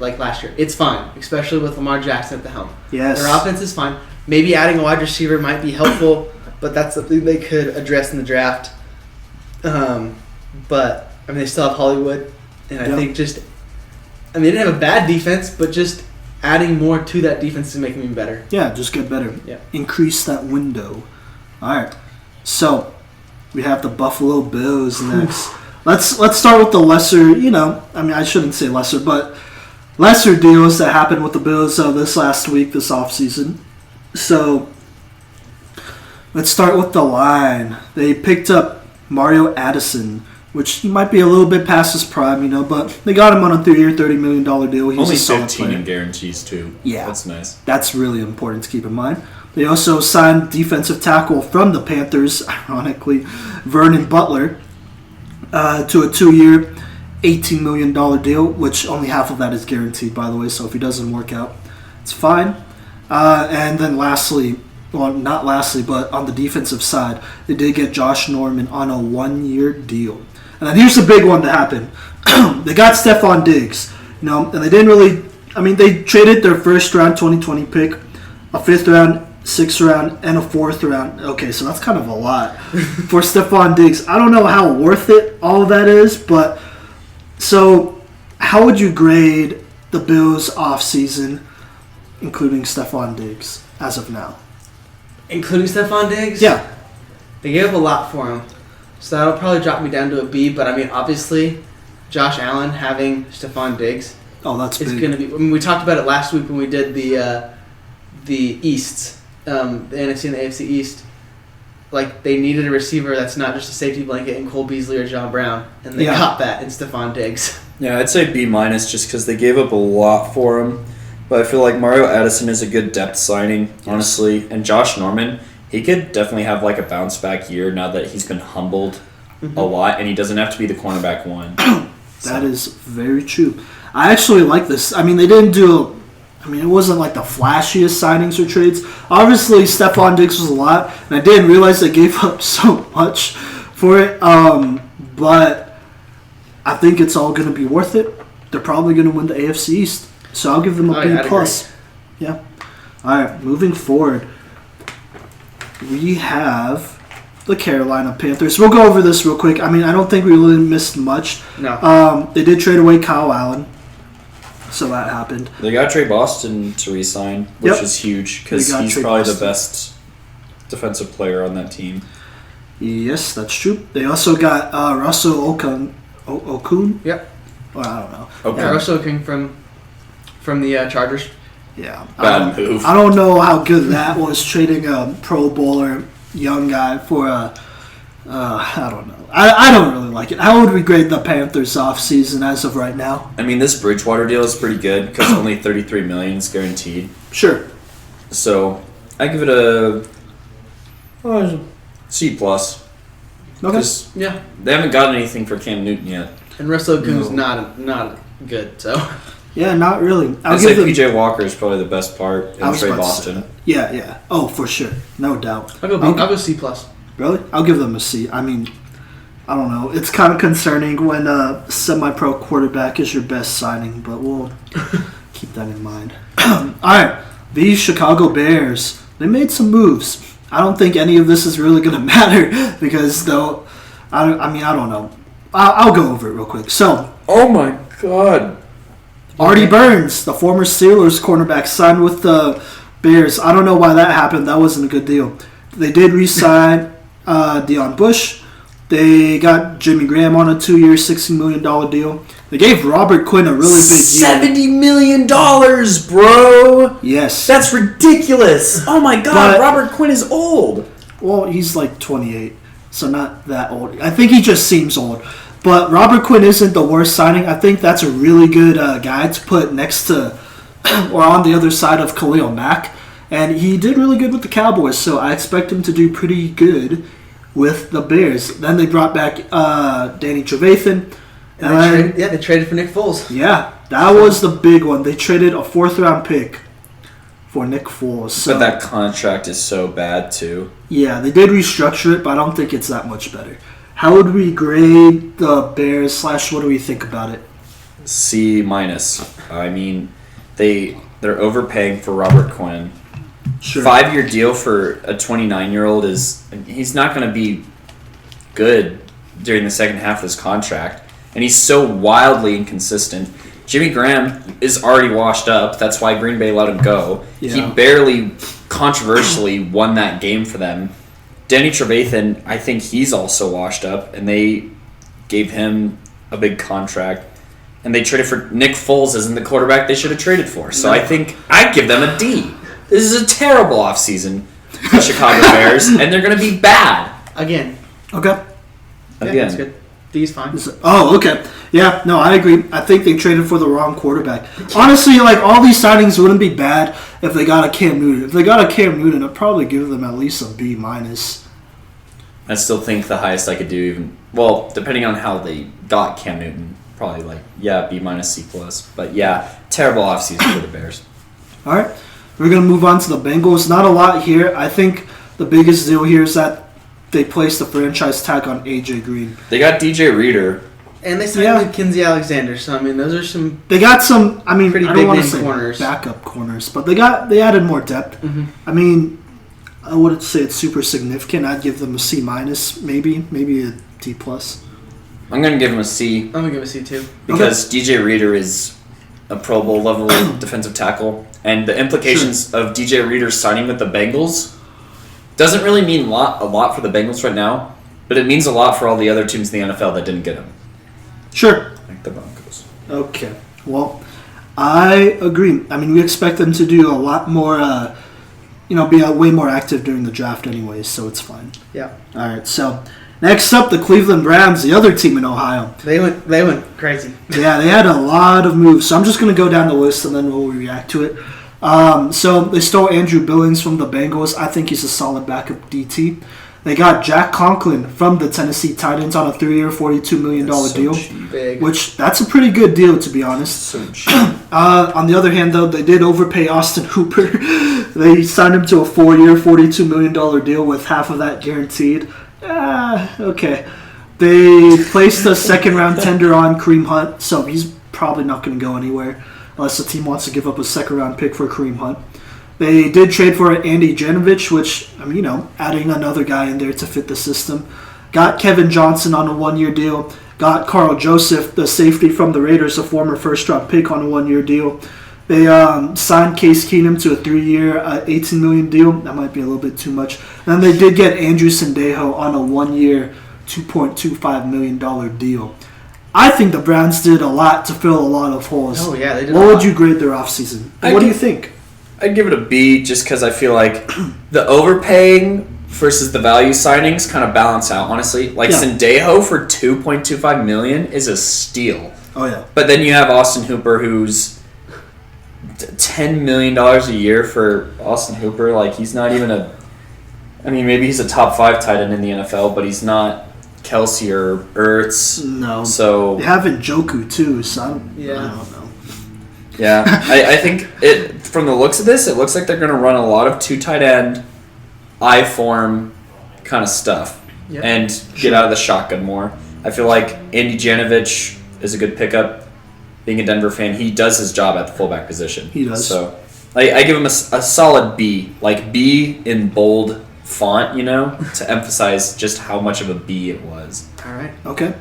It's fine, especially with Lamar Jackson at the helm. Yes, their offense is fine. Maybe adding a wide receiver might be helpful, but that's something they could address in the draft. But they still have Hollywood, and I think they didn't have a bad defense, but just adding more to that defense is making them better. Yeah, just get better. Yeah. Increase that window. All right. So, we have the Buffalo Bills next. Let's start with the lesser, I shouldn't say lesser, but lesser deals that happened with the Bills this offseason. So, let's start with the line. They picked up Mario Addison, which might be a little bit past his prime, but they got him on a 3-year, $30 million deal. He's only a solid 15 player. in guarantees, too. Yeah. That's nice. That's really important to keep in mind. They also signed defensive tackle from the Panthers, ironically, Vernon Butler, to a 2-year, $18 million deal, which only half of that is guaranteed, by the way, so if he doesn't work out, it's fine. And then lastly, well, not lastly, but on the defensive side, they did get Josh Norman on a 1-year deal. And then here's the big one that happened. they got Stephon Diggs, and they didn't really. I mean, they traded their first round 2020 pick, a 5th round, 6th round, and a 4th round. Okay, so that's kind of a lot for Stephon Diggs. I don't know how worth it all of that is, but so how would you grade the Bills' offseason, including Stephon Diggs, as of now? Including Stephon Diggs? Yeah. They gave up a lot for him. So that'll probably drop me down to a B, but I mean, obviously, Josh Allen having Stephon Diggs It's going to be. I mean, we talked about it last week when we did the East, the NFC and the AFC East. Like, they needed a receiver that's not just a safety blanket in Cole Beasley or John Brown, and they got that in Stephon Diggs. Yeah, I'd say B- just because they gave up a lot for him. But I feel like Mario Addison is a good depth signing, honestly. And Josh Norman, he could definitely have like a bounce back year now that he's been humbled a lot, and he doesn't have to be the cornerback one. That is very true. I actually like this. I mean, they didn't do. It wasn't like the flashiest signings or trades. Obviously, Stephon Diggs was a lot, and I didn't realize they gave up so much for it. But I think it's all going to be worth it. They're probably going to win the AFC East, so I'll give them a B plus. Yeah. All right, moving forward, we have the Carolina Panthers. We'll go over this real quick. I mean, I don't think we really missed much. No. They did trade away Kyle Allen, so that happened. They got Trey Boston to re-sign, which is huge because he's probably the best defensive player on that team. Yes, that's true. They also got Russell Okung. Yep. Well, I don't know. Okay. Yeah, Russell Okung from the Chargers. Yeah. Bad move. I don't know how good that was, trading a Pro Bowler young guy for a. I don't know. I don't really like it. How would we grade the Panthers offseason as of right now? I mean, this Bridgewater deal is pretty good because only $33 million is guaranteed. Sure. So I give it a C plus. Okay. Yeah. They haven't gotten anything for Cam Newton yet. And Russell Okung's not good, so. Yeah, not really. I'd say PJ Walker is probably the best part in Trey Boston. Yeah. Oh, for sure. No doubt. I'll go C plus. Really? I'll give them a C. I mean, I don't know. It's kind of concerning when a semi-pro quarterback is your best signing, but we'll keep that in mind. All right. These Chicago Bears, they made some moves. I don't think any of this is really going to matter because, though, I don't know. I'll go over it real quick. So, oh my God. Artie Burns, the former Steelers cornerback, signed with the Bears. I don't know why that happened. That wasn't a good deal. They did re-sign Deion Bush. They got Jimmy Graham on a 2-year, $60 million deal. They gave Robert Quinn a really big deal. $70 million, bro! Yes. That's ridiculous! Oh my God, Robert Quinn is old! Well, he's like 28, so not that old. I think he just seems old. But Robert Quinn isn't the worst signing. I think that's a really good guy to put next to or on the other side of Khalil Mack. And he did really good with the Cowboys, so I expect him to do pretty good with the Bears. Then they brought back Danny Trevathan. They traded for Nick Foles. Yeah, that was the big one. They traded a 4th-round pick for Nick Foles. So, but that contract is so bad, too. Yeah, they did restructure it, but I don't think it's that much better. How would we grade the Bears / what do we think about it? C-. I mean, they're overpaying for Robert Quinn. Sure. 5-year deal for a 29-year-old he's not going to be good during the second half of his contract. And he's so wildly inconsistent. Jimmy Graham is already washed up. That's why Green Bay let him go. Yeah. He barely, controversially, won that game for them. Danny Trevathan, I think he's also washed up, and they gave him a big contract. And they traded for Nick Foles isn't the quarterback they should have traded for. So I think I'd give them a D. This is a terrible offseason for the Chicago Bears, and they're going to be bad. Again. Okay. Yeah, Again. that's good. D's fine. Oh, okay. Yeah, no, I agree. I think they traded for the wrong quarterback. Honestly, like, all these signings wouldn't be bad if they got a Cam Newton. If they got a Cam Newton, I'd probably give them at least a B-. I still think the highest I could do, even well, depending on how they got Cam Newton, probably B-, C+. But yeah, terrible offseason for the Bears. All right, we're gonna move on to the Bengals. Not a lot here. I think the biggest deal here is that they placed the franchise tag on AJ Green. They got DJ Reader, which is, he's not going to be good during the second half of his contract. And he's so wildly inconsistent. Jimmy Graham is already washed up. That's why Green Bay let him go. He barely, controversially, won that game for them. And they signed Mackenzie Alexander, so I mean, those are some. They got some. I mean, pretty I big don't want to name say corners. backup corners, but they added more depth. Mm-hmm. I mean, I wouldn't say it's super significant. I'd give them a C minus, maybe a D plus. I'm going to give him a C. I'm gonna give a C too. Because DJ Reader is a Pro Bowl level defensive tackle, and the implications of DJ Reader signing with the Bengals doesn't really mean a lot for the Bengals right now, but it means a lot for all the other teams in the NFL that didn't get him. Sure. Like the Broncos. Okay. Well, I agree. I mean, we expect them to do a lot more, be way more active during the draft anyways, so it's fine. Yeah. All right, so next up, the Cleveland Browns, the other team in Ohio. They went crazy. Yeah, they had a lot of moves, so I'm just going to go down the list and then we'll react to it. So they stole Andrew Billings from the Bengals. I think he's a solid backup DT. They got Jack Conklin from the Tennessee Titans on a 3-year, $42 million deal. Big. Which, that's a pretty good deal, to be honest. So cheap. On the other hand, though, they did overpay Austin Hooper. They signed him to a 4-year, $42 million deal with half of that guaranteed. Okay. They placed a second-round tender on Kareem Hunt, so he's probably not going to go anywhere unless the team wants to give up a second-round pick for Kareem Hunt. They did trade for Andy Janovich, which, adding another guy in there to fit the system. Got Kevin Johnson on a 1-year deal. Got Carl Joseph, the safety from the Raiders, a former first-round pick on a 1-year deal. They signed Case Keenum to a 3-year, $18 million deal. That might be a little bit too much. And they did get Andrew Sendejo on a 1-year, $2.25 million deal. I think the Browns did a lot to fill a lot of holes. Oh, yeah, they did What would you grade their offseason? What do you think? I'd give it a B just because I feel like the overpaying versus the value signings kind of balance out, honestly. Sendejo for $2.25 million is a steal. Oh, yeah. But then you have Austin Hooper, who's $10 million a year for Austin Hooper. Like, he's not even maybe he's a top 5 tight end in the NFL, but he's not Kelsey or Ertz. No. So they have Njoku, too, so I don't know. Yeah, I think from the looks of this, it looks like they're going to run a lot of 2 tight end, I form kind of stuff, and get out of the shotgun more. I feel like Andy Janovich is a good pickup. Being a Denver fan, he does his job at the fullback position. He does. So I give him a solid B, like B in bold font, to emphasize just how much of a B it was. All right. Okay.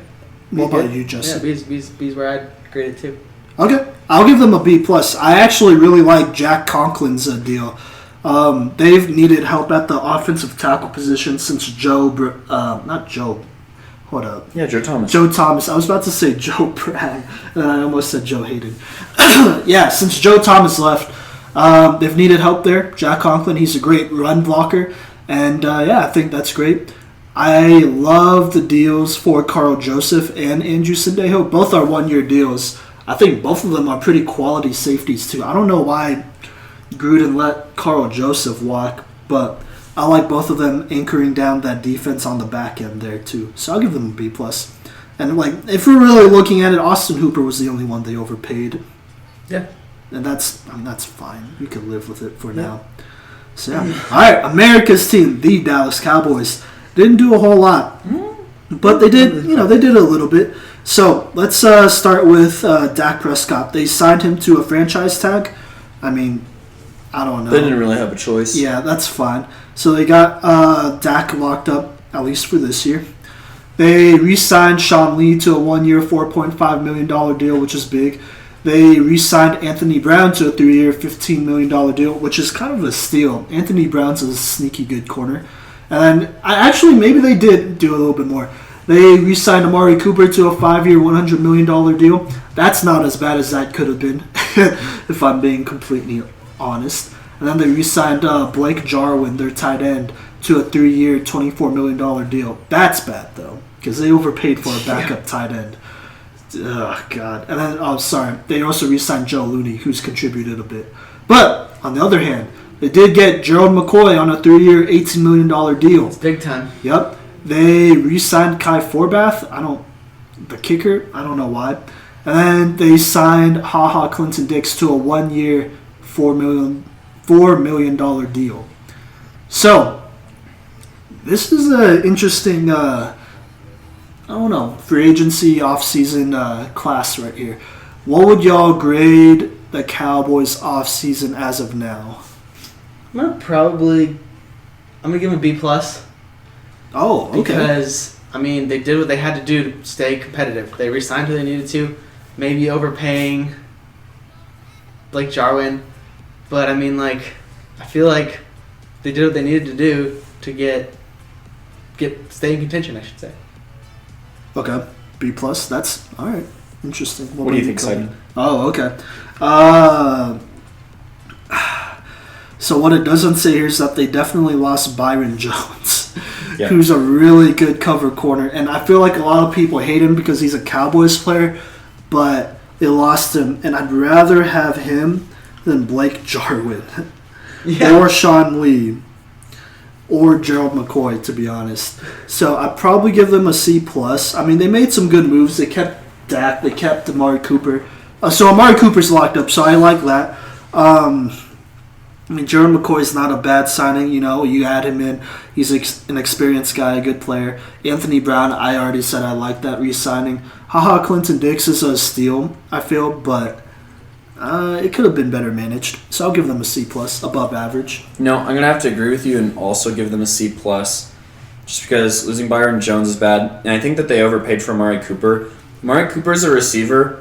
What about you, Justin? Yeah, B's where I'd grade it too. Okay, I'll give them a B+. I actually really like Jack Conklin's deal. They've needed help at the offensive tackle position since Joe Thomas. I was about to say Joe Bragg, and I almost said Joe Hayden. Since Joe Thomas left, they've needed help there. Jack Conklin, he's a great run blocker, and I think that's great. I love the deals for Carl Joseph and Andrew Sendejo. Both are 1-year deals. I think both of them are pretty quality safeties, too. I don't know why Gruden let Carl Joseph walk, but I like both of them anchoring down that defense on the back end there, too. So I'll give them a B+. And, if we're really looking at it, Austin Hooper was the only one they overpaid. Yeah. And that's fine. You can live with it for now. So, all right, America's team, the Dallas Cowboys, didn't do a whole lot. But they did, they did a little bit. So let's start with Dak Prescott. They signed him to a franchise tag. I mean, I don't know. They didn't really have a choice. Yeah, that's fine. So they got Dak locked up, at least for this year. They re-signed Sean Lee to a 1-year, $4.5 million deal, which is big. They re-signed Anthony Brown to a 3-year, $15 million deal, which is kind of a steal. Anthony Brown's a sneaky good corner. And maybe they did do a little bit more. They re-signed Amari Cooper to a 5-year, $100 million deal. That's not as bad as that could have been, if I'm being completely honest. And then they re-signed Blake Jarwin, their tight end, to a 3-year, $24 million deal. That's bad, though, because they overpaid for a backup tight end. Oh, God. And then, they also re-signed Joe Looney, who's contributed a bit. But, on the other hand, they did get Gerald McCoy on a 3-year, $18 million deal. It's big time. Yep. They re-signed Kai Forbath. The kicker. I don't know why. And then they signed HaHa Clinton Dix to a 1-year, $4 million deal. So, this is an interesting don't know, free agency offseason class right here. What would y'all grade the Cowboys offseason as of now? I'm gonna give them a B plus. Oh, okay. Because they did what they had to do to stay competitive. They re-signed who they needed to, maybe overpaying Blake Jarwin, but I feel like they did what they needed to do to stay in contention, I should say. Okay, B plus. That's all right. Interesting. What do you think, Simon? Oh, okay. So what it doesn't say here is that they definitely lost Byron Jones, who's a really good cover corner, and I feel like a lot of people hate him because he's a Cowboys player, but they lost him, and I'd rather have him than Blake Jarwin or Sean Lee or Gerald McCoy, to be honest. So I'd probably give them a C plus. They made some good moves. They kept Dak. They kept Amari Cooper. So Amari Cooper's locked up, so I like that. Gerald McCoy's not a bad signing. You add him in. He's an experienced guy, a good player. Anthony Brown, I already said I like that re-signing. Clinton Dix is a steal, I feel, but it could have been better managed. So I'll give them a C plus, above average. No, I'm going to have to agree with you and also give them a C plus, just because losing Byron Jones is bad. And I think that they overpaid for Amari Cooper. Amari Cooper's a receiver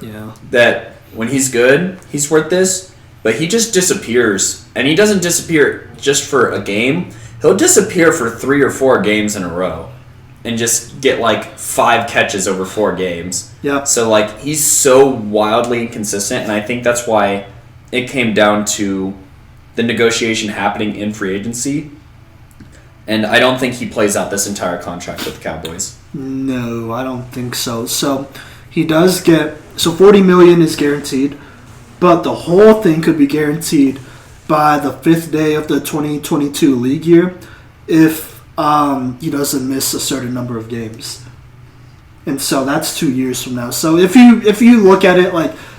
that when he's good, he's worth this, but he just disappears. And he doesn't disappear just for a game. He'll disappear for 3 or 4 games in a row and just get 5 catches over 4 games. Yeah. So he's so wildly inconsistent, and I think that's why it came down to the negotiation happening in free agency. And I don't think he plays out this entire contract with the Cowboys. No, I don't think so. So he does get $40 million is guaranteed, but the whole thing could be guaranteed by the 5th day of the 2022 league year if he doesn't miss a certain number of games. And so that's 2 years from now. So if you look at it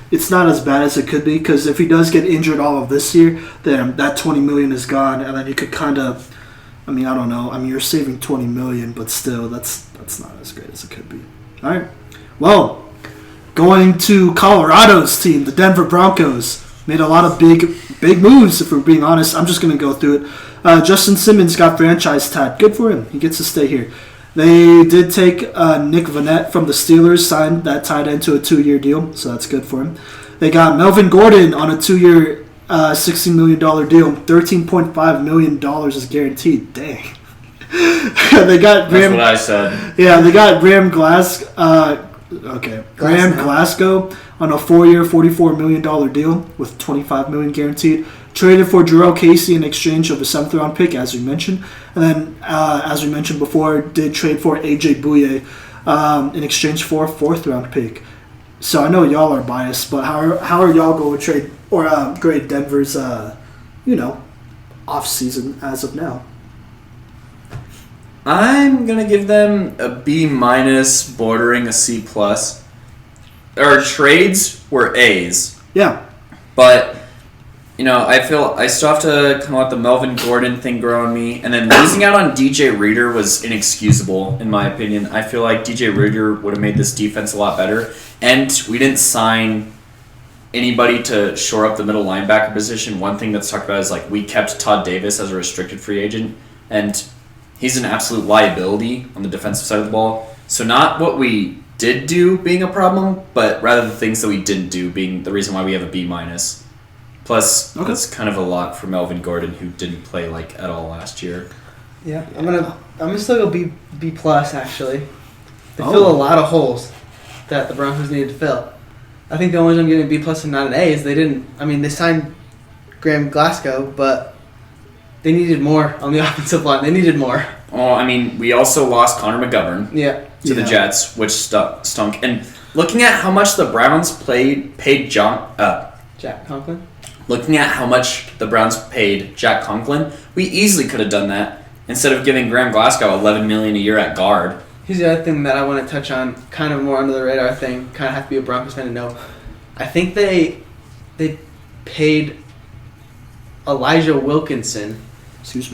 it's not as bad as it could be, because if he does get injured all of this year, then that $20 million is gone, and then you could kind of, I don't know. You're saving $20 million, but still, that's not as great as it could be. All right. Well, going to Colorado's team, the Denver Broncos, made a lot of big moves, if we're being honest. I'm just going to go through it. Justin Simmons got franchise tagged. Good for him. He gets to stay here. They did take Nick Vannett from the Steelers, signed that tight end to a 2-year deal, so that's good for him. They got Melvin Gordon on a 2-year, $60 million deal. $13.5 million is guaranteed. Dang. They got Graham. That's what I said. Yeah, they got Graham Glasgow on a 4-year, $44 million deal with $25 million guaranteed. Traded for Jarrell Casey in exchange of a 7th-round pick, as we mentioned. And then, as we mentioned before, did trade for A.J. Bouye in exchange for a 4th-round pick. So I know y'all are biased, but how are y'all going to trade or grade Denver's, off-season as of now? I'm going to give them a B minus, bordering a C plus. Our trades were A's. Yeah. But, I still have to come out the Melvin Gordon thing grow on me. And then losing out on DJ Reader was inexcusable, in my opinion. I feel like DJ Reader would have made this defense a lot better. And we didn't sign anybody to shore up the middle linebacker position. One thing that's talked about is, we kept Todd Davis as a restricted free agent. And he's an absolute liability on the defensive side of the ball. So not what we did do being a problem, but rather the things that we didn't do being the reason why we have a B minus. Plus, that's kind of a lot for Melvin Gordon, who didn't play at all last year. Yeah, I'm gonna still go B plus. Actually, they fill a lot of holes that the Broncos needed to fill. I think the only reason I'm getting a B plus and not an A is they didn't. They signed Graham Glasgow, but they needed more on the offensive line. They needed more. Oh, we also lost Connor McGovern to the Jets, which stunk. And looking at how much the Browns paid Jack Conklin. Looking at how much the Browns paid Jack Conklin, we easily could have done that instead of giving Graham Glasgow $11 million a year at guard. Here's the other thing that I want to touch on, kind of more under the radar thing. Kind of have to be a Broncos fan to know. I think they paid Elijah Wilkinson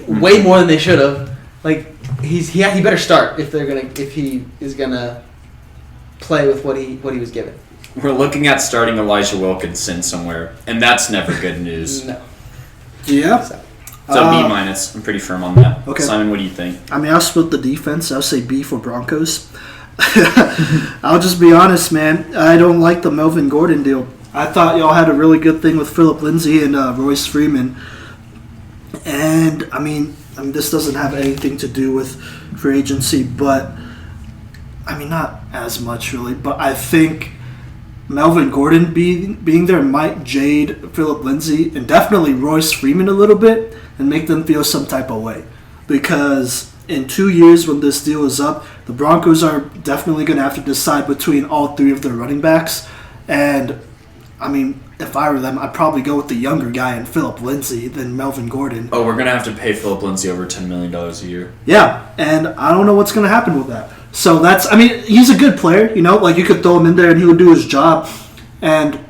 way more than they should have. He better start if he is gonna play with what he was given. We're looking at starting Elijah Wilkinson somewhere, and that's never good news. No. Yeah. So, So B minus. I'm pretty firm on that. Okay. Simon, what do you think? I mean, I'll split the defense. I'll say B for Broncos. I'll just be honest, man. I don't like the Melvin Gordon deal. I thought y'all had a really good thing with Phillip Lindsay and Royce Freeman. And, I mean, this doesn't have anything to do with free agency, but, I mean, not as much, really. But I think Melvin Gordon being there might jade Phillip Lindsay and definitely Royce Freeman a little bit and make them feel some type of way. Because in 2 years when this deal is up, the Broncos are definitely going to have to decide between all three of their running backs. And, I mean, if I were them, I'd probably go with the younger guy in Phillip Lindsay than Melvin Gordon. Oh, we're going to have to pay Phillip Lindsay over $10 million a year. Yeah, and I don't know what's going to happen with that. So I mean, he's a good player, like you could throw him in there and he would do his job. And,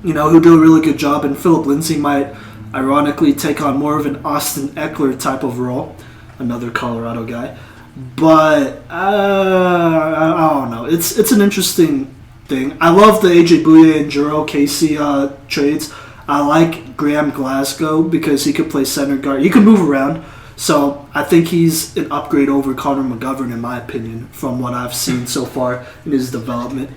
he'll do a really good job. And Phillip Lindsay might, ironically, take on more of an Austin Eckler type of role. Another Colorado guy. But, I don't know. It's an interesting thing. I love the AJ Bouye and Juro Casey trades. I like Graham Glasgow because he could play center guard. He could move around. So I think he's an upgrade over Connor McGovern, in my opinion, from what I've seen so far in his development.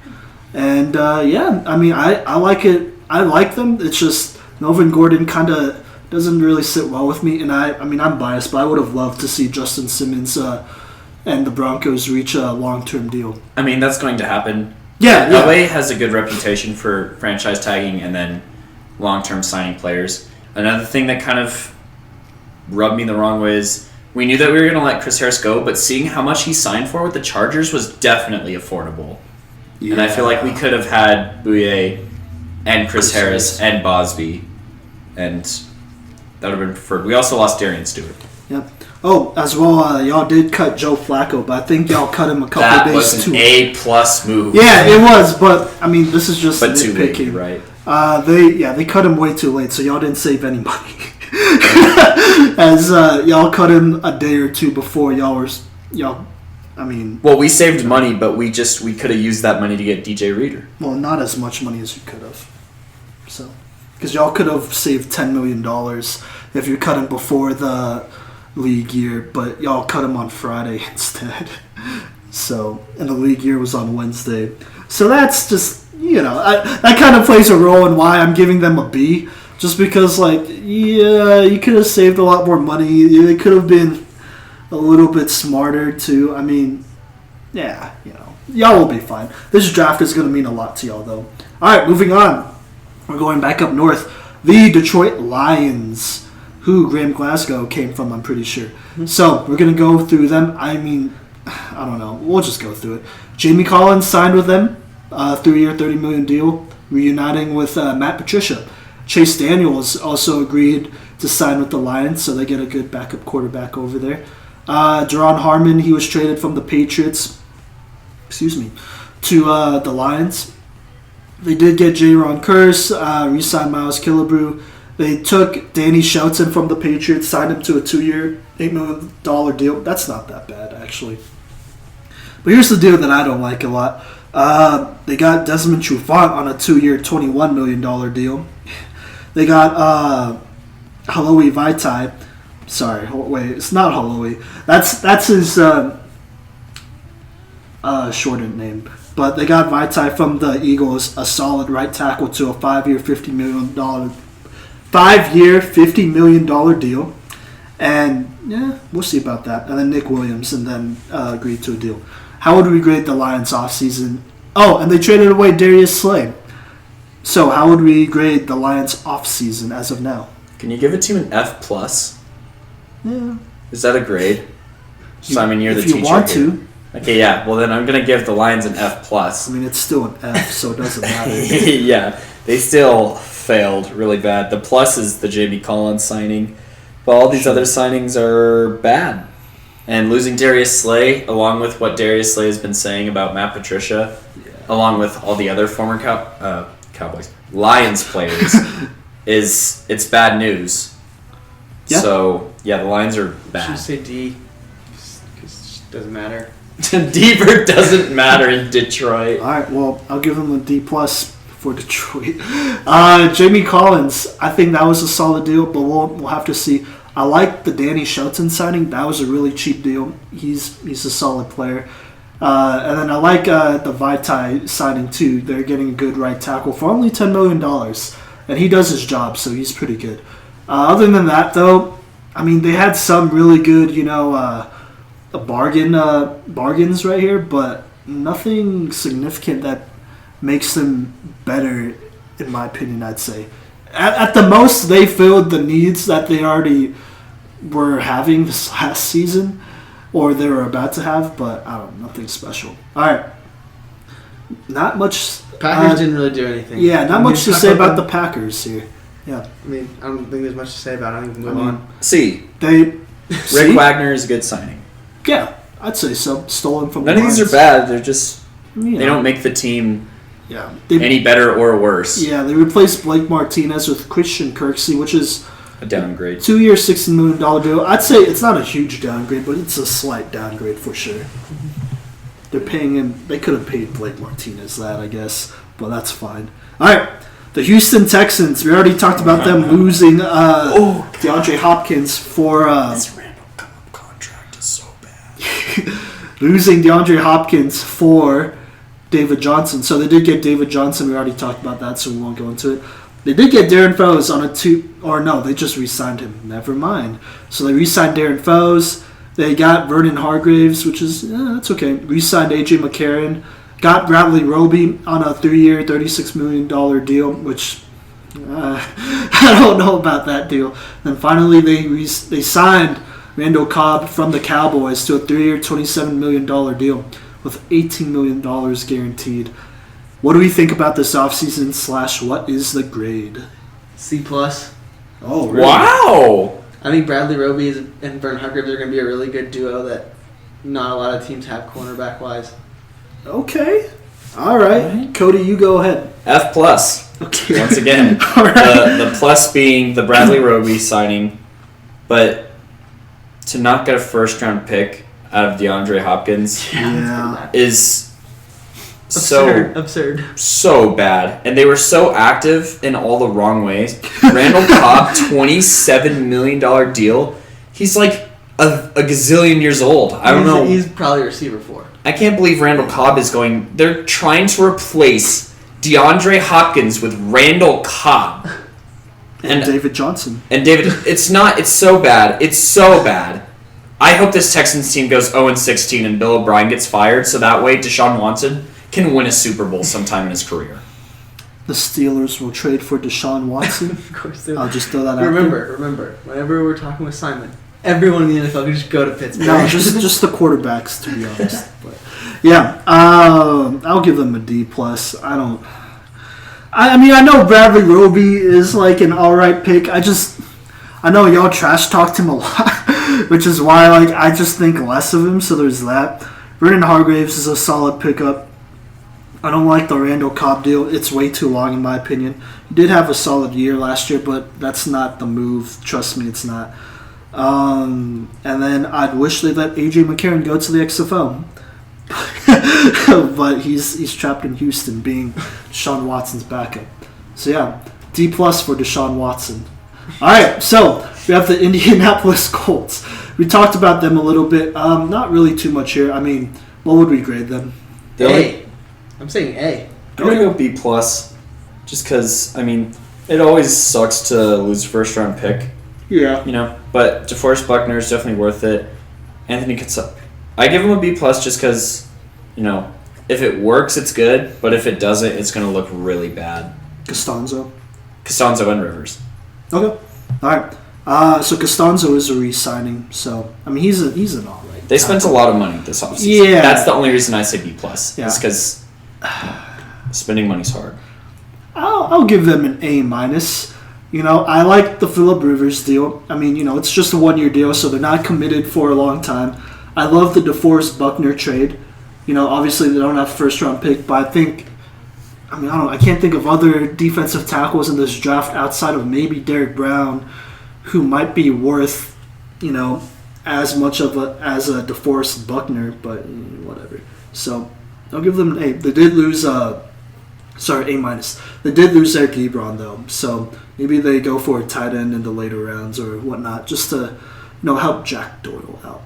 And, I mean, I like it. I like them. It's just Melvin Gordon kind of doesn't really sit well with me. And I mean, I'm biased, but I would have loved to see Justin Simmons and the Broncos reach a long-term deal. I mean, that's going to happen. Yeah. LA has a good reputation for franchise tagging and then long-term signing players. Another thing that kind of rubbed me the wrong way is we knew that we were going to let Chris Harris go, but seeing how much he signed for with the Chargers was definitely affordable. Yeah. And I feel like we could have had Bouye and Chris Harris and Bosby, and that would have been preferred. We also lost Darian Stewart. Yep. Oh, as well, y'all did cut Joe Flacco, but I think y'all cut him a couple of days too. That was an A+ move. Yeah, it was, but I mean, this is just but too late, nitpicking. right? They cut him way too late, so y'all didn't save any money. As y'all cut him a day or two before Well, we saved money, but we could have used that money to get DJ Reader. Well, not as much money as you could have. So, because y'all could have saved $10 million if you cut him before the league year, but y'all cut him on Friday instead. So, and the league year was on Wednesday. So that's just, that kind of plays a role in why I'm giving them a B. Just because, you could have saved a lot more money. It could have been a little bit smarter, too. I mean, yeah, y'all will be fine. This draft is going to mean a lot to y'all, though. All right, moving on. We're going back up north. The Detroit Lions, who Graham Glasgow came from, I'm pretty sure. Mm-hmm. So, we're going to go through them. I mean, I don't know. We'll just go through it. Jamie Collins signed with them. 3-year, $30 million deal. Reuniting with Matt Patricia. Chase Daniels also agreed to sign with the Lions, so they get a good backup quarterback over there. Jaron Harmon, he was traded from the Patriots, to the Lions. They did get Jaron Kearse, re-signed Miles Killebrew. They took Danny Shelton from the Patriots, signed him to a 2-year, $8 million deal. That's not that bad, actually. But here's the deal that I don't like a lot. They got Desmond Trufant on a 2-year, $21 million deal. They got Haloi Vaitai. Sorry, wait, it's not Haloi. That's his shortened name. But they got Vaitai from the Eagles, a solid right tackle, to a 5-year, $50 million deal. And yeah, we'll see about that. And then Nick Williams, and then agreed to a deal. How would we grade the Lions offseason? Oh, and they traded away Darius Slay. So how would we grade the Lions offseason as of now? Can you give a team an F+? Yeah. Is that a grade? Simon, you're the teacher. If you want here. to. Okay, yeah. Well, then I'm going to give the Lions an F+. I mean, it's still an F, so it doesn't matter. Yeah, they still failed really bad. The plus is the Jamie Collins signing, but all these other signings are bad. And losing Darius Slay, along with what Darius Slay has been saying about Matt Patricia, along with all the other former Lions players, it's bad news. Yeah. So, yeah, the Lions are bad. Should say D, because it doesn't matter. Deeper doesn't matter in Detroit. All right, well, I'll give him a D plus for Detroit. Jamie Collins, I think that was a solid deal, but we'll have to see. I like the Danny Shelton signing. That was a really cheap deal. He's a solid player. And then I like the Vaitai signing too. They're getting a good right tackle for only $10 million. And he does his job, so he's pretty good. Other than that, though, I mean, they had some really good, bargains right here, but nothing significant that makes them better, in my opinion, I'd say. At the most, they filled the needs that they already were having this last season, or they were about to have, but I don't know, nothing special. All right. Not much. Packers didn't really do anything. Yeah, not much to say about the Packers here. Yeah. I mean, I don't think there's much to say about it. I think we can move on. See, Rick Wagner is a good signing. Yeah, I'd say so. Stolen from None the of these Lions. are bad. They're just Yeah. they don't make the team Yeah. any better or worse. Yeah, they replaced Blake Martinez with Christian Kirksey, which is A downgrade. 2 year, $16 million deal. I'd say it's not a huge downgrade, but it's a slight downgrade for sure. They're paying him. They could have paid Blake Martinez that, I guess, but that's fine. All right, the Houston Texans. We already talked about them losing DeAndre Hopkins for This Randall Cobb contract is so bad. losing DeAndre Hopkins for David Johnson. So they did get David Johnson. We already talked about that, so we won't go into it. They did get Darren Foes on they just re-signed him. Never mind. So they re-signed Darren Foes. They got Vernon Hargraves, which is, that's okay. Re-signed A.J. McCarron. Got Bradley Roby on a 3-year, $36 million deal, which I don't know about that deal. Then finally they signed Randall Cobb from the Cowboys to a 3-year, $27 million deal with $18 million guaranteed. What do we think about this offseason / what is the grade? C+. Oh, really? Wow! I think Bradley Roby and Vernon Hargraves are going to be a really good duo that not a lot of teams have cornerback-wise. Okay. All right. Cody, you go ahead. F plus. Okay. Once again, All right. the plus being the Bradley Roby signing, but to not get a first round pick out of DeAndre Hopkins Yeah. is Absurd. so bad, and they were so active in all the wrong ways. Randall Cobb, $27 million deal. He's like a gazillion years old. I don't know. He's probably a receiver 4. I can't believe Randall Cobb is going. They're trying to replace DeAndre Hopkins with Randall Cobb. And David Johnson. And David, it's so bad. It's so bad. I hope this Texans team goes 0-16 and Bill O'Brien gets fired, so that way Deshaun Watson can win a Super Bowl sometime in his career. The Steelers will trade for Deshaun Watson. Of course they will. I'll just throw that out Remember, whenever we're talking with Simon, everyone in the NFL can just go to Pittsburgh. No, just the quarterbacks, to be honest. But yeah, I'll give them a D plus. I mean, I know Bradley Roby is like an all right pick. I know y'all trash talked him a lot, which is why I just think less of him. So there's that. Vernon Hargraves is a solid pickup. I don't like the Randall Cobb deal. It's way too long, in my opinion. He did have a solid year last year, but that's not the move. Trust me, it's not. And then I'd wish they let A.J. McCarron go to the XFL. But he's trapped in Houston being Deshaun Watson's backup. So yeah, D plus for Deshaun Watson. Alright, so we have the Indianapolis Colts. We talked about them a little bit. Not really too much here. I mean, what would we grade them? A. I'm saying A. I'm gonna go B plus, just because it always sucks to lose a first round pick, Yeah. But DeForest Buckner is definitely worth it. Anthony Kitsa, I give him a B plus just because, if it works, it's good, but if it doesn't, it's gonna look really bad. Costanzo and Rivers. Okay. Alright. So Costanzo is a re-signing, so he's an alright. They spent a lot of money this offseason. Yeah. That's the only reason I say B plus. Yeah. Is because spending money's hard. I'll give them an A minus. I like the Phillip Rivers deal. It's just a 1-year deal, so they're not committed for a long time. I love the DeForest Buckner trade. Obviously they don't have a first round pick, but I think I can't think of other defensive tackles in this draft outside of maybe Derek Brown, who might be worth, as much of as a DeForest Buckner, but whatever. So I'll give them an A. They did lose A-. They did lose Eric Ebron though, so maybe they go for a tight end in the later rounds or whatnot, just to help Jack Doyle out.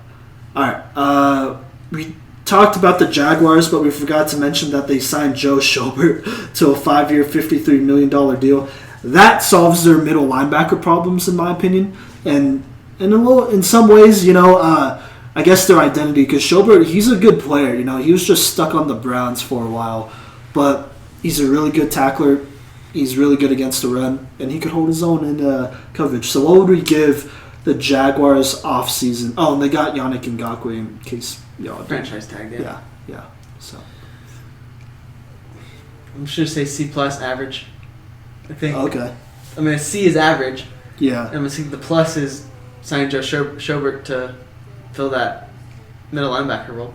All right, we talked about the Jaguars, but we forgot to mention that they signed Joe Schobert to a 5-year, $53 million deal. That solves their middle linebacker problems, in my opinion, and in some ways, I guess their identity, because Schobert, he's a good player. He was just stuck on the Browns for a while, but he's a really good tackler. He's really good against the run, and he could hold his own in coverage. So what would we give the Jaguars off-season? Oh, and they got Yannick Ngakoue in case y'all franchise tag. Yeah. So I'm just gonna say C plus average. I think. Okay. I mean, C is average. Yeah. And I'm gonna say the plus is signing Joe Schobert to fill that middle linebacker role.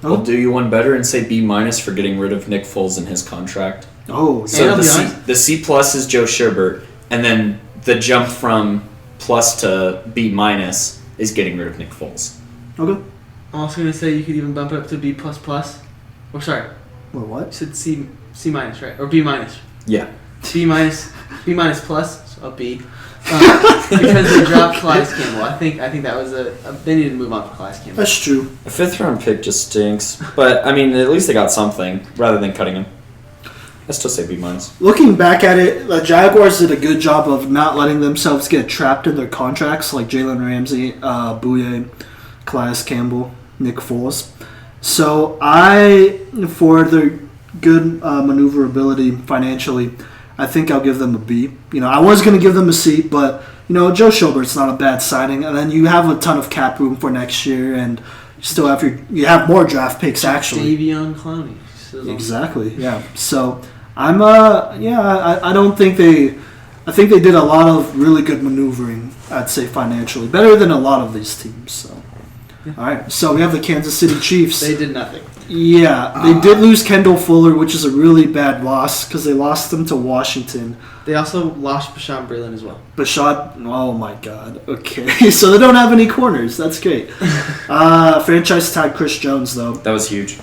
I'll do you one better and say B minus for getting rid of Nick Foles in his contract. Oh, So yeah. the C plus is Joe Sherbert, and then the jump from plus to B minus is getting rid of Nick Foles. Okay. I'm also gonna say you could even bump it up to B plus plus. Or sorry, Well, you what? said C minus, right? Or B minus. Yeah. B minus plus, so a B. Because they dropped Calais Campbell. I think that was they needed to move on for Calais Campbell. That's true. A 5th round pick just stinks, but I mean at least they got something rather than cutting him. I still say B minus. Looking back at it, the Jaguars did a good job of not letting themselves get trapped in their contracts, like Jalen Ramsey, Bouye, Calais Campbell, Nick Foles. So for their good maneuverability financially, I think I'll give them a B. I was going to give them a C, but Joe Schobert's not a bad signing, and then you have a ton of cap room for next year, and you have more draft picks actually. Davion Clowney. Exactly. Yeah. So I'm I don't think I think they did a lot of really good maneuvering. I'd say financially better than a lot of these teams. So. All right, so we have the Kansas City Chiefs. They did nothing. Yeah, they did lose Kendall Fuller, which is a really bad loss because they lost him to Washington. They also lost Bashaud Breeland as well. Bashaud, oh my God. Okay, so they don't have any corners. That's great. Franchise tag Chris Jones though. That was huge.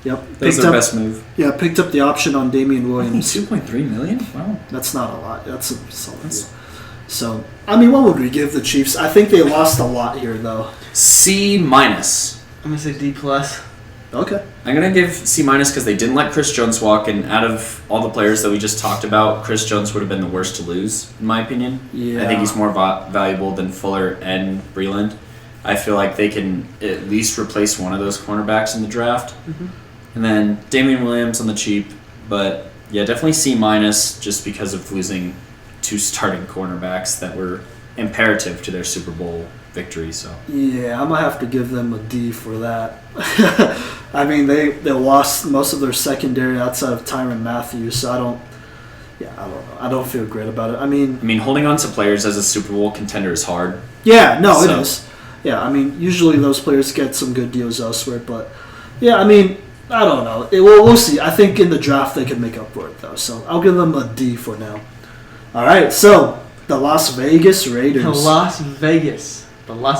Yep, That was their best move. Yeah, picked up the option on Damian Williams. $2.3 million? Wow. That's not a lot. That's a solid deal. So, I mean, what would we give the Chiefs? I think they lost a lot here though. C minus. I'm gonna say D plus. Okay. I'm going to give C minus because they didn't let Chris Jones walk, and out of all the players that we just talked about, Chris Jones would have been the worst to lose, in my opinion. Yeah. I think he's more valuable than Fuller and Breeland. I feel like they can at least replace one of those cornerbacks in the draft. Mm-hmm. And then Damian Williams on the cheap, but yeah, definitely C minus just because of losing 2 starting cornerbacks that were imperative to their Super Bowl victory. So yeah, I'm gonna have to give them a D for that. I mean, they lost most of their secondary outside of Tyrann Matthew, so I don't know. I don't feel great about it. I mean, holding on to players as a Super Bowl contender is hard. Yeah, no, it is. Yeah, I mean, usually those players get some good deals elsewhere, but yeah, I mean, I don't know. We'll see. I think in the draft they can make up for it though, so I'll give them a D for now. All right, so the Las Vegas Raiders. The Las Vegas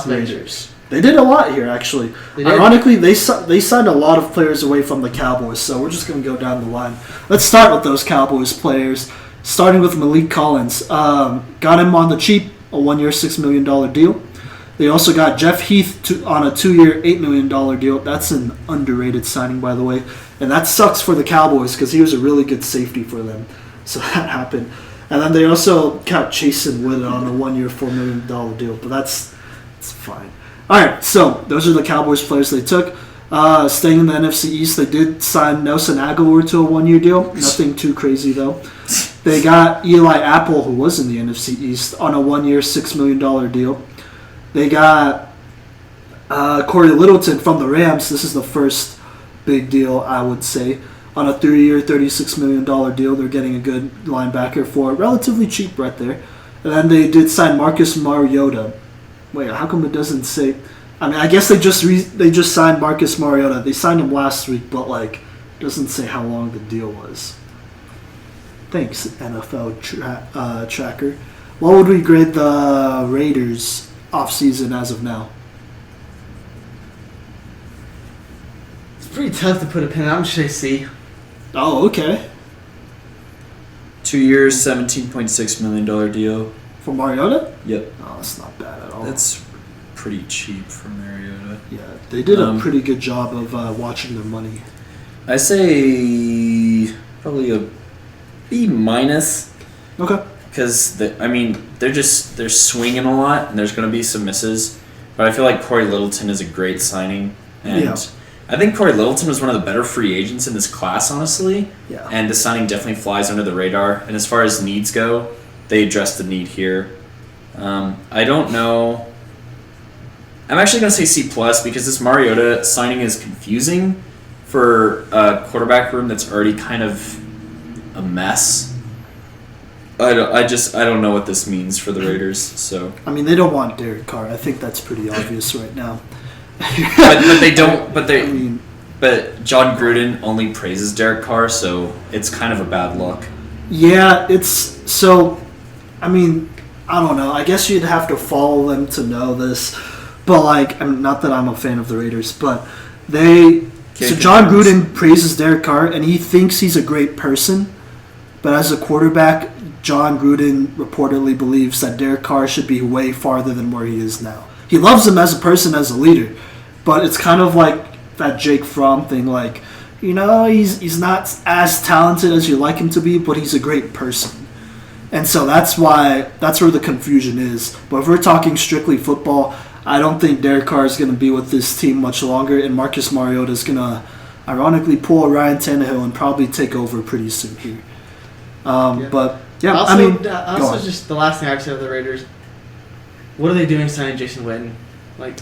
Raiders. They did a lot here, actually. Ironically, they signed a lot of players away from the Cowboys, so we're just going to go down the line. Let's start with those Cowboys players, starting with Malik Collins. Got him on the cheap, a 1-year, $6 million deal. They also got Jeff Heath on a 2-year, $8 million deal. That's an underrated signing, by the way. And that sucks for the Cowboys because he was a really good safety for them. So that happened. And then they also got Chasen Witt on a 1-year, $4 million deal. But that's fine. All right, so those are the Cowboys players they took. Staying in the NFC East, they did sign Nelson Aguilar to a 1-year deal. Nothing too crazy, though. They got Eli Apple, who was in the NFC East, on a 1-year, $6 million deal. They got Corey Littleton from the Rams. This is the first big deal, I would say. On a 3-year, $36 million deal. They're getting a good linebacker for relatively cheap right there. And then they did sign Marcus Mariota. Wait, how come it doesn't say? I mean, I guess they just signed Marcus Mariota. They signed him last week, but it doesn't say how long the deal was. Thanks, NFL tracker. What would we grade the Raiders offseason as of now? It's pretty tough to put a pin. I'm just gonna C. Oh, okay. 2 years, $17.6 million deal. For Mariota? Yep. Oh, that's not bad at all. That's pretty cheap for Mariota. Yeah, they did a Um, pretty good job of watching their money. I say probably a B minus. Okay. Because they're swinging a lot, and there's going to be some misses. But I feel like Corey Littleton is a great signing, and Yeah. I think Corey Littleton was one of the better free agents in this class, honestly. Yeah. And the signing definitely flies under the radar. And as far as needs go, they addressed the need here. I don't know. I'm actually going to say C plus because this Mariota signing is confusing for a quarterback room that's already kind of a mess. I don't know what this means for the Raiders. So, I mean, they don't want Derek Carr. I think that's pretty obvious right now. but they don't. But they. I mean, But John Gruden only praises Derek Carr, so it's kind of a bad look. yeah, it's so. I mean, I don't know. I guess you'd have to follow them to know this, but like, I mean, not that I'm a fan of the Raiders, but they. So John Gruden praises Derek Carr, and he thinks he's a great person, but as a quarterback, John Gruden reportedly believes that Derek Carr should be way farther than where he is now. He loves him as a person, as a leader, but it's kind of like that Jake Fromm thing, like, he's not as talented as you like him to be, but he's a great person. And so that's where the confusion is. But if we're talking strictly football, I don't think Derek Carr is going to be with this team much longer, and Marcus Mariota is going to ironically pull a Ryan Tannehill and probably take over pretty soon here. But yeah, Also, I mean, also go on. just the last thing I've said of the Raiders. What are they doing signing Jason Witten? Like,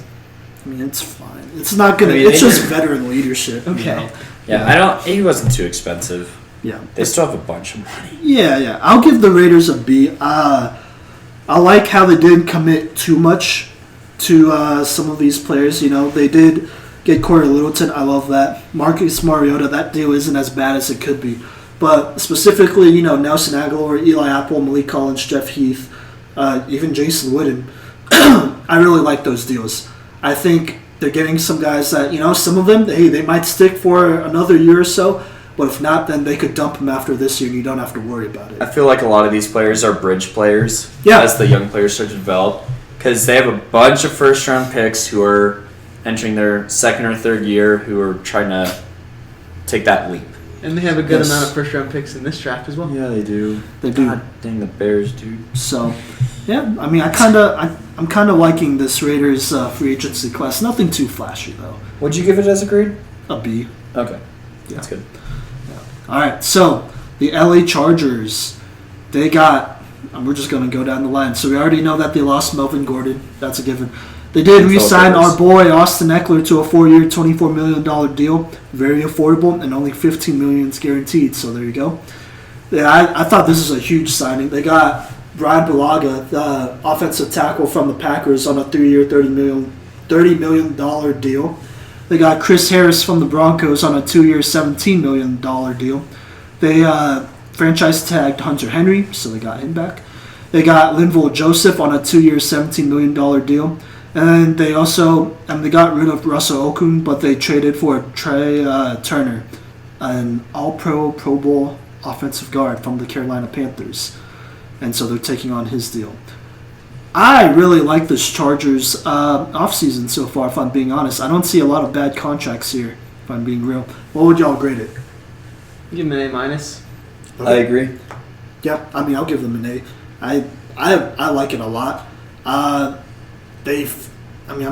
I mean, it's fine. It's not gonna. I mean, it's they just did- veteran leadership. you Okay. know? Yeah, he wasn't too expensive. Yeah. They still have a bunch of money. Yeah. I'll give the Raiders a B. I like how they didn't commit too much to some of these players. They did get Corey Littleton. I love that. Marcus Mariota, that deal isn't as bad as it could be. But specifically, Nelson Aguilar, Eli Apple, Malik Collins, Jeff Heath, even Jason Witten, I really like those deals. I think they're getting some guys that, some of them, they might stick for another year or so. But if not, then they could dump him after this year and you don't have to worry about it. I feel like a lot of these players are bridge players as the young players start to develop because they have a bunch of first-round picks who are entering their second or third year who are trying to take that leap. and they have a good Yes. amount of first round picks in this draft as well. Yeah, they do. They do. God dang the Bears, dude. So, yeah, I mean, I'm kind of liking this Raiders free agency class. Nothing too flashy, though. What'd you give it as a grade? A B. Okay. That's good. All right, so the LA Chargers, they got, and we're just going to go down the line. So we already know that they lost Melvin Gordon. That's a given. They did re-sign our boy Austin Eckler to a 4-year, $24 million deal. Very affordable, and only $15 million is guaranteed. So there you go. Yeah, I thought this was a huge signing. They got Brian Bulaga, the offensive tackle from the Packers, on a 3-year, $30 million deal. They got Chris Harris from the Broncos on a 2-year, $17 million deal. They franchise tagged Hunter Henry, so they got him back. They got Linval Joseph on a 2-year, $17 million deal. And they got rid of Russell Okung, but they traded for Trey Turner, an all-pro, Pro Bowl offensive guard from the Carolina Panthers. And so they're taking on his deal. I really like this Chargers offseason so far, if I'm being honest. I don't see a lot of bad contracts here, if I'm being real. What would y'all grade it? Give them an A minus. I agree. Yeah, I mean, I'll give them an A. I like it a lot. I'm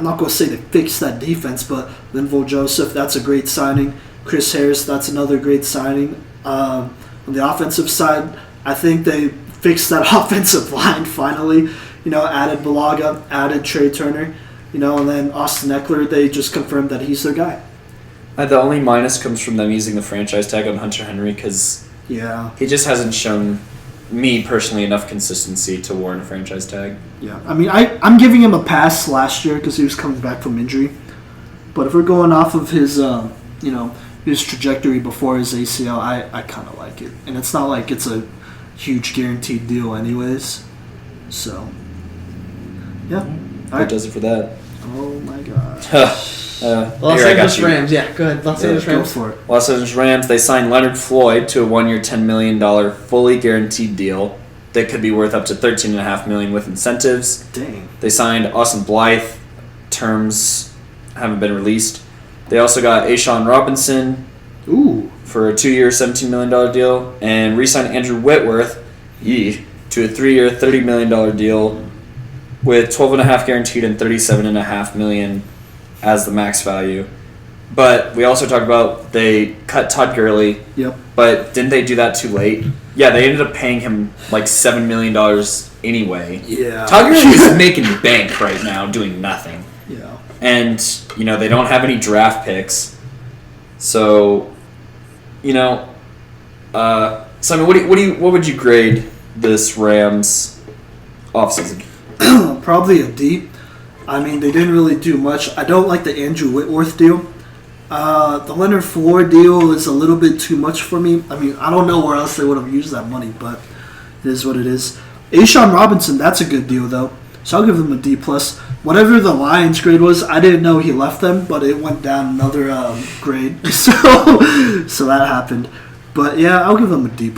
not going to say they fixed that defense, but Linval Joseph, that's a great signing. Chris Harris, that's another great signing. On the offensive side, I think they fixed that offensive line finally. Added Bulaga, added Trey Turner, and then Austin Eckler, they just confirmed that he's their guy. The only minus comes from them using the franchise tag on Hunter Henry because he just hasn't shown me personally enough consistency to warrant a franchise tag. Yeah, I mean, I'm giving him a pass last year because he was coming back from injury. But if we're going off of his, his trajectory before his ACL, I kind of like it. And it's not like it's a huge guaranteed deal anyways. So, yeah. That does it for that. Oh my god. Los Here, I got Angeles you. Rams. Yeah, go ahead. Los Angeles Go Rams. for it. Los Angeles Rams, they signed Leonard Floyd to a 1-year, $10 million fully guaranteed deal that could be worth up to $13.5 million with incentives. Dang. They signed Austin Blythe. Terms haven't been released. They also got Ashawn Robinson Ooh. for a 2-year, $17 million deal, and re-signed Andrew Whitworth to a 3-year, $30 million deal with $12.5 guaranteed and $37.5 million as the max value. But we also talked about they cut Todd Gurley. Yep. But didn't they do that too late? Yeah, they ended up paying him like $7 million anyway. Yeah. Todd Gurley is making bank right now doing nothing. Yeah. And, they don't have any draft picks. So, Simon, what would you grade this Rams offseason? Probably a D. I mean, they didn't really do much. I don't like the Andrew Whitworth deal. The Leonard Floyd deal is a little bit too much for me. I mean, I don't know where else they would have used that money, but it is what it is. Ashawn Robinson, that's a good deal, though. So I'll give them a D+. Whatever the Lions grade was, I didn't know he left them, but it went down another grade. So that happened. But, yeah, I'll give them a D+. I'm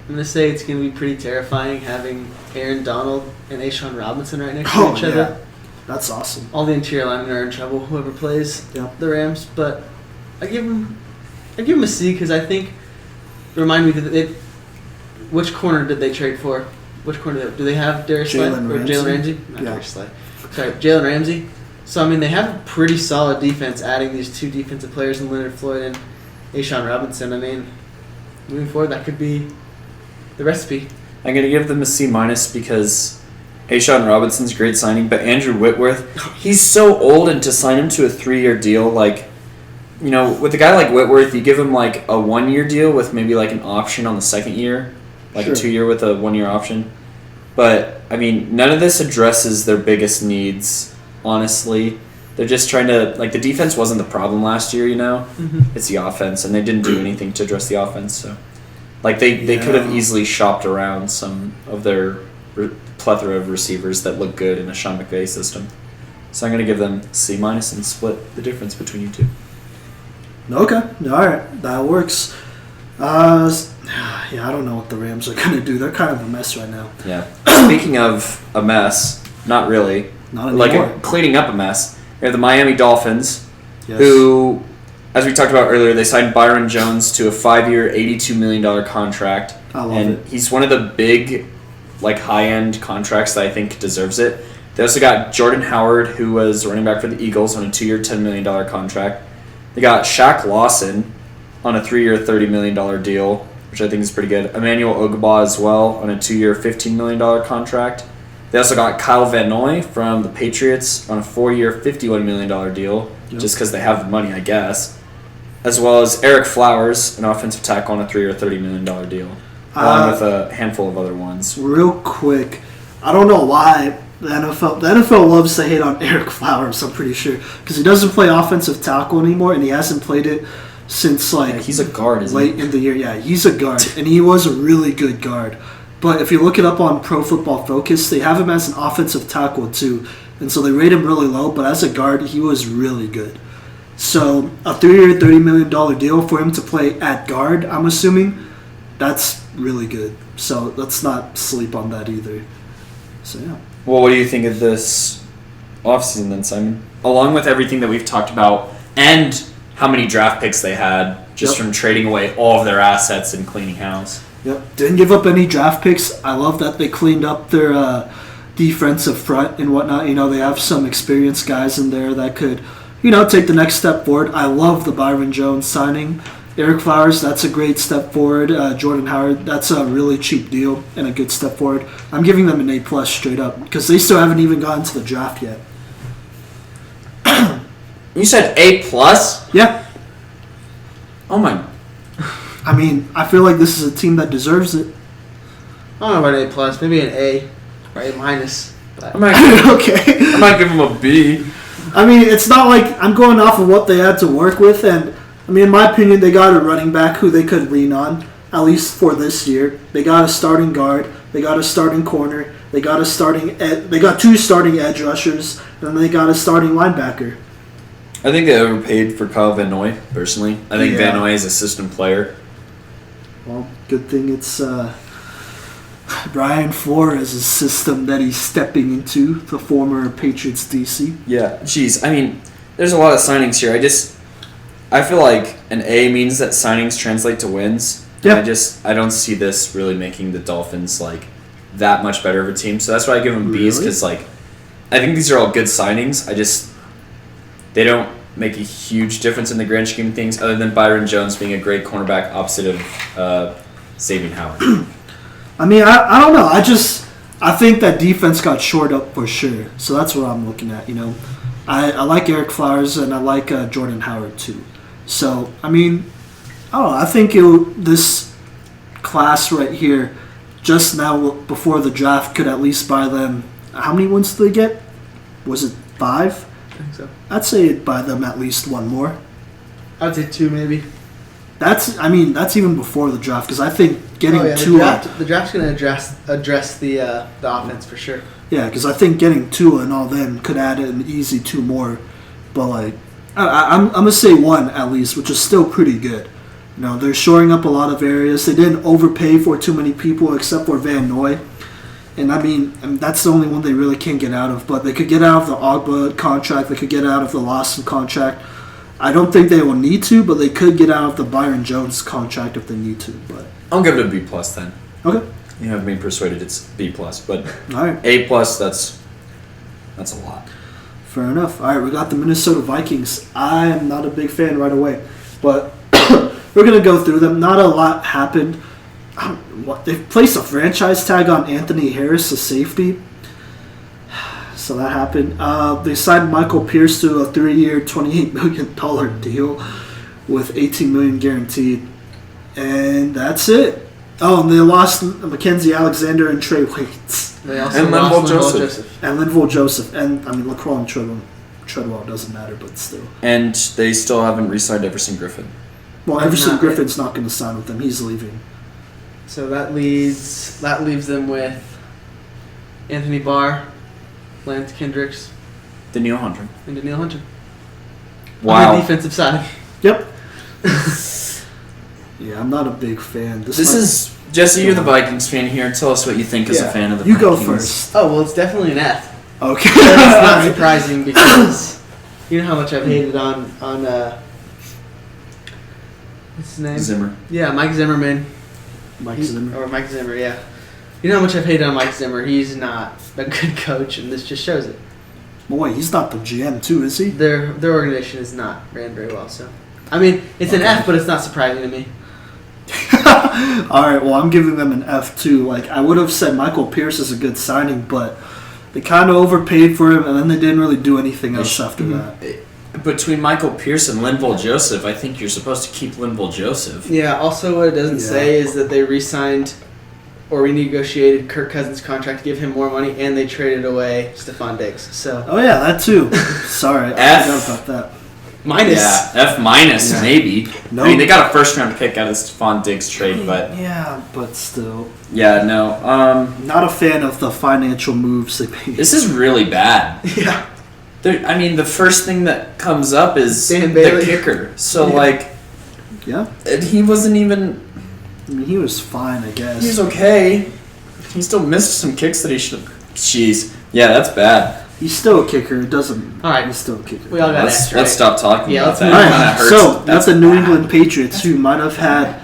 going to say it's going to be pretty terrifying having Aaron Donald and Ashawn Robinson right next to each other. That's awesome. All the interior linemen are in trouble, whoever plays the Rams. But I give them a C because I think, remind me, which corner did they trade for? Which corner do they have? Darius Slay or Jalen Ramsey? Not Darius Slay. Sorry, Jalen Ramsey. So, I mean, they have a pretty solid defense adding these two defensive players in Leonard Floyd and Ashawn Robinson. I mean, moving forward, that could be the recipe. I'm going to give them a C- because Ashawn Robinson's a great signing, but Andrew Whitworth, he's so old, and to sign him to a 3-year deal, with a guy like Whitworth, you give him like a 1-year deal with maybe like an option on the second year, like a 2-year with a 1-year option. But, I mean, none of this addresses their biggest needs, honestly. They're just trying to, the defense wasn't the problem last year, Mm-hmm. It's the offense, and they didn't do anything to address the offense, so. They could have easily shopped around some of their plethora of receivers that look good in a Sean McVay system. So I'm going to give them C- and split the difference between you two. Okay. All right. That works. I don't know what the Rams are going to do. They're kind of a mess right now. Yeah. Speaking of a mess, not really. Not anymore. Cleaning up a mess. We have the Miami Dolphins, Yes. who, as we talked about earlier, they signed Byron Jones to a 5-year, $82 million contract. I love and it. he's one of the big, high-end contracts that I think deserves it. They also got Jordan Howard, who was running back for the Eagles, on a 2-year, $10 million contract. They got Shaq Lawson on a 3-year, $30 million deal, which I think is pretty good. Emmanuel Ogba as well on a 2-year, $15 million contract. They also got Kyle Van Noy from the Patriots on a 4-year, $51 million deal, just because they have the money, I guess. As well as Eric Flowers, an offensive tackle, on a 3-year, $30 million deal, along with a handful of other ones. Real quick, I don't know why the NFL loves to hate on Eric Flowers, I'm pretty sure, because he doesn't play offensive tackle anymore, and he hasn't played it since He's a guard, isn't late he? in the year. Yeah, he's a guard, and he was a really good guard. But if you look it up on Pro Football Focus, they have him as an offensive tackle too, and so they rate him really low. But as a guard, he was really good. So a 3-year, $30 million deal for him to play at guard, I'm assuming, that's really good. So let's not sleep on that either. So yeah. Well, what do you think of this offseason then, Simon? Along with everything that we've talked about and how many draft picks they had just from trading away all of their assets and cleaning house. Yep. Didn't give up any draft picks. I love that they cleaned up their defensive front and whatnot. They have some experienced guys in there that could, take the next step forward. I love the Byron Jones signing. Eric Flowers, that's a great step forward. Jordan Howard, that's a really cheap deal and a good step forward. I'm giving them an A+ straight up because they still haven't even gotten to the draft yet. You said A+? Yeah. Oh my. I mean, I feel like this is a team that deserves it. I don't know about A+, maybe an A or A-. But I might Okay. give them a B. I mean, it's not like I'm going off of what they had to work with, and I mean, in my opinion, they got a running back who they could lean on, at least for this year. They got a starting guard, they got a starting corner, They got they got 2 starting edge rushers, and they got a starting linebacker. I think they overpaid for Kyle Van Noy, personally. I think Yeah. Van Noy is a system player. Well, good thing it's Brian Flores' system that he's stepping into, the former Patriots DC. Yeah, jeez. I mean, there's a lot of signings here. I feel like an A means that signings translate to wins. Yeah. And I don't see this really making the Dolphins like that much better of a team. So that's why I give them B's, Really? because I think these are all good signings. They don't make a huge difference in the grand scheme of things, other than Byron Jones being a great cornerback opposite of Xavier Howard. I mean, I don't know. I think that defense got shored up for sure. So that's what I'm looking at, I like Eric Flowers, and I like Jordan Howard too. So, I mean, I don't know. I think this class right here, just now before the draft, could at least buy them. How many wins did they get? Was it 5? I think so. I'd say it'd buy them at least 1 more. I'd say 2 maybe. That's even before the draft, because I think getting Oh, yeah, 2 the draft's going to address the offense for sure. Yeah, because I think getting Tua and all them could add an easy 2 more. But, I'm going to say 1 at least, which is still pretty good. They're shoring up a lot of areas. They didn't overpay for too many people except for Van Noy. And, that's the only one they really can't get out of. But they could get out of the Ogba contract. They could get out of the Lawson contract. I don't think they will need to, but they could get out of the Byron Jones contract if they need to. But I'll give it a B plus then. okay. You have me persuaded it's B plus, but All right. A plus that's a lot. Fair enough. All right, we got the Minnesota Vikings. I am not a big fan right away, but we're going to go through them. Not a lot happened. They've placed a franchise tag on Anthony Harris, a safety. So that happened. They signed Michael Pierce to a 3-year, $28 million deal with $18 million guaranteed. And that's it. Oh, and they lost Mackenzie Alexander and Trey Waynes. They also And lost Linval Linval Joseph. And Linval Joseph. And, Laquan Treadwell doesn't matter, but still. And they still haven't re-signed Everson Griffin. Well, That's Everson not Griffin's not going to sign with them. He's leaving. So that leaves them with Anthony Barr, Lance Kendricks, Daniil Hunter. and Daniil Hunter. On Wow. the defensive side. Yep. Yeah, I'm not a big fan. This is Jesse. You're the Vikings fan here. Tell us what you think as a fan of the You go Vikings. first. Oh, well, it's definitely an F. Okay. That's not surprising because you know how much I've hated on what's his name? Zimmer. Yeah, Mike Zimmerman. Mike Zimmer. Or Mike Zimmer, yeah. You know how much I've hated on Mike Zimmer. He's not a good coach, and this just shows it. Boy, he's not the GM too, is he? Their organization is not ran very well, so. I mean, it's an F, but it's not surprising to me. All right, well, I'm giving them an F too. I would have said Michael Pierce is a good signing, but they kind of overpaid for him, and then they didn't really do anything else after that. Between Michael Pierce and Linval Joseph, I think you're supposed to keep Linval Joseph. Yeah, also what it doesn't Yeah. say is that they re-signed or renegotiated Kirk Cousins' contract to give him more money, and they traded away Stephon Diggs. So, Oh yeah, that too. Sorry, I F. forgot about that. minus. Yeah, F minus Yeah. maybe. No. I mean, they got a first round pick out of the Stephon Diggs trade, but Yeah, but still, yeah, no. not a fan of the financial moves they made. This is really bad. Yeah. I mean, the first thing that comes up is Dan the Bailey. kicker. So Yeah. Yeah, and he wasn't even. I mean, he was fine, I guess. He's okay. He still missed some kicks that he should. Jeez. Yeah, that's bad. He's still a kicker. It doesn't. All right. He's still a kicker. We all got Let's F, right? let's stop talking Yeah, about let's that. move All on. right, That hurts. so that's the New bad. England Patriots, who might have had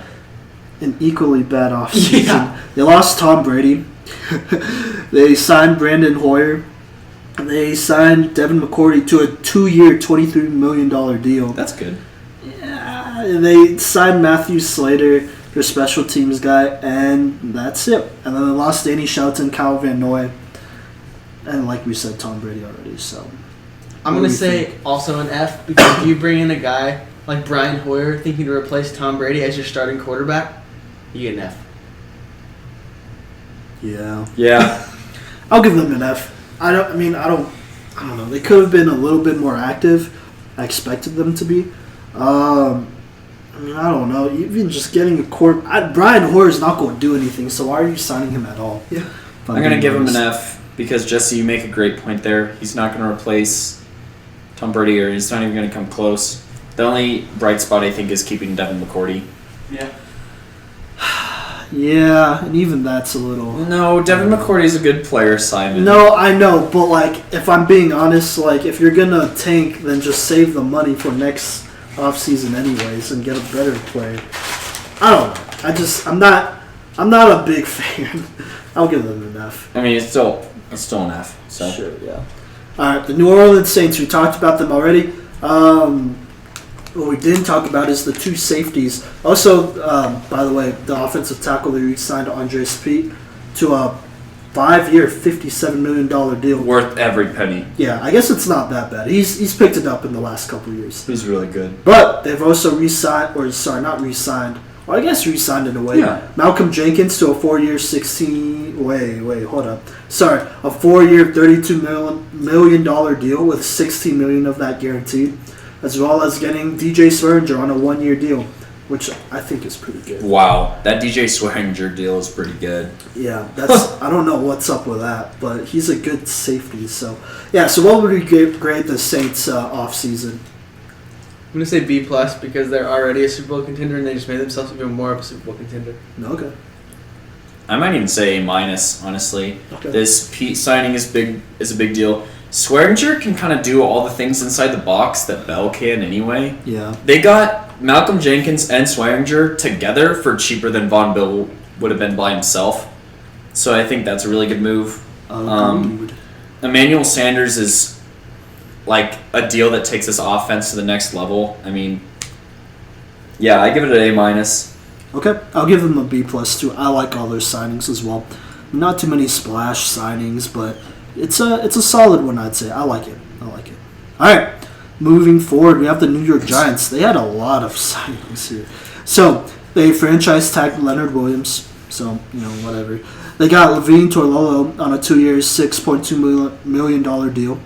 an equally bad offseason. Yeah. They lost Tom Brady. They signed Brandon Hoyer. They signed Devin McCourty to a 2-year, $23 million deal. That's good. Yeah, they signed Matthew Slater, their special teams guy, and that's it. And then they lost Danny Shelton, Kyle Van Noy, and like we said, Tom Brady already. So I'm What going do to you say also an F because if you bring in a guy like Brian Hoyer thinking to replace Tom Brady as your starting quarterback, you get an F. yeah. Yeah. I'll give them an F. I don't know. They could have been a little bit more active. I expected them to be. I don't know. Even just getting a Brian Hoyer is not going to do anything. So why are you signing him at all? Yeah. I'm going to give him an F because, Jesse, you make a great point there. He's not going to replace Tom Brady, or he's not even going to come close. The only bright spot, I think, is keeping Devin McCourty. Yeah. Yeah, and even that's a little... No, Devin McCourty's a good player, Simon. No, I know, but, like, if I'm being honest, like, if you're going to tank, then just save the money for next offseason anyways and get a better player. I don't know. I'm not a big fan. I'll give them an F. I mean, it's still an F. So. Sure, yeah. All right, the New Orleans Saints, we talked about them already. What we didn't talk about is the two safeties. Also, by the way, the offensive tackle they re-signed Andres Pete to a 5-year, $57 million deal. Worth every penny. Yeah, I guess it's not that bad. He's picked it up in the last couple of years. He's really good. But they've also re-signed, not re-sigged. Well, I guess re-signed in a way. Yeah. Malcolm Jenkins to a 4-year, a 4-year, $32 million deal with $16 million of that guaranteed, as well as getting DJ Swearinger on a 1-year deal, which I think is pretty good. Wow, that DJ Swearinger deal is pretty good. Yeah, that's I don't know what's up with that, but he's a good safety. So yeah, so what would we grade the Saints off season? I'm going to say B+ because they're already a Super Bowl contender and they just made themselves even more of a Super Bowl contender. Okay. I might even say A-, honestly. Okay. This Pete signing is a big deal. Swearinger can kind of do all the things inside the box that Bell can anyway. Yeah. They got Malcolm Jenkins and Swearinger together for cheaper than Von Bill would have been by himself. So I think that's a really good move. Emmanuel Sanders is like a deal that takes this offense to the next level. I mean, yeah, I give it an A-. Okay, I'll give them a B+ too. I like all their signings as well. Not too many splash signings, but it's a solid one, I'd say. I like it. All right, moving forward, we have the New York Giants. They had a lot of signings here. So they franchise tagged Leonard Williams. So whatever. They got Levine Toilolo on a 2-year, $6.2 million deal.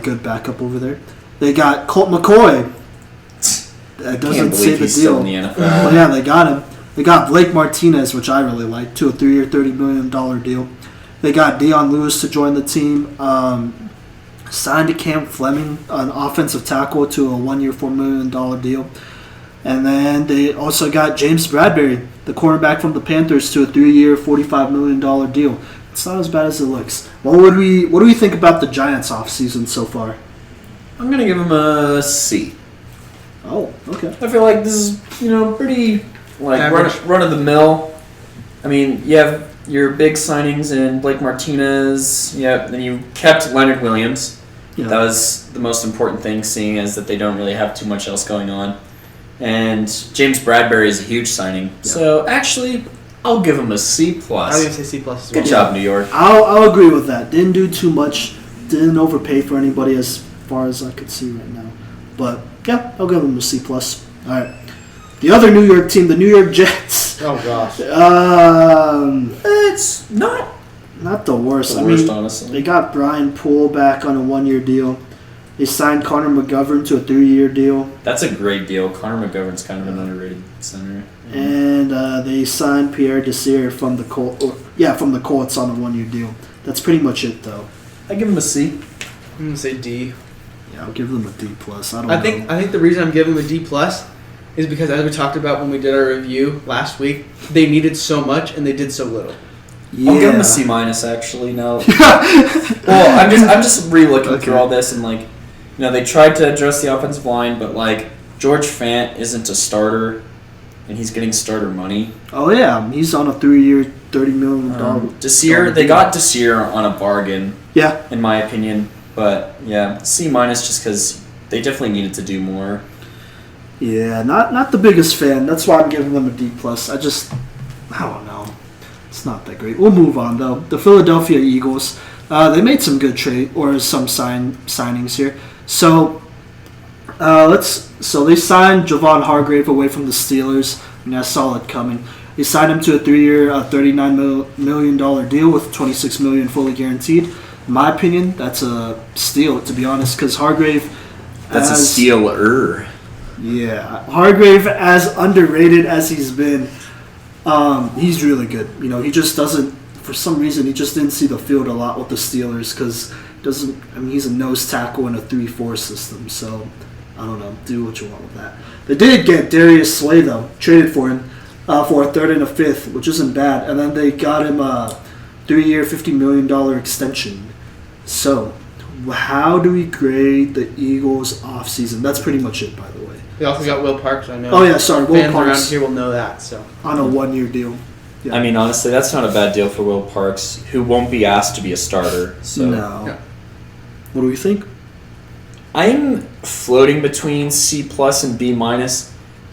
Good backup over there. They got Colt McCoy. That doesn't say the he's deal. still in the NFL. But yeah, they got him. They got Blake Martinez, which I really like, to a 3-year, $30 million deal. They got Deion Lewis to join the team. Signed to Cam Fleming, an offensive tackle, to a 1-year, $4 million deal. And then they also got James Bradbury, the cornerback from the Panthers, to a 3-year, $45 million deal. It's not as bad as it looks. What do we think about the Giants offseason so far? I'm going to give him a C. Oh, okay. I feel like this is, pretty Average. run of the mill. I mean, you have your big signings in Blake Martinez. Yeah, then you kept Leonard Williams. Yeah. That was the most important thing, seeing as that they don't really have too much else going on. And James Bradbury is a huge signing. Yeah. So actually, I'll give him a C+. I was going to say C+ as well. Good job, New York. I'll agree with that. Didn't do too much. Didn't overpay for anybody as far as I could see right now. But yeah, I'll give him a C+. All right. The other New York team, the New York Jets. Oh gosh. It's not the worst. the worst, honestly. They got Brian Poole back on a 1-year deal. They signed Connor McGovern to a 3-year deal. That's a great deal. Connor McGovern's kind of an underrated center. And they signed Pierre Desir from the Colts on a 1-year deal. That's pretty much it, though. I give him a C. I'm going to say D. Yeah, I'll give them a D+. I think the reason I'm giving them a D+ is because, as we talked about when we did our review last week, they needed so much and they did so little. Yeah. I'll give him a C- actually. No. Well, I'm just re-looking through all this, and they tried to address the offensive line, but George Fant isn't a starter, and he's getting starter money. Oh yeah, he's on a 3-year, $30 million. Desir, they got Desir on a bargain. Yeah. In my opinion, but yeah, C- just because they definitely needed to do more. Yeah, not the biggest fan. That's why I'm giving them a D+. I don't know. It's not that great. We'll move on though. The Philadelphia Eagles, they made some good some signings here. So they signed Javon Hargrave away from the Steelers. I mean, I saw it coming. They signed him to a 3-year, $39 million deal with $26 million fully guaranteed. In my opinion, that's a steal, to be honest, because Hargrave. That's a stealer. Yeah, Hargrave, as underrated as he's been, he's really good. He just doesn't, for some reason he just didn't see the field a lot with the Steelers because he's a nose tackle in a 3-4 system. So I don't know. Do what you want with that. They did get Darius Slay though, traded for him for a 3rd and a 5th, which isn't bad. And then they got him a 3-year, $50 million extension. So how do we grade the Eagles offseason? That's pretty much it, by the way. They also got Will Parks. I know. Oh yeah, sorry, Will Fans Parks around here will know that. So on a 1-year deal. Yeah. I mean, honestly, that's not a bad deal for Will Parks, who won't be asked to be a starter. So No. Yeah. What do we think? I'm floating between C+ and B-.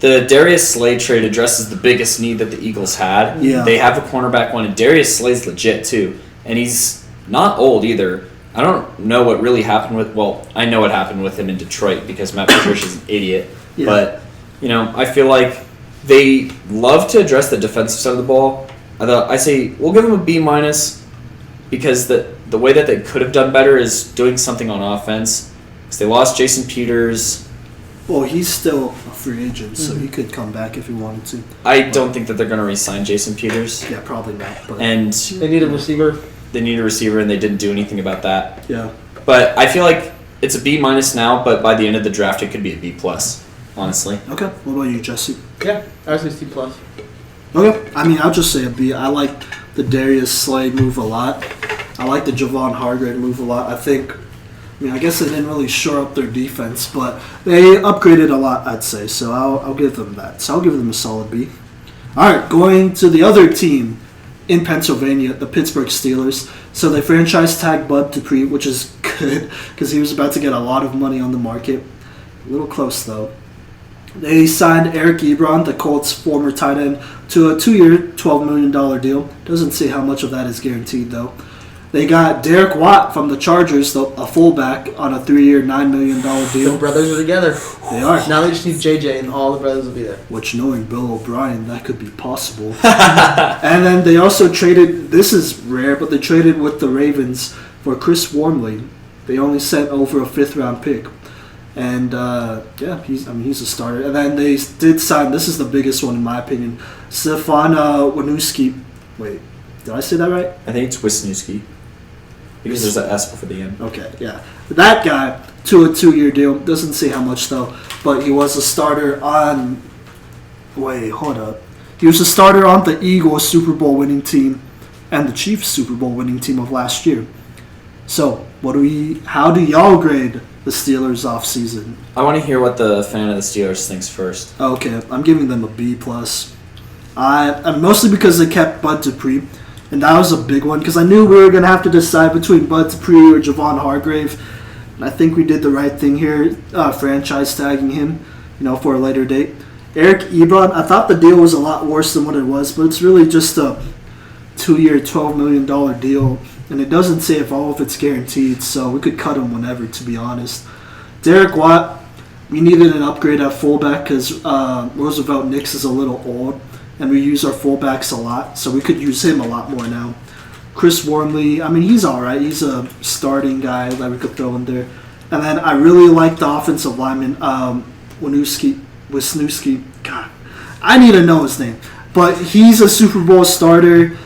The Darius Slay trade addresses the biggest need that the Eagles had. Yeah. They have a cornerback one, and Darius Slay's legit too, and he's not old either. I don't know what really happened with. Well, I know what happened with him in Detroit because Matt Patricia's an idiot. Yeah. But I feel like they love to address the defensive side of the ball. I say we'll give them a B- because the way that they could have done better is doing something on offense. Because they lost Jason Peters. Well, he's still a free agent, so he could come back if he wanted to. I don't think that they're going to re-sign Jason Peters. Yeah, probably not. But And they need a receiver. they need a receiver, and they didn't do anything about that. yeah. But I feel like it's a B- now, but by the end of the draft, it could be a B+, honestly. Okay. What about you, Jesse? Yeah, I would say C+. Okay. I mean, I'll just say a B. I like the Darius Slay move a lot. I like the Javon Hargrave move a lot. I guess they didn't really shore up their defense, but they upgraded a lot, I'd say. So I'll give them that. So I'll give them a solid B. All right, going to the other team in Pennsylvania, the Pittsburgh Steelers. So they franchise tagged Bud Dupree, which is good because he was about to get a lot of money on the market. A little close, though. They signed Eric Ebron, the Colts' former tight end, to a 2-year, $12 million deal. Doesn't say how much of that is guaranteed, though. They got Derek Watt from the Chargers, a fullback, on a 3-year, $9 million The deal. brothers are together. They are. Now they just need JJ, and all the brothers will be there. Which, knowing Bill O'Brien, that could be possible. And then they also traded, this is rare, but they traded with the Ravens for Chris Wormley. They only sent over a 5th-round pick. And, he's a starter. And then they did sign, this is the biggest one in my opinion, Stefan Wisniewski. Wait, did I say that right? I think it's Wisniewski. Because there's an S before the end. Okay, yeah. That guy, to a 2-year deal. Doesn't say how much, though. But he was a starter on... Wait, hold up. He was a starter on the Eagles Super Bowl winning team and the Chiefs Super Bowl winning team of last year. So, how do y'all grade the Steelers offseason? I want to hear what the fan of the Steelers thinks first. Okay, I'm giving them a B+. Mostly because they kept Bud Dupree. And that was a big one because I knew we were going to have to decide between Bud Dupree or Javon Hargrave. And I think we did the right thing here, franchise tagging him, for a later date. Eric Ebron, I thought the deal was a lot worse than what it was, but it's really just a 2-year, $12 million deal. And it doesn't say if all of it's guaranteed, so we could cut him whenever, to be honest. Derek Watt, we needed an upgrade at fullback because Roosevelt Nix is a little old. And we use our fullbacks a lot, so we could use him a lot more now. Chris Wormley, he's all right. He's a starting guy that we could throw in there. And then I really like the offensive lineman, Wisniewski. God, I need to know his name. But he's a Super Bowl starter.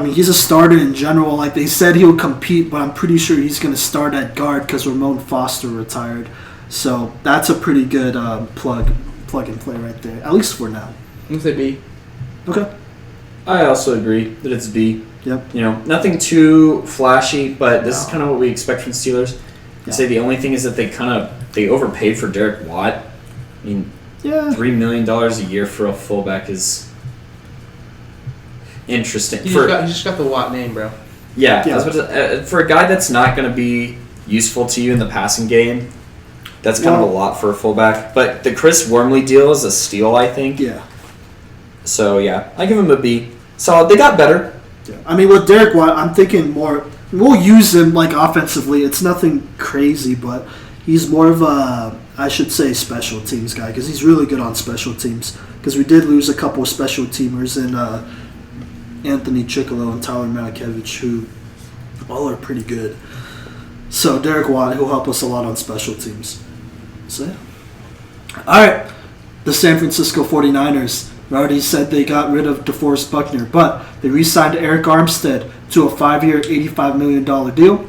He's a starter in general. Like, they said he'll compete, but I'm pretty sure he's going to start at guard because Ramon Foster retired. So that's a pretty good plug and play right there, at least for now. I'm going to say B. Okay. I also agree that it's B. Yep. Nothing too flashy, but this is kind of what we expect from Steelers. I'd say the only thing is that they overpaid for Derek Watt. Yeah. $3 million a year for a fullback is interesting. You just got the Watt name, bro. Yeah. Yeah. I was about to, for a guy that's not going to be useful to you in the passing game, that's kind of a lot for a fullback. But the Chris Wormley deal is a steal, I think. Yeah. So, yeah, I give him a B. So, they got better. Yeah. With Derek Watt, I'm thinking more. We'll use him offensively. It's nothing crazy, but he's more of a, I should say, special teams guy because he's really good on special teams. Because we did lose a couple of special teamers in Anthony Chickalo and Tyler Matakevich, who all are pretty good. So Derek Watt, he'll help us a lot on special teams. So yeah. All right, the San Francisco 49ers. We already said they got rid of DeForest Buckner, but they re-signed Eric Armstead to a 5-year, $85 million deal.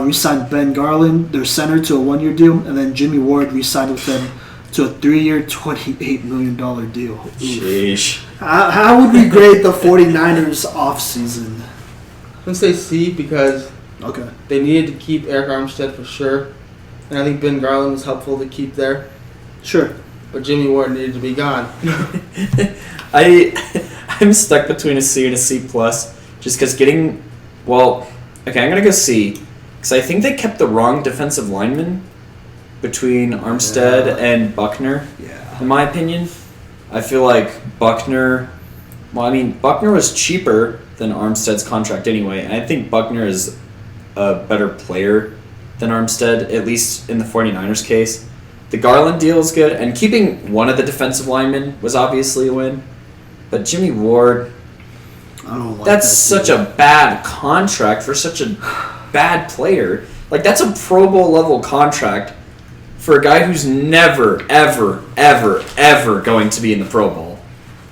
Re-signed Ben Garland, their center, to a 1-year deal, and then Jimmy Ward re-signed with them to a 3-year, $28 million deal. Sheesh. How would we grade the 49ers offseason? I'm going to say C because Okay. they needed to keep Eric Armstead for sure. And I think Ben Garland was helpful to keep there. Sure. But Jimmy Ward needed to be gone. I'm stuck between a C and a C plus, just because I'm gonna go C, because I think they kept the wrong defensive lineman between Armstead and Buckner. Yeah. In my opinion, I feel like Buckner was cheaper than Armstead's contract anyway, and I think Buckner is a better player than Armstead, at least in the 49ers case. The Garland deal is good, and keeping one of the defensive linemen was obviously a win. But Jimmy Ward, I don't like that's that such a bad contract for such a bad player. Like, that's a Pro Bowl level contract for a guy who's never, ever, ever, ever going to be in the Pro Bowl.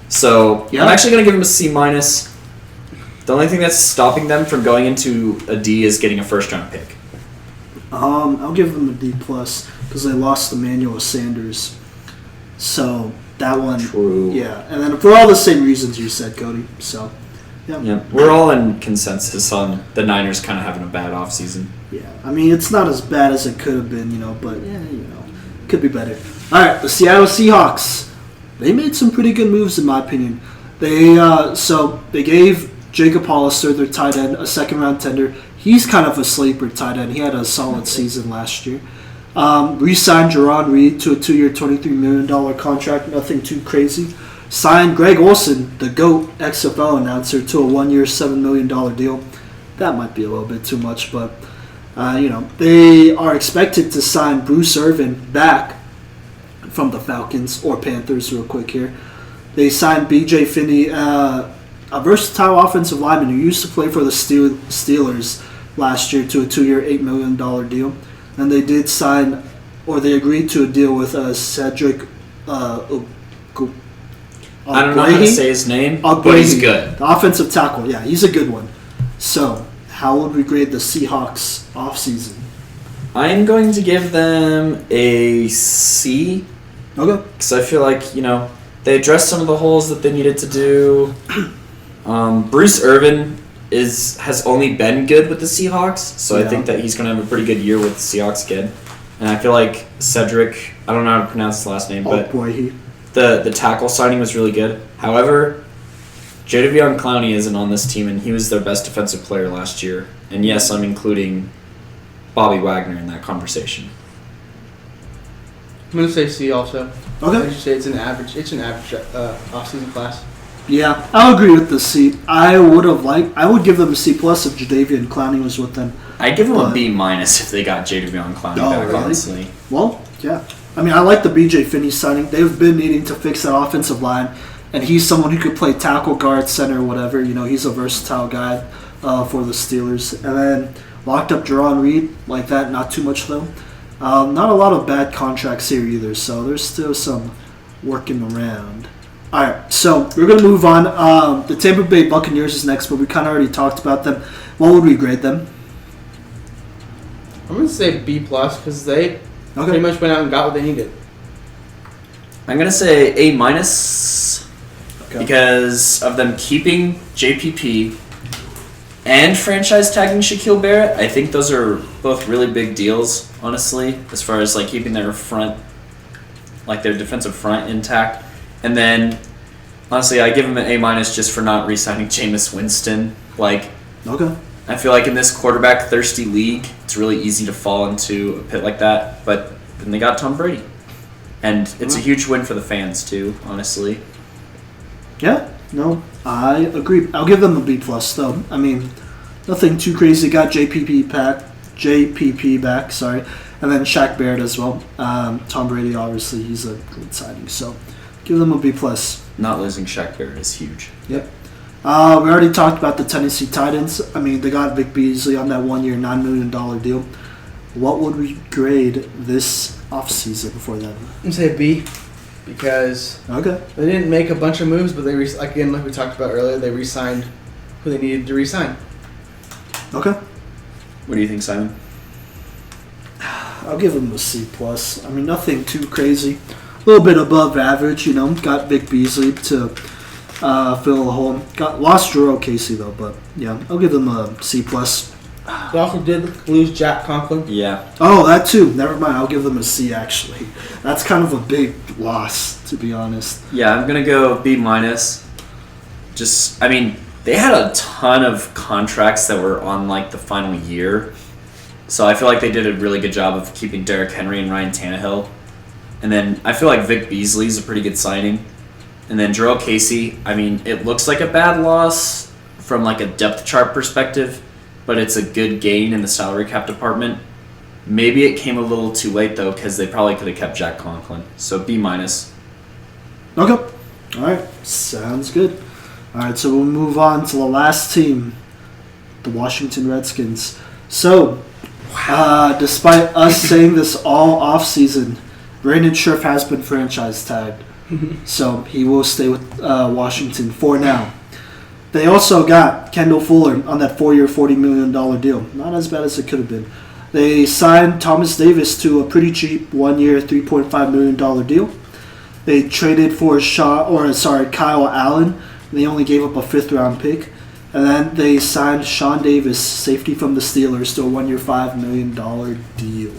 So Yeah. I'm actually going to give him a C minus. The only thing that's stopping them from going into a D is getting a first round pick. I'll give them a D plus because they lost Emmanuel Sanders. So that one, True. yeah. And then for all the same reasons you said, Kodey. So, yeah. Yeah, we're all in consensus on the Niners kind of having a bad offseason. Yeah. I mean, it's not as bad as it could have been, but could be better. All right, the Seattle Seahawks. They made some pretty good moves, in my opinion. They gave Jacob Hollister, their tight end, a second-round tender. He's kind of a sleeper tight end. He had a solid season last year. Re-signed Jerron Reed to a 2-year, $23 million contract. Nothing too crazy. Signed Greg Olsen, the GOAT XFL announcer, to a 1-year, $7 million deal. That might be a little bit too much, but, they are expected to sign Bruce Irvin back from the Falcons or Panthers real quick here. They signed B.J. Finney, a versatile offensive lineman who used to play for the Steelers last year, to a 2-year, $8 million deal. And they did sign, or they agreed to a deal with Cedric I don't know how to say his name, but he's good. The offensive tackle, yeah, he's a good one. So, how would we grade the Seahawks offseason? I'm going to give them a C. Okay. Because I feel like, they addressed some of the holes that they needed to do. Bruce Irvin has only been good with the Seahawks, so Yeah. I think that he's going to have a pretty good year with the Seahawks again. And I feel like Cedric, I don't know how to pronounce his last name, but the tackle signing was really good. However, Jadeveon Clowney isn't on this team, and he was their best defensive player last year. And yes, I'm including Bobby Wagner in that conversation. I'm going to say C also. Okay. I should say it's an average off-season class. Yeah, I'll agree with the C. I would give them a C plus if Jadeveon Clowney was with them. I'd give him a B minus if they got Jadeveon Clowney back, really? honestly. Well, yeah. I mean, I like the B.J. Finney signing. They've been needing to fix that offensive line, and he's someone who could play tackle, guard, center, whatever. He's a versatile guy for the Steelers. And then locked up Jerron Reed like that. Not too much, though. Not a lot of bad contracts here either, so there's still some working around. All right, so we're going to move on. The Tampa Bay Buccaneers is next, but we kind of already talked about them. What would we grade them? I'm going to say B plus because they pretty much went out and got what they needed. I'm going to say A minus because of them keeping JPP and franchise tagging Shaquille Barrett. I think those are both really big deals, honestly, as far as keeping their front, their defensive front intact. And then, honestly, I give him an A minus just for not re-signing Jameis Winston. I feel like in this quarterback-thirsty league, it's really easy to fall into a pit like that. But then they got Tom Brady. And it's a huge win for the fans, too, honestly. Yeah, no, I agree. I'll give them a B plus, though. I mean, nothing too crazy. Got JPP back, sorry. And then Shaq Barrett as well. Tom Brady, obviously, he's a great signing. So, give them a B plus. Not losing Shaq Barrett is huge. Yep. We already talked about the Tennessee Titans. I mean, they got Vic Beasley on that 1-year, $9 million deal. What would we grade this offseason for them? I'm going to say B. because Okay. they didn't make a bunch of moves, but they again, like we talked about earlier, they re-signed who they needed to re-sign. Okay. What do you think, Simon? I'll give him a C plus. I mean, nothing too crazy. A little bit above average, you know. Got Vic Beasley to fill the hole. Lost Jero Casey though, but yeah, I'll give them a C plus. They also did lose Jack Conklin. Yeah. Oh, that too. Never mind. I'll give them a C actually. That's kind of a big loss, to be honest. Yeah, I'm gonna go B minus. Just, I mean, they had a ton of contracts that were on like the final year, so I feel like they did a really good job of keeping Derrick Henry and Ryan Tannehill. And then I feel like Vic Beasley is a pretty good signing. And then Jero Casey, I mean, it looks like a bad loss from like a depth chart perspective, but it's a good gain in the salary cap department. Maybe it came a little too late though, because they probably could have kept Jack Conklin. So B minus. Okay. All right. Sounds good. All right. So we'll move on to the last team, the Washington Redskins. So, despite us saying this all off season, Brandon Scherf has been franchise tagged, so he will stay with Washington for now. They also got Kendall Fuller on that 4-year, $40 million deal. Not as bad as it could have been. They signed Thomas Davis to a pretty cheap 1-year, $3.5 million deal. They traded for Kyle Allen. They only gave up a 5th-round pick. And then they signed Sean Davis, safety from the Steelers, to a 1-year, $5 million deal.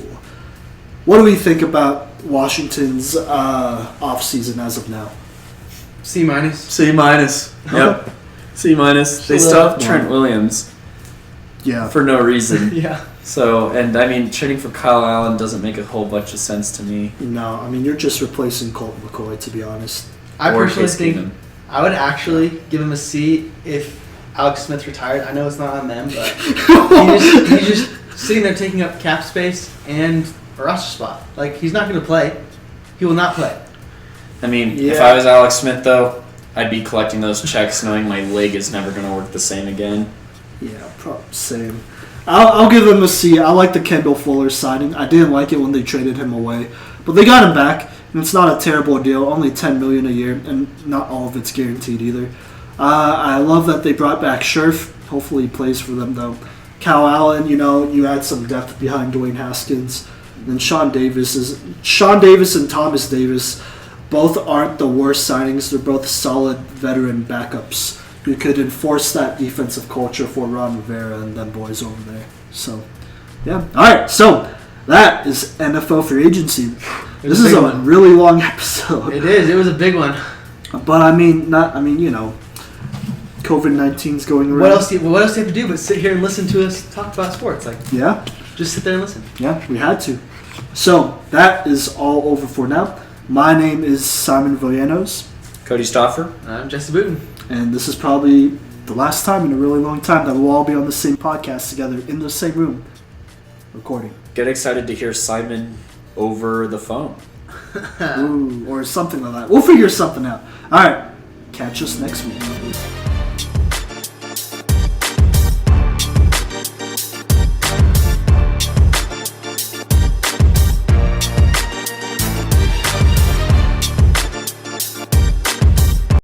What do we think about Washington's offseason as of now? C minus. C minus. Yep. C minus. They still have Trent Williams Yeah. for no reason. Yeah. So, and I mean, trading for Kyle Allen doesn't make a whole bunch of sense to me. No, I mean, you're just replacing Colt McCoy, to be honest. I Or personally Case think Keenum. I would actually give him a C if Alex Smith retired. I know it's not on them, but he's just sitting there taking up cap space and a roster spot. Like, he's not going to play. He will not play. I mean, if Yeah. I was Alex Smith, though, I'd be collecting those checks knowing my leg is never going to work the same again. Yeah, same. I'll give him a C. I like the Kendall Fuller signing. I didn't like it when they traded him away, but they got him back, and it's not a terrible deal. Only $10 million a year, and not all of it's guaranteed either. I love that they brought back Scherf. Hopefully he plays for them though. Kyle Allen, you add some depth behind Dwayne Haskins. And Sean Davis and Thomas Davis both aren't the worst signings. They're both solid veteran backups who could enforce that defensive culture for Ron Rivera and them boys over there. So, yeah. All right. So that is NFL free agency. This is a really long episode. It is. It was a big one. But COVID-19's going around. What else do you have to do but sit here and listen to us talk about sports? Like, Yeah. just sit there and listen. Yeah, we had to. So that is all over for now. My name is Simon Villanos, Kodey Stoffer. I'm Jesse Booten. and this is probably the last time in a really long time that we'll all be on the same podcast together in the same room recording. Get excited to hear Simon over the phone. Ooh, or something like that. We'll figure something out. All right. Catch us next week.